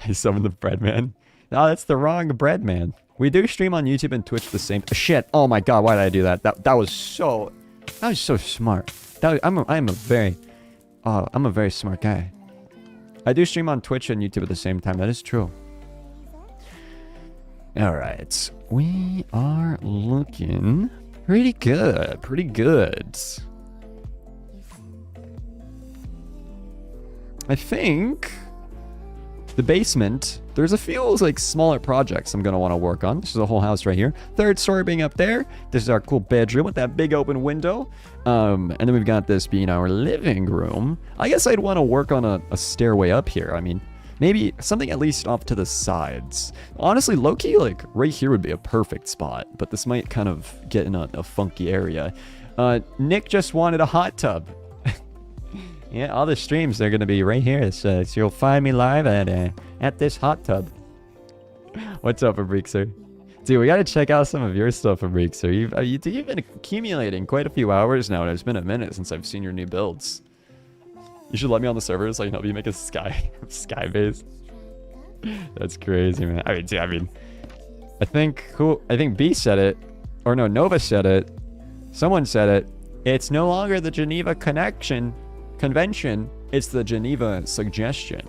I summoned the bread man. No, that's the wrong bread man. We do stream on YouTube and Twitch the same. Shit! Oh my god! Why did I do that? That was so smart. I'm a very smart guy. I do stream on Twitch and YouTube at the same time. That is true. All right, we are looking pretty good. Pretty good. I think the basement, there's a few like smaller projects I'm gonna want to work on. This is a whole house right here. 3rd story being up there. This is our cool bedroom with that big open window. And then we've got this being our living room. I guess I'd want to work on a stairway up here. I mean, maybe something at least off to the sides. Honestly, low-key, like right here would be a perfect spot, but this might kind of get in a funky area. Nick just wanted a hot tub. Yeah, all the streams, they're going to be right here. So you'll find me live at this hot tub. What's up, Fabriksir? Dude, we got to check out some of your stuff, Fabriksir. You've been accumulating quite a few hours now, and it's been a minute since I've seen your new builds. You should let me on the server so I can help you make a sky base. That's crazy, man. I think B said it. Or no, Nova said it. Someone said it. It's no longer the Geneva convention. It's the Geneva suggestion.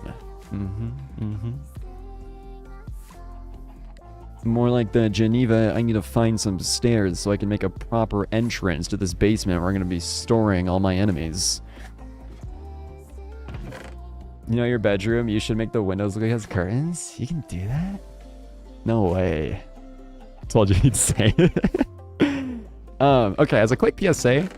More like the Geneva, I need to find some stairs so I can make a proper entrance to this basement where I'm going to be storing all my enemies. You know your bedroom, you should make the windows look like it has curtains? You can do that? No way. Told you he'd say it. Okay, as a quick PSA,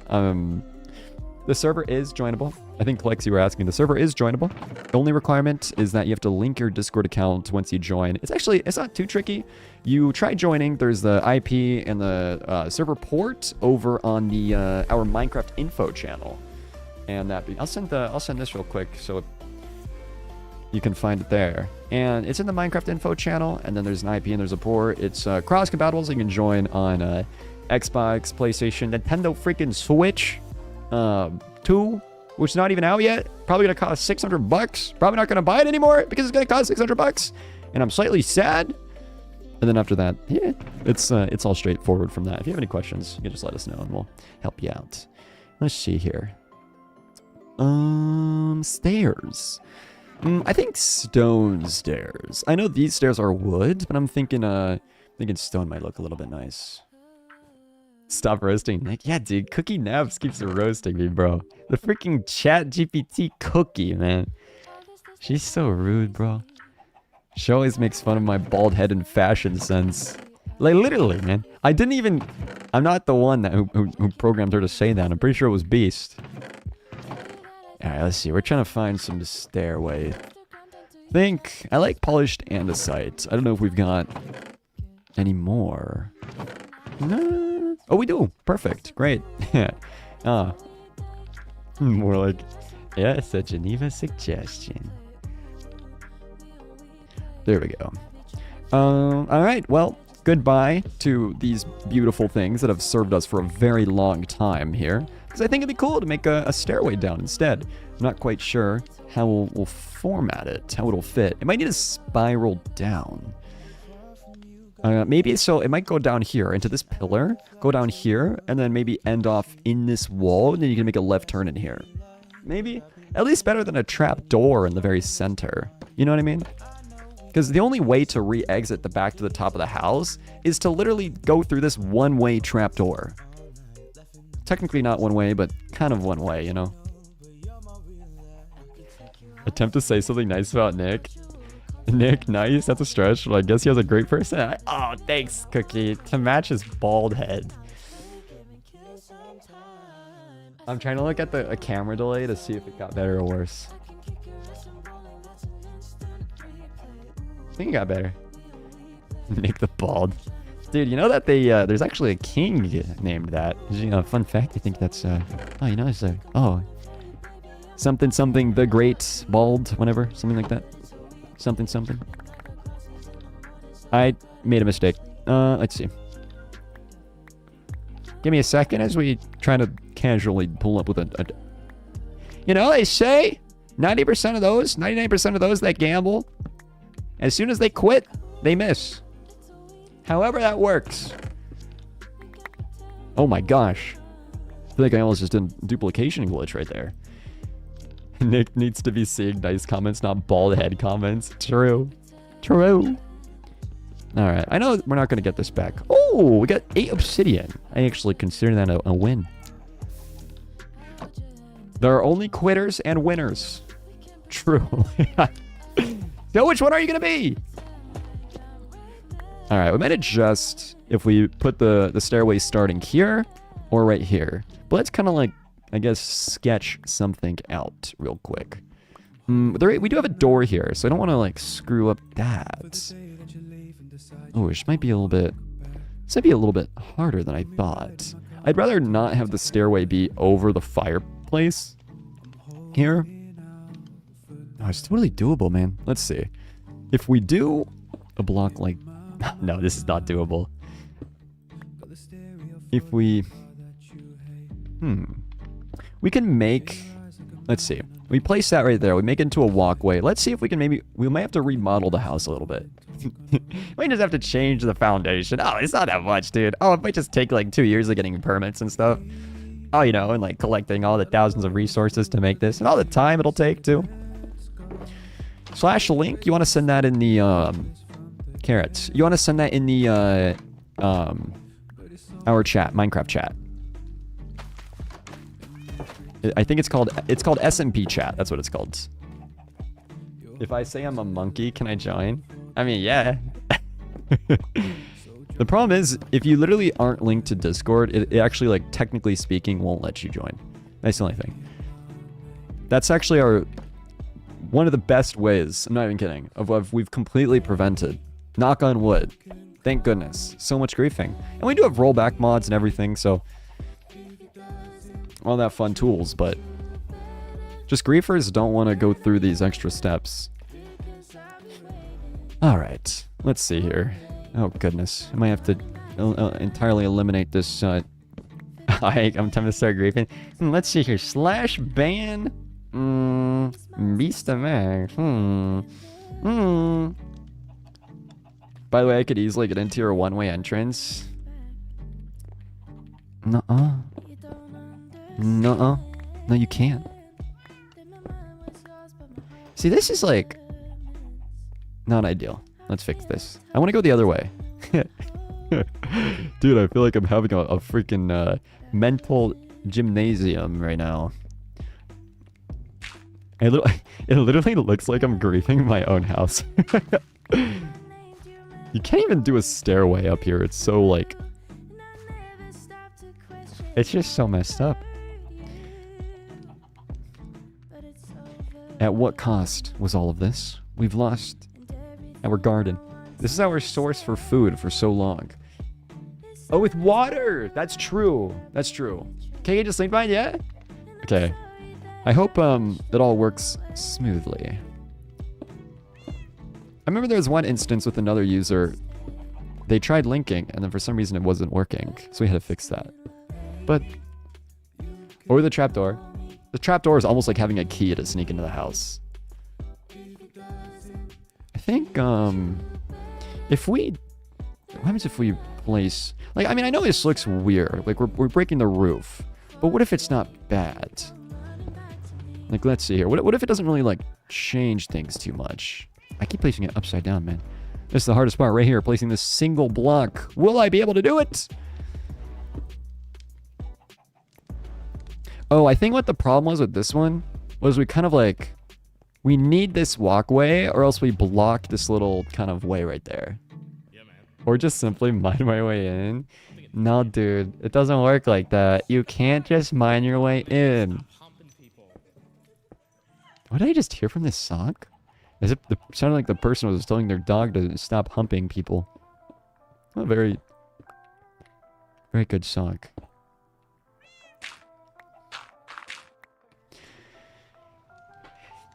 the server is joinable. I think Plex, you were asking. The server is joinable. The only requirement is that you have to link your Discord account once you join. It's not too tricky. You try joining. There's the IP and the server port over on the our Minecraft info channel. And I'll send this real quick so you can find it there. And it's in the Minecraft info channel. And then there's an IP and there's a port. It's cross-compatible, so you can join on Xbox, PlayStation, Nintendo freaking Switch 2, which is not even out yet. Probably gonna cost $600. Probably not gonna buy it anymore because it's gonna cost $600. And I'm slightly sad. And then after that, yeah, it's all straightforward from that. If you have any questions, you can just let us know and we'll help you out. Let's see here. Stairs. I think stone stairs. I know these stairs are wood, but I'm thinking stone might look a little bit nice. Stop roasting Nick. Yeah, dude. Cookie Naps keeps roasting me, bro. The freaking chat GPT cookie, man. She's so rude, bro. She always makes fun of my bald head and fashion sense. Like, literally, man. I'm not the one who programmed her to say that. I'm pretty sure it was Beast. Alright, let's see. We're trying to find some stairway. I like polished andesite. I don't know if we've got any more. No. Oh, we do. Perfect. Great. More like, yeah, it's a Geneva suggestion. There we go. Alright, well, goodbye to these beautiful things that have served us for a very long time here. Because I think it'd be cool to make a stairway down instead. I'm not quite sure how we'll format it, how it'll fit. It might need to spiral down. Maybe, so it might go down here into this pillar, go down here, and then maybe end off in this wall, and then you can make a left turn in here. Maybe? At least better than a trap door in the very center. You know what I mean? Because the only way to re-exit the back to the top of the house is to literally go through this one-way trapdoor. Technically not one way, but kind of one way, you know? Attempt to say something nice about Nick. Nick, nice? That's a stretch, but I guess he has a great person. Oh, thanks, Cookie. To match his bald head. I'm trying to look at a camera delay to see if it got better or worse. I think it got better. Nick the Bald. Dude, you know that there's actually a king named that. You know, fun fact, I think that's, oh, you know, it's something the Great Bald, whatever, something like that. Something. I made a mistake. Let's see. Give me a second as we try to casually pull up with a... You know, they say 90% of those, 99% of those that gamble, as soon as they quit, they miss. However that works. Oh my gosh. I feel like I almost just did a duplication glitch right there. Nick needs to be seeing nice comments, not bald head comments. True. Alright, I know we're not going to get this back. Oh, we got 8 obsidian. I actually consider that a win. There are only quitters and winners. True. So which one are you going to be? Alright, we might adjust if we put the stairway starting here or right here. But let's kind of like, I guess, sketch something out real quick. We do have a door here, so I don't want to like screw up that. Oh, this might be a little bit... This might be a little bit harder than I thought. I'd rather not have the stairway be over the fireplace here. Oh, it's totally doable, man. Let's see. If we do a block like... No, this is not doable. If we... We can make... Let's see. We place that right there. We make it into a walkway. Let's see if we can maybe... We might have to remodel the house a little bit. We just have to change the foundation. Oh, it's not that much, dude. Oh, it might just take like 2 years of getting permits and stuff. Oh, you know, and like collecting all the thousands of resources to make this. And all the time it'll take, too. /link, you want to send that in the... Carrots. You want to send that in the... our chat. Minecraft chat. I think it's called SMP chat. That's what it's called. If I say I'm a monkey, can I join? I mean, yeah. The problem is, if you literally aren't linked to Discord, it actually, like, technically speaking, won't let you join. That's the only thing. That's actually one of the best ways, I'm not even kidding, of what we've completely prevented. Knock on wood. Thank goodness. So much griefing. And we do have rollback mods and everything, so... all that fun tools, but just griefers don't want to go through these extra steps. Alright, let's see here. Oh goodness, I might have to entirely eliminate this. I'm time to start griefing. Let's see here, /ban Beast of Max. By the way, I could easily get into your one-way entrance. Nuh-uh. Nuh-uh. No, you can't. See, this is like... not ideal. Let's fix this. I want to go the other way. Dude, I feel like I'm having a freaking mental gymnasium right now. It literally looks like I'm griefing my own house. You can't even do a stairway up here. It's so like... It's just so messed up. At what cost was all of this? We've lost our garden. This is our source for food for so long. Oh, with water! That's true. That's true. Can you just link mine? Yeah? Okay. I hope it all works smoothly. I remember there was one instance with another user. They tried linking, and then for some reason it wasn't working. So we had to fix that. But... Or the trapdoor. The trapdoor is almost like having a key to sneak into the house. I think, if we... What happens if we place... Like, I mean, I know this looks weird. Like, we're breaking the roof. But what if it's not bad? Like, let's see here. What if it doesn't really, like, change things too much? I keep placing it upside down, man. This is the hardest part right here, placing this single block. Will I be able to do it? Oh, I think what the problem was with this one was we kind of like... We need this walkway or else we block this little kind of way right there. Or just simply mine my way in. No, dude. It doesn't work like that. You can't just mine your way in. What did I just hear from this song? As if it sounded like the person was telling their dog to stop humping people. A very... Very good song.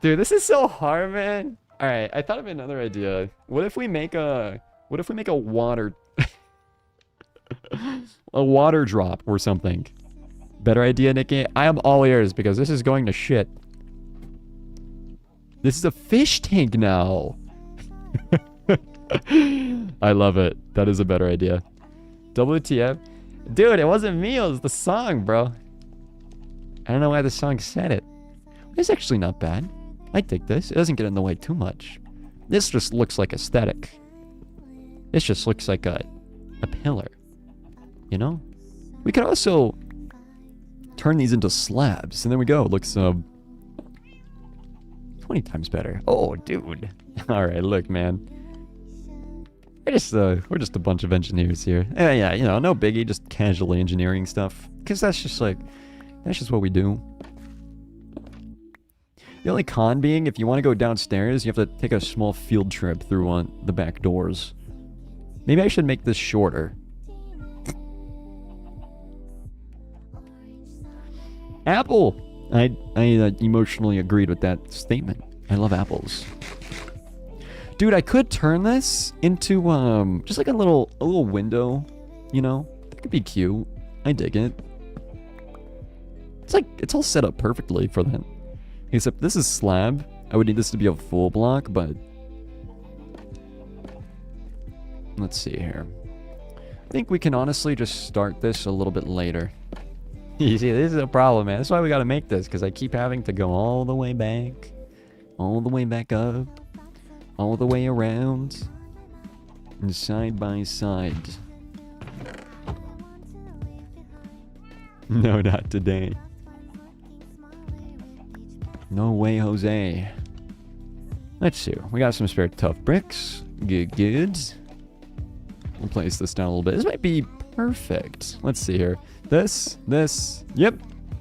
Dude, this is so hard, man. Alright, I thought of another idea. What if we make a... What if we make a water... a water drop or something? Better idea, Nicky? I am all ears because this is going to shit. This is a fish tank now. I love it. That is a better idea. WTF? Dude, it wasn't me. It was the song, bro. I don't know why the song said it. It's actually not bad. I dig this. It doesn't get in the way too much. This just looks like aesthetic. This just looks like a pillar. You know? We could also turn these into slabs. And there we go. It looks 20 times better. Oh, dude. Alright, look, man. We're just a bunch of engineers here. Yeah, you know, no biggie. Just casually engineering stuff. Because that's just like... That's just what we do. The only con being, if you want to go downstairs, you have to take a small field trip through the back doors. Maybe I should make this shorter. Apple! I emotionally agreed with that statement. I love apples. Dude, I could turn this into, just like a little window, you know? That could be cute. I dig it. It's like, it's all set up perfectly for that. Except this is slab. I would need this to be a full block, but... Let's see here. I think we can honestly just start this a little bit later. You see, this is a problem, man. That's why we gotta make this, because I keep having to go all the way back. All the way back up. All the way around. And side by side. No, not today. No way, Jose. Let's see. We got some spare tough bricks. Good, good. We'll place this down a little bit. This might be perfect. Let's see here. This. Yep.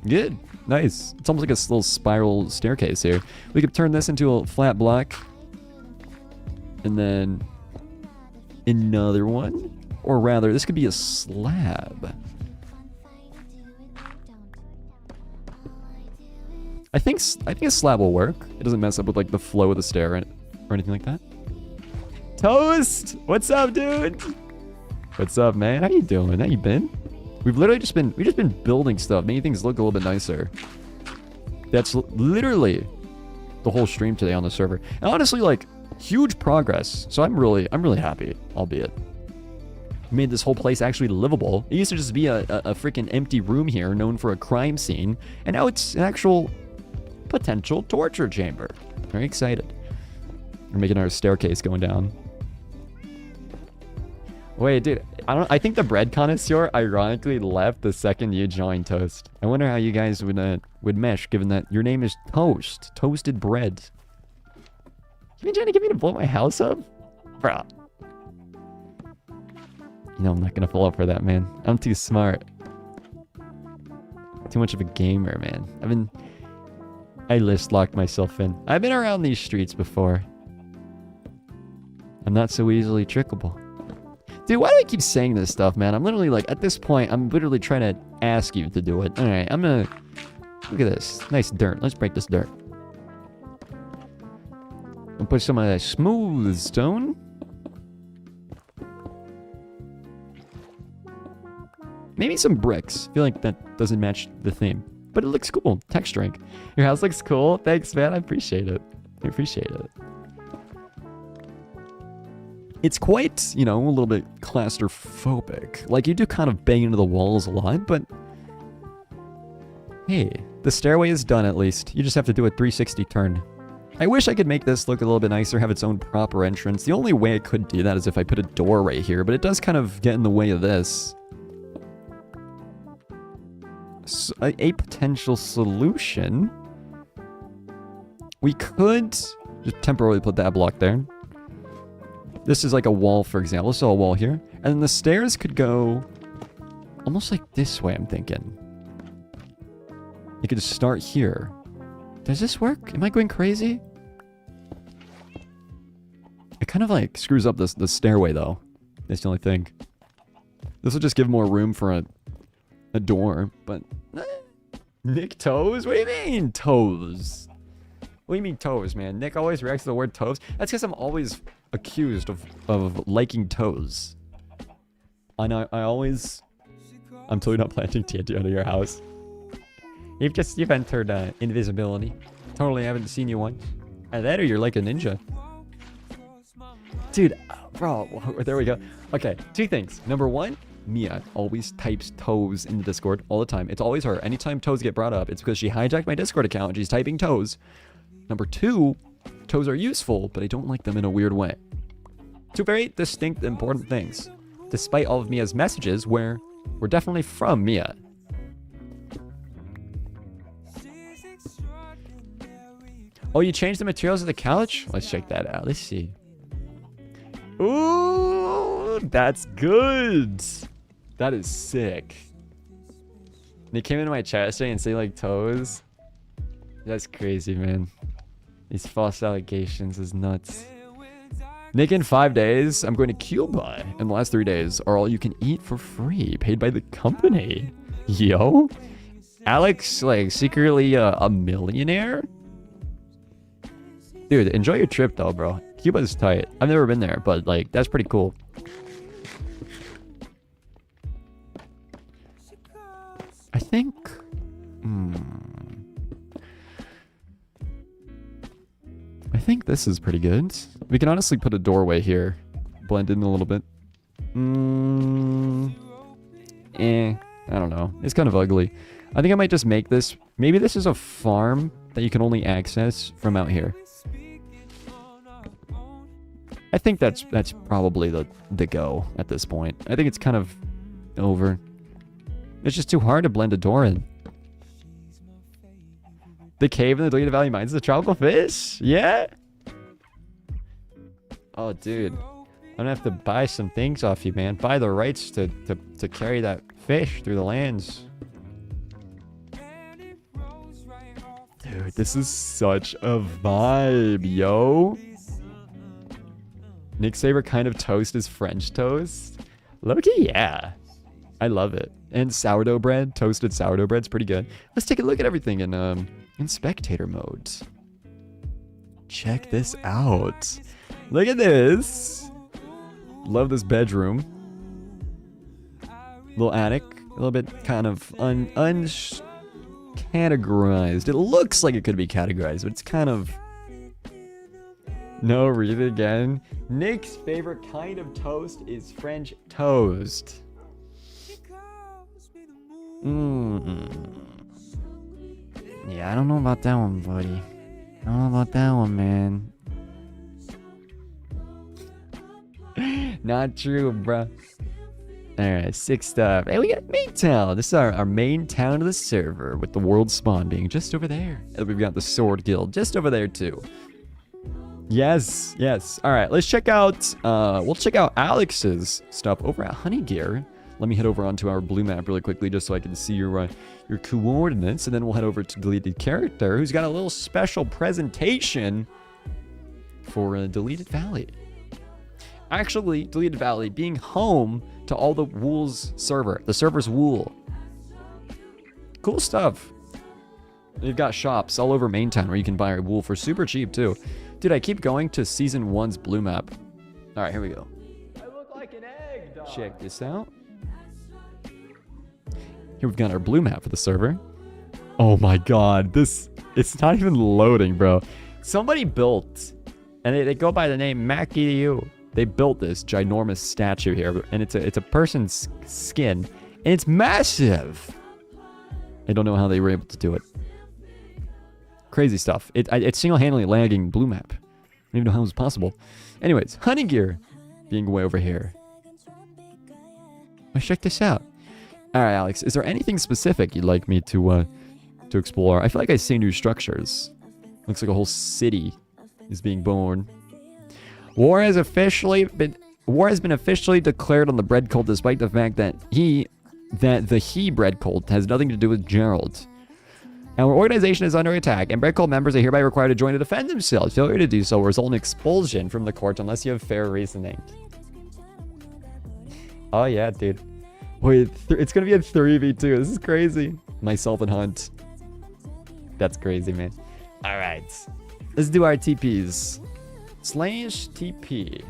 Good. Nice. It's almost like a little spiral staircase here. We could turn this into a flat block. And then another one. Or rather, this could be a slab. I think a slab will work. It doesn't mess up with like the flow of the stair or anything like that. Toast! What's up, dude? What's up, man? How you doing? How you been? We've literally just been building stuff, making things look a little bit nicer. That's literally the whole stream today on the server. And honestly, like, huge progress. So I'm really happy, albeit. Made this whole place actually livable. It used to just be a freaking empty room here known for a crime scene. And now it's an actual potential torture chamber. Very excited. We're making our staircase going down. Wait, dude. I think the bread connoisseur ironically left the second you joined Toast. I wonder how you guys would mesh, given that your name is Toast. Toasted bread. You been trying to get me to blow my house up? Bro. You know I'm not gonna fall up for that, man. I'm too smart. Too much of a gamer, man. I list locked myself in. I've been around these streets before. I'm not so easily trickable. Dude, why do I keep saying this stuff, man? I'm literally like, at this point, I'm literally trying to ask you to do it. Alright, I'm gonna... Look at this. Nice dirt. Let's break this dirt. And put some of that smooth stone. Maybe some bricks. I feel like that doesn't match the theme. But it looks cool. Texturing. Your house looks cool. Thanks, man. I appreciate it. I appreciate it. It's quite, you know, a little bit claustrophobic. Like, you do kind of bang into the walls a lot, but... Hey, the stairway is done at least. You just have to do a 360 turn. I wish I could make this look a little bit nicer, have its own proper entrance. The only way I could do that is if I put a door right here, but it does kind of get in the way of this. So, a potential solution... We could just temporarily put that block there. This is like a wall, for example. So a wall here. And then the stairs could go almost like this way, I'm thinking. You could start here. Does this work? Am I going crazy? It kind of like screws up the stairway, though. That's the only thing. This will just give more room for a door, but... Nick toes? What do you mean, toes? What do you mean, toes, man? Nick always reacts to the word toes. That's because I'm always accused of liking toes. And I always... I'm totally not planting TNT under your house. You've entered invisibility. Totally haven't seen you once. Either that or you're like a ninja. Dude, bro, there we go. Okay, two things. Number one, Mia always types toes in the Discord all the time. It's always her. Anytime toes get brought up, it's because she hijacked my Discord account and she's typing toes. Number two, toes are useful, but I don't like them in a weird way. Two very distinct, important things. Despite all of Mia's messages, where we're definitely from Mia. Oh, you changed the materials of the couch? Let's check that out. Let's see. Ooh, that's good. That is sick. They came into my chat today and say like toes. That's crazy, man. These false allegations is nuts. Nick, in 5 days, I'm going to Cuba. And the last 3 days are all you can eat for free, paid by the company. Yo? Alex, like, secretly a millionaire? Dude, enjoy your trip, though, bro. Cuba's tight. I've never been there, but, like, that's pretty cool. I think... I think this is pretty good. We can honestly put a doorway here. Blend in a little bit. I don't know. It's kind of ugly. I think I might just make this... Maybe this is a farm that you can only access from out here. I think that's probably the go at this point. I think it's kind of over. It's just too hard to blend a door in. The cave in the deleted valley mines, the tropical fish? Yeah? Oh, dude. I'm gonna have to buy some things off you, man. Buy the rights to carry that fish through the lands. Dude, this is such a vibe, yo. Nick's favorite kind of toast is French toast. Loki, yeah. I love it. And sourdough bread, toasted sourdough bread's pretty good. Let's take a look at everything in spectator mode. Check this out. Look at this. Love this bedroom. Little attic. A little bit kind of categorized. It looks like it could be categorized, but it's kind of... No, read it again. Nick's favorite kind of toast is French toast. Yeah, I don't know about that one, buddy. I don't know about that one, man. Not true, bruh. Alright, 6th up. Hey, we got MAINTOWN. This is our main town of the server, with the world spawn being just over there. And we've got the Sword Guild just over there, too. Yes, yes. All right, let's check out, we'll check out Alex's stuff over at Honey Gear. Let me head over onto our blue map really quickly just so I can see your coordinates. And then we'll head over to Deleted Character, who's got a little special presentation for Deleted Valley. Actually, Deleted Valley being home to all the Wool's server. The server's Wool. Cool stuff. You've got shops all over MAINTOWN where you can buy wool for super cheap too. Dude, I keep going to Season 1's blue map. All right, here we go. I look like an egg, dog. Check this out. Here we've got our blue map for the server. Oh my god, it's not even loading, bro. Somebody built, and they go by the name NickyTea. They built this ginormous statue here, and it's a person's skin, and it's massive. I don't know how they were able to do it. Crazy stuff. It's single-handedly lagging blue map. I don't even know how it was possible. Anyways, Honey Gear being way over here. Let's check this out. All right, Alex, is there anything specific you'd like me to explore? I feel like I see new structures. Looks like a whole city is being born. War has been officially declared on the bread cult, despite the fact that the bread cult has nothing to do with Gerald. Our organization is under attack, and bread cult members are hereby required to join to defend themselves. Failure to do so will result in expulsion from the court unless you have fair reasoning. Oh yeah, dude. Wait, it's gonna be a 3v2. This is crazy. Myself and Hunt. That's crazy, man. All right, let's do our TPs. /TP.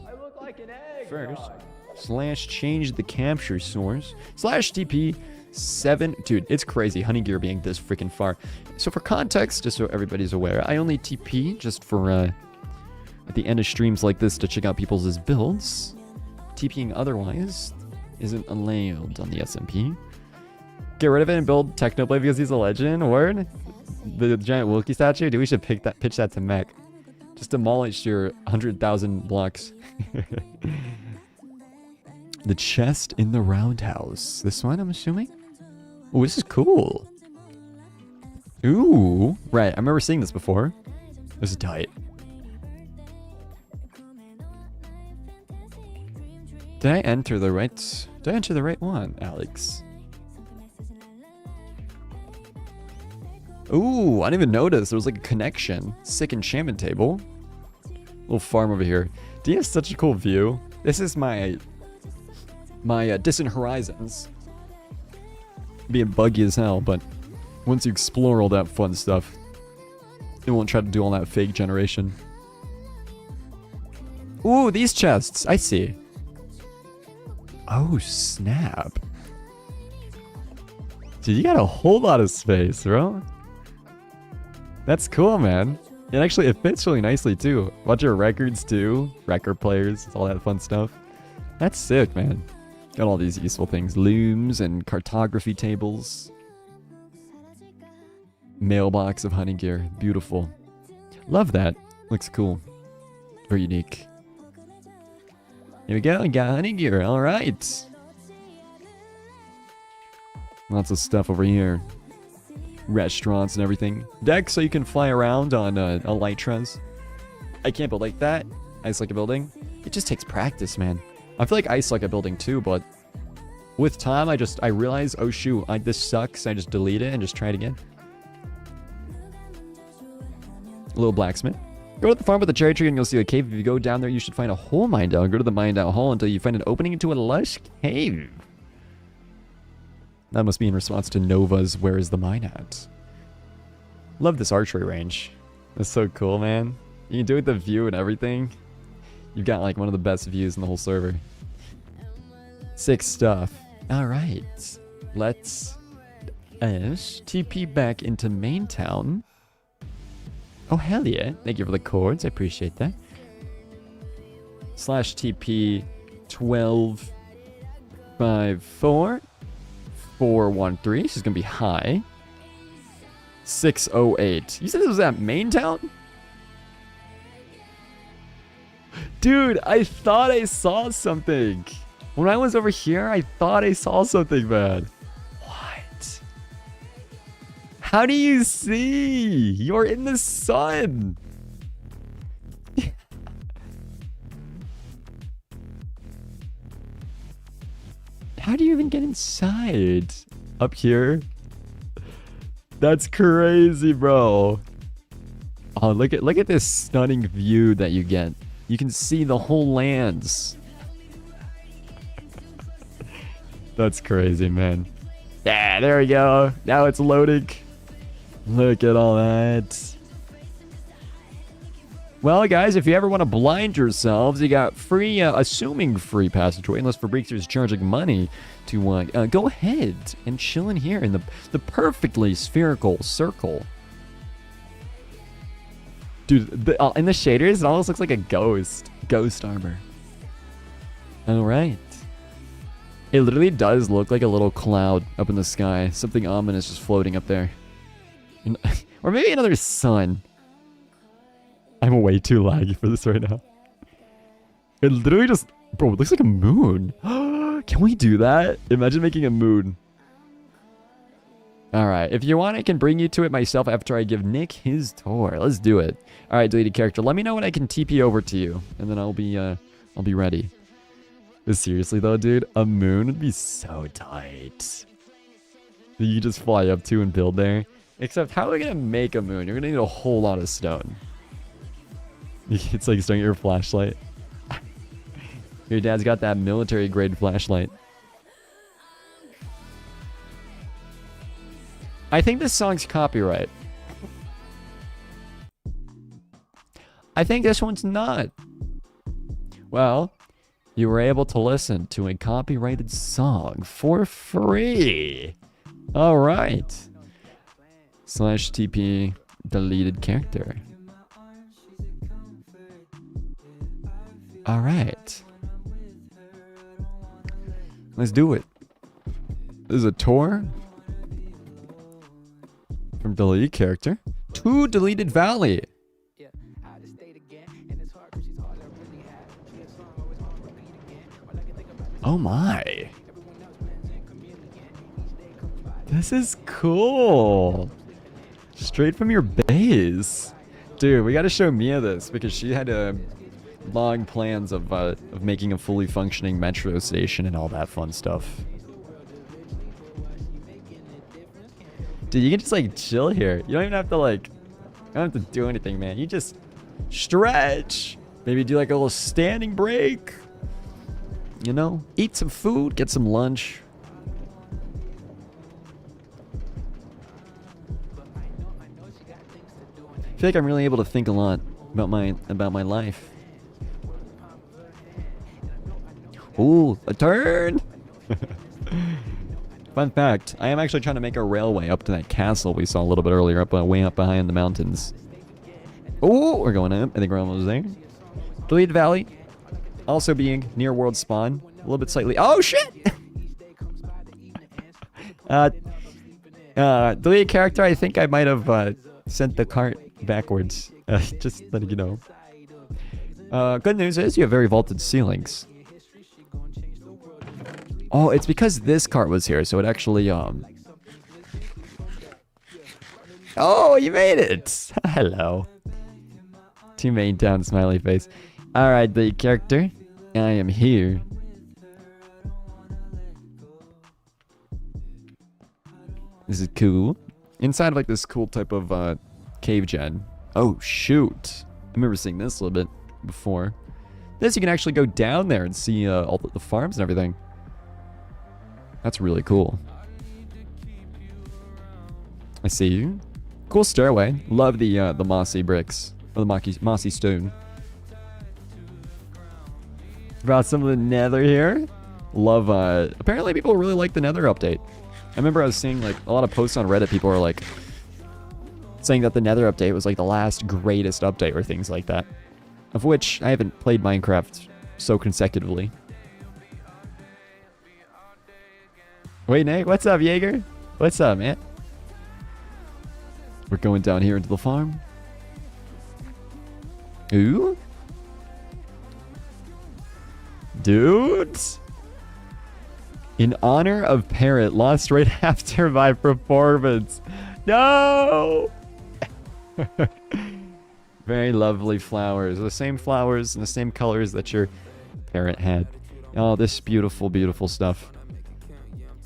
I look like an egg, First, dog. /change the capture source. /TP 7. Dude, it's crazy. Honey Gear being this freaking far. So for context, just so everybody's aware, I only TP just for at the end of streams like this to check out people's builds. TPing otherwise isn't allowed on the SMP. Get rid of it and build Technoblade because he's a legend. Word? The giant Wilkie statue? Dude, we should pitch that to Mech. Just demolish your 100,000 blocks. The chest in the roundhouse. This one, I'm assuming? Oh, this is cool. Ooh. Right, I remember seeing this before. This is tight. Did I enter the right one, Alex? Ooh, I didn't even notice. There was like a connection. Sick enchantment table. Little farm over here. Do you have such a cool view? This is my distant horizons. Being buggy as hell, but once you explore all that fun stuff, it won't try to do all that fake generation. Ooh, these chests. I see. Oh, snap. Dude, you got a whole lot of space, bro. That's cool, man. It fits really nicely, too. Bunch of records, too. Record players, all that fun stuff. That's sick, man. Got all these useful things. Looms and cartography tables. Mailbox of Honey Gear. Beautiful. Love that. Looks cool. Very unique. Here we go. We got Honey Gear. All right. Lots of stuff over here. Restaurants and everything. Decks so you can fly around on elytras. I can't build like that. Ice like a building. It just takes practice, man. I feel like ice like a building too, but with time I realize, oh shoot, this sucks. I just delete it and just try it again. A little blacksmith. Go to the farm with the cherry tree and you'll see a cave. If you go down there, you should find a hole mined out. Go to the mined out hole until you find an opening into a lush cave. That must be in response to Nova's Where is the Mine At? Love this archery range. That's so cool, man. You can do it with the view and everything. You've got like one of the best views in the whole server. Sick stuff. Alright. Let's TP back into MAINTOWN. Oh, hell yeah. Thank you for the cords. I appreciate that. /TP 1254 413. She's gonna be high. 608. You said this was at MAINTOWN? Dude, I thought I saw something. When I was over here, I thought I saw something, man. What? How do you see? You're in the sun. How do you even get inside? Up here? That's crazy, bro. Oh, look at this stunning view that you get. You can see the whole lands. That's crazy, man. Yeah, there we go. Now it's loading. Look at all that. Well, guys, if you ever want to blind yourselves, you got free, assuming free passageway, unless Fabriks is charging money to go ahead and chill in here in the perfectly spherical circle. Dude, in the shaders, it almost looks like a ghost armor. All right. It literally does look like a little cloud up in the sky. Something ominous just floating up there. Or maybe another sun. I'm way too laggy for this right now. It literally just... Bro, it looks like a moon. Can we do that? Imagine making a moon. Alright, if you want, I can bring you to it myself after I give Nick his tour. Let's do it. Alright, deleted character. Let me know when I can TP over to you. And then I'll be ready. But seriously though, dude, a moon would be so tight. You just fly up to and build there. Except, how are we gonna make a moon? You're gonna need a whole lot of stone. It's like starting your flashlight. Your dad's got that military grade flashlight. I think this song's copyright. I think this one's not. Well, you were able to listen to a copyrighted song for free. All right. /TP deleted character. All right. Let's do it. This is a tour from deleted character to deleted valley. Oh my. This is cool. Straight from your base. Dude, we gotta show Mia this because she had long plans of making a fully functioning metro station and all that fun stuff. Dude, you can just like chill here. You don't even have to like, you don't have to do anything, man. You just stretch. Maybe do like a little standing break. You know, eat some food, get some lunch. I feel like I'm really able to think a lot about my life. Ooh, a turn! Fun fact, I am actually trying to make a railway up to that castle we saw a little bit earlier, way up behind the mountains. Ooh, we're going up. I think we're almost there. Deleted Valley, also being near World Spawn. A little bit slightly... Oh, shit! Deleted character, I think I might have sent the cart backwards. Just letting you know. Good news is you have very vaulted ceilings. Oh, it's because this cart was here, so it actually, Oh, you made it! Hello. Team MAINTOWN smiley face. Alright, the character. I am here. This is cool. Inside of like this cool type of cave gen. Oh, shoot. I remember seeing this a little bit before. This, you can actually go down there and see all the farms and everything. That's really cool. I see you. Cool stairway. Love the mossy bricks. Or the mossy stone. Brought some of the nether here. Love, apparently people really like the nether update. I remember I was seeing like a lot of posts on Reddit. People were like saying that the nether update was like the last greatest update or things like that. Of which I haven't played Minecraft so consecutively. Wait, Nick, what's up, Jaeger? What's up, man? We're going down here into the farm. Ooh. Dudes. In honor of Parrot, lost right after my performance. No! Very lovely flowers. The same flowers and the same colors that your Parrot had. Oh, this beautiful, beautiful stuff.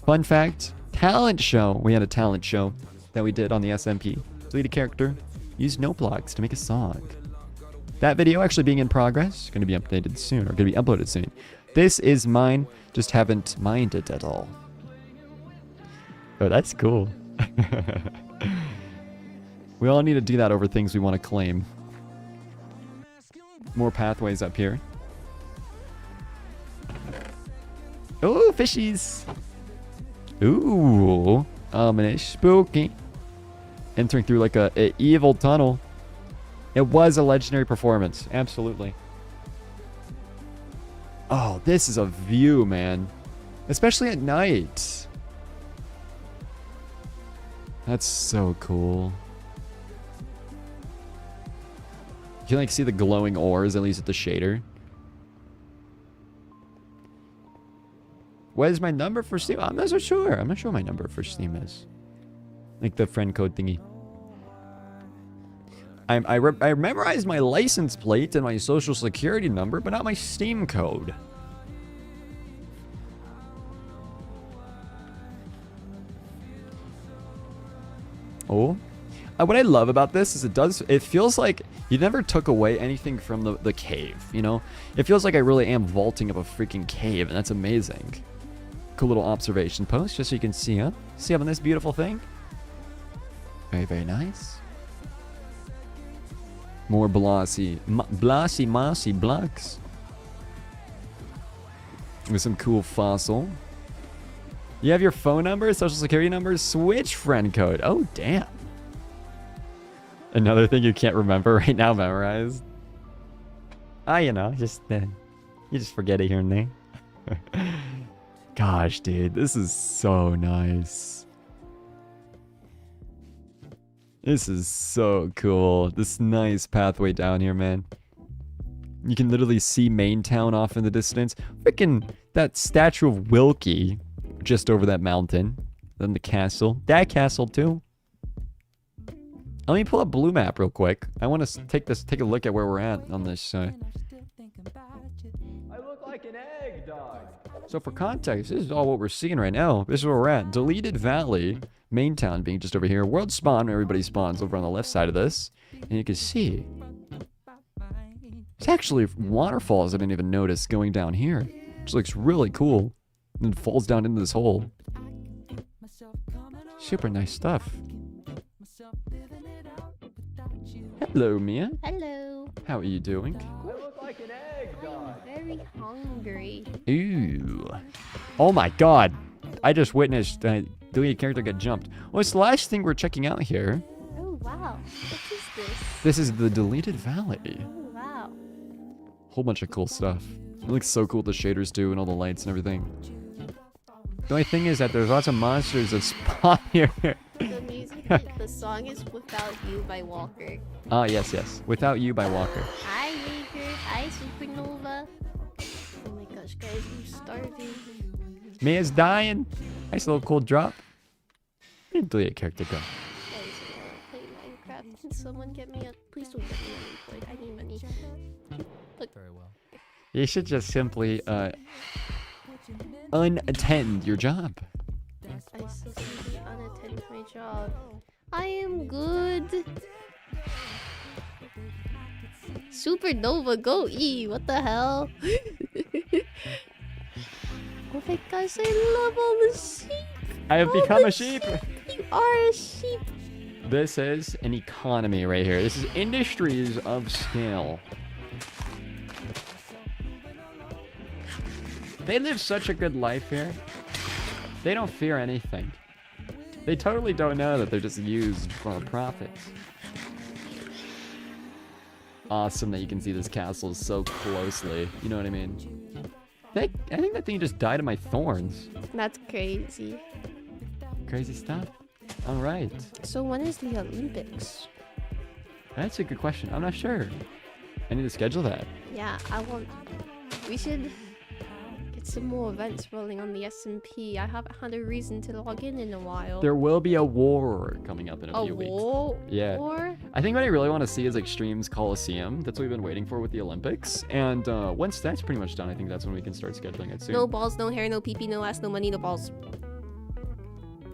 Fun fact, talent show. We had a talent show that we did on the SMP. Delete a character, use note blocks to make a song. That video actually being in progress, going to be updated soon, or going to be uploaded soon. This is mine, just haven't minded at all. Oh, that's cool. We all need to do that over things we want to claim. More pathways up here. Ooh, fishies. Ooh, ominous, spooky. Entering through like a evil tunnel. It was a legendary performance, absolutely. Oh, this is a view, man. Especially at night. That's so cool. You can like see the glowing ores, at least at the shader. What is my number for Steam? I'm not so sure. I'm not sure what my number for Steam is. Like the friend code thingy. I memorized my license plate and my social security number, but not my Steam code. Oh. What I love about this is it feels like you never took away anything from the cave, you know? It feels like I really am vaulting up a freaking cave, and that's amazing. Cool little observation post, just so you can see up. See up on this beautiful thing? Very, very nice. More mossy blocks. With some cool fossil. You have your phone number, social security number, switch friend code. Oh, damn. Another thing you can't remember right now memorized. Ah, you know, you just forget it here and there. Gosh, dude, this is so nice. This is so cool. This nice pathway down here, man. You can literally see MAINTOWN off in the distance. Freaking that statue of Wilkie just over that mountain. Then the castle. That castle too. Let me pull up Blue Map real quick. I want to take a look at where we're at on this. I look like an egg dog. So for context, this is all what we're seeing right now. This is where we're at. Deleted Valley, MAINTOWN being just over here. World spawn, where everybody spawns over on the left side of this. And you can see it's actually waterfalls I didn't even notice going down here. Which looks really cool. And it falls down into this hole. Super nice stuff. Hello, Mia. Hello. How are you doing? I look like an egg dog. Very hungry. Ooh. Oh my god. I just witnessed doing a character get jumped. Well, it's the last thing we're checking out here. Oh, wow. What is this? This is the Deleted Valley. Oh, wow. Whole bunch of cool stuff. It looks so cool, the shaders do, and all the lights and everything. The only thing is that there's lots of monsters that spawn here. The music, the song is Without You by Walker. Ah, yes, yes. Without You by Walker. Hi, Maker. Hi, Supernova. Oh my gosh, guys, I'm starving. Mia's dying. Nice little cool drop. Delete a character go. Guys, I wanna play Minecraft. Can someone get me a... Please don't get me unemployed. I need money. Look. Very well. You should just simply, unattend your job. I still simply unattend my job. I am good. Supernova, go E. What the hell? Oh my gosh, I love all the sheep. I have become a sheep. You are a sheep. This is an economy right here. This is industries of scale. They live such a good life here. They don't fear anything. They totally don't know that they're just used for profits. Awesome that you can see this castle so closely. You know what I mean? I think that thing just died of my thorns. That's crazy. Crazy stuff. All right. So when is the Olympics? That's a good question. I'm not sure. I need to schedule that. Yeah, we should get some more events rolling on the SMP. I haven't had a reason to log in a while. There will be a war coming up in a few weeks. War? Yeah. War? I think what I really want to see is Extremes Coliseum. That's what we've been waiting for with the Olympics. And once that's pretty much done, I think that's when we can start scheduling it soon. No balls, no hair, no pee-pee, no ass, no money, no balls.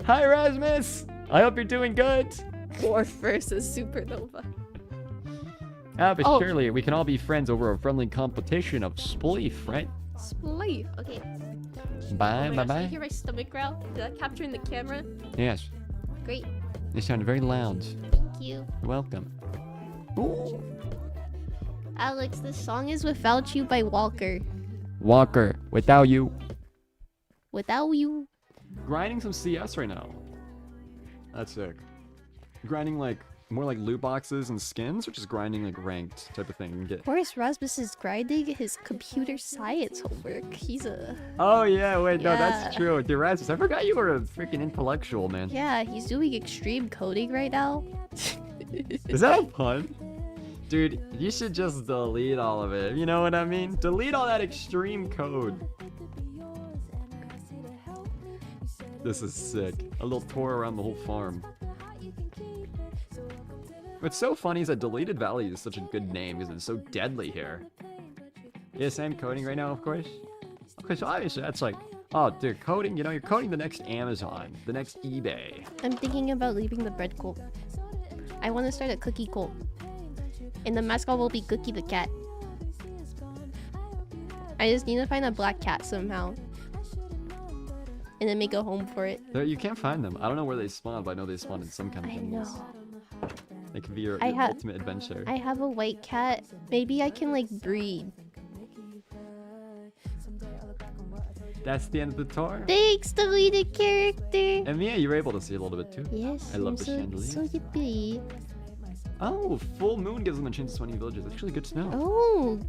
Hi, Rasmus. I hope you're doing good. Dwarf versus supernova. But surely we can all be friends over a friendly competition of spleef, right? Spleef. Okay. Bye, Oh my bye, gosh, bye. Did you hear my stomach growl? Did that capture in the camera? Yes. Great. They sounded very loud. Thank you. You're welcome. Ooh. Alex, this song is Without You by Walker. Walker, without you. Without you. Grinding some CS right now. That's sick. Grinding like more like loot boxes and skins, or just grinding like ranked type of thing and get. Of course, Rasmus is grinding his computer science homework. He's a... Oh yeah, wait, no, that's Yeah. true. Dude, Rasmus, I forgot you were a freaking intellectual, man. Yeah, he's doing extreme coding right now. Is that a pun? Dude, you should just delete all of it. You know what I mean? Delete all that extreme code. This is sick. A little tour around the whole farm. What's so funny is that Deleted Valley is such a good name because it's so deadly here. Yes, I'm coding right now, of course. Okay, so obviously that's like, oh, dude, coding, you know, you're coding the next Amazon, the next eBay. I'm thinking about leaving the bread cult. I want to start a cookie cult. And the mascot will be Cookie the cat. I just need to find a black cat somehow. And then make a home for it. You can't find them. I don't know where they spawn, but I know they spawn in some kind of I things. know. It could be your I have- ultimate adventure. I have a white cat. Maybe I can like breed. That's the end of the tour. Thanks, deleted character. And Mia, you were able to see a little bit too. Yes, I love I'm the so, chandelier. so yippee. Oh, full moon gives them a chance to 20 villages. That's actually good to know. Oh,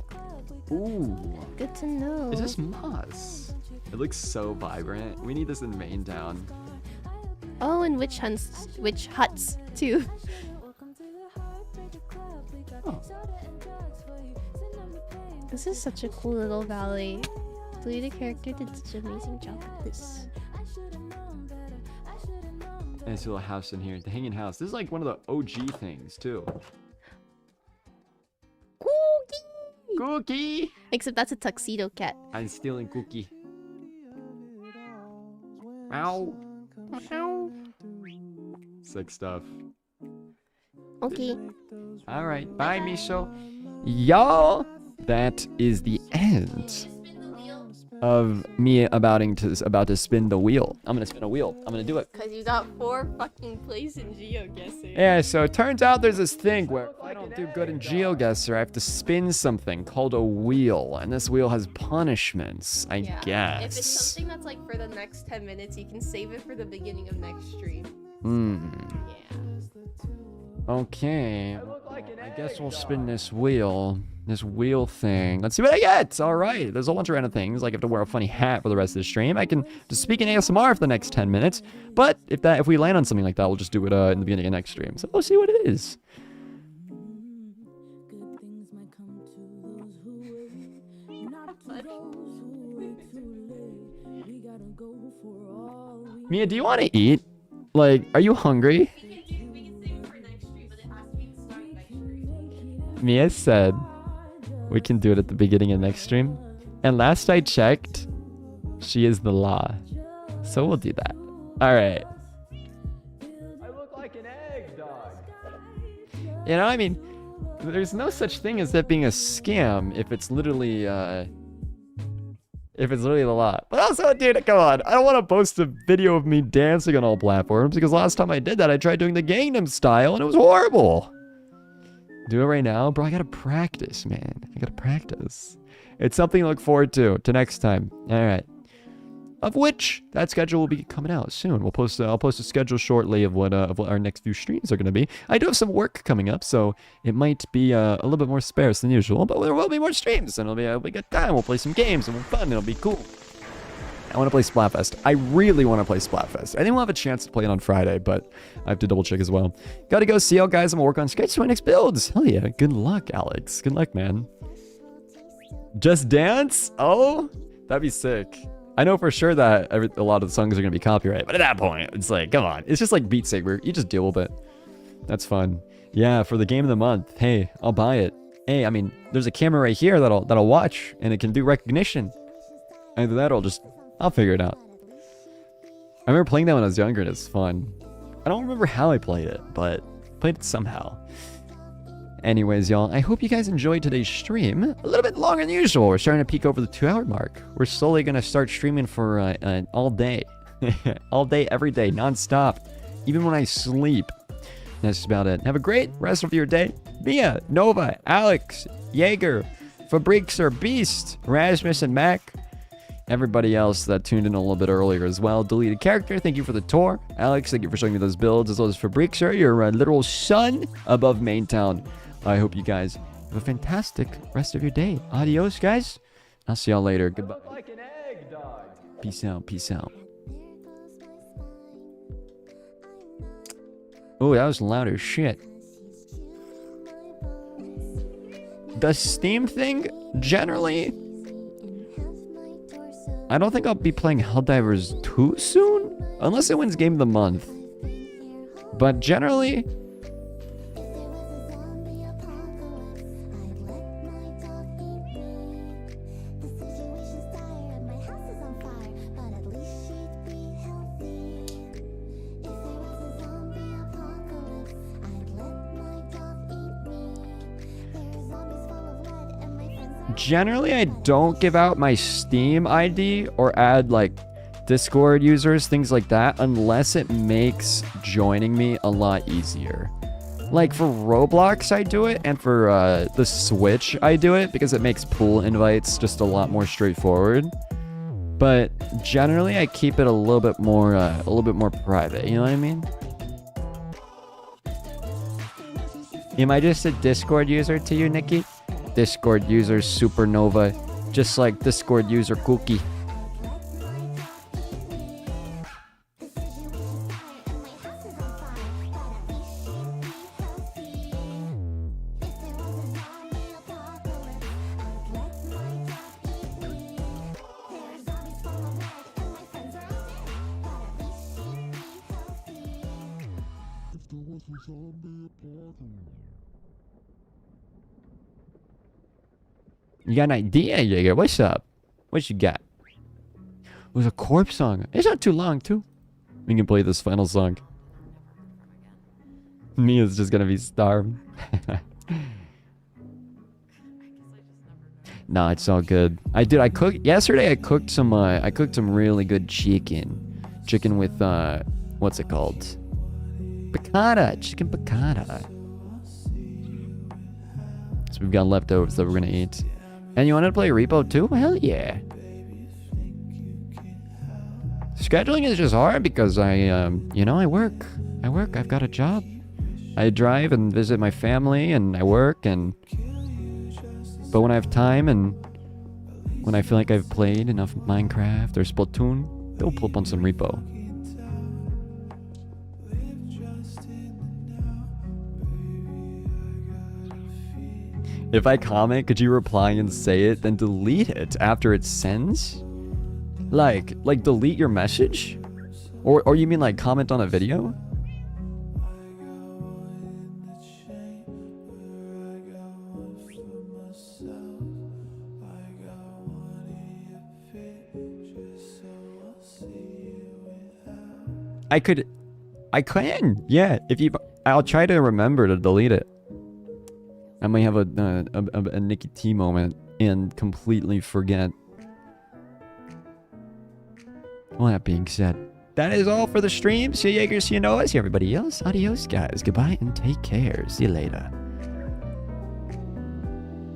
Ooh. good to know. Is this moss? It looks so vibrant. We need this in MAINTOwn. Oh, and witch huts too. Oh. This is such a cool little valley. Deleted character did such an amazing job with this. Nice little house in here. The hanging house. This is like one of the OG things too. Cookie! Cookie! Except that's a tuxedo cat. I'm stealing Cookie. Ow. Ow. Sick stuff. Okay. Alright, bye, Miso. Y'all, that is the end of me about to spin the wheel. I'm gonna spin a wheel. I'm gonna do it. Cause you got 4 fucking plays in GeoGuessr. Yeah, so it turns out there's this thing where if I don't do good in GeoGuessr, I have to spin something called a wheel. And this wheel has punishments, I guess. If it's something that's like for the next 10 minutes, you can save it for the beginning of next stream. Yeah. Okay. I guess we'll spin this wheel. This wheel thing. Let's see what I get. All right. There's a bunch of random things. Like I have to wear a funny hat for the rest of the stream. I can just speak in ASMR for the next 10 minutes. But if we land on something like that, we'll just do it in the beginning of next stream. So we'll see what it is. Mia, do you want to eat? Like, are you hungry? Mia said we can do it at the beginning of next stream. And last I checked, she is the law. So we'll do that. Alright. I look like an egg, dog. You know, I mean, there's no such thing as that being a scam if it's literally the law. But also, dude, come on. I don't want to post a video of me dancing on all platforms because last time I did that, I tried doing the Gangnam Style and it was horrible. Do it right now? Bro, I gotta practice, man. I gotta practice. It's something to look forward to next time. Alright. Of which, that schedule will be coming out soon. I'll post a schedule shortly of what our next few streams are gonna be. I do have some work coming up, so it might be a little bit more sparse than usual, but there will be more streams, and it'll be a good time. We'll play some games, and we'll have fun, and it'll be cool. I want to play Splatfest. I really want to play Splatfest. I think we'll have a chance to play it on Friday, but I have to double check as well. Gotta go see y'all, guys. I'm gonna work on sketch to my next builds. Hell yeah. Good luck, Alex. Good luck, man. Just Dance? Oh, that'd be sick. I know for sure that a lot of the songs are gonna be copyright, but at that point, it's like, come on. It's just like Beat Saber. You just deal with it. That's fun. Yeah, for the game of the month. Hey, I'll buy it. Hey, I mean, there's a camera right here that'll watch, and it can do recognition. Either that or I'll figure it out. I remember playing that when I was younger, and it's fun. I don't remember how I played it, but played it somehow. Anyways, y'all, I hope you guys enjoyed today's stream. A little bit longer than usual. We're starting to peak over the 2-hour mark. We're slowly going to start streaming for all day. All day, every day, non-stop. Even when I sleep. That's about it. Have a great rest of your day. Mia, Nova, Alex, Jaeger, Fabrixer, Beast, Rasmus, and Mac. Everybody else that tuned in a little bit earlier as well. Deleted character, thank you for the tour. Alex, thank you for showing me those builds, as well as Fabrixer, your literal sun above MAINTOWN. I hope you guys have a fantastic rest of your day. Adios, guys. I'll see y'all later. Goodbye. Like an egg, dog. Peace out. Peace out. Oh, that was loud as shit. The Steam thing, generally, I don't think I'll be playing Helldivers too soon, unless it wins Game of the Month. But generally, I don't give out my Steam ID or add like Discord users, things like that, unless it makes joining me a lot easier. Like for Roblox, I do it, and for the Switch, I do it because it makes pool invites just a lot more straightforward. But generally, I keep it a little bit more private. You know what I mean? Am I just a Discord user to you, Nikki? Discord user Supernova, just like Discord user Cookie. You got an idea, Jaeger? What's up? What you got? It was a corpse song. It's not too long, too. We can play this final song. Mia's just gonna be starved. Nah, it's all good. I cooked yesterday. I cooked some really good chicken. Chicken with what's it called? Piccata. Chicken piccata. So we've got leftovers that we're gonna eat. And you want to play Repo too? Hell yeah. Scheduling is just hard because I work. I've got a job. I drive and visit my family and I work but when I have time and when I feel like I've played enough Minecraft or Splatoon, they'll pull up on some Repo. If I comment, could you reply and say it, then delete it after it sends? Like delete your message? Or you mean like comment on a video? I can, yeah. I'll try to remember to delete it. I might have a NickyTea moment and completely forget. Well, that being said, that is all for the stream. See you, Jaeger. See you, Noah. See everybody else. Adios, guys. Goodbye and take care. See you later.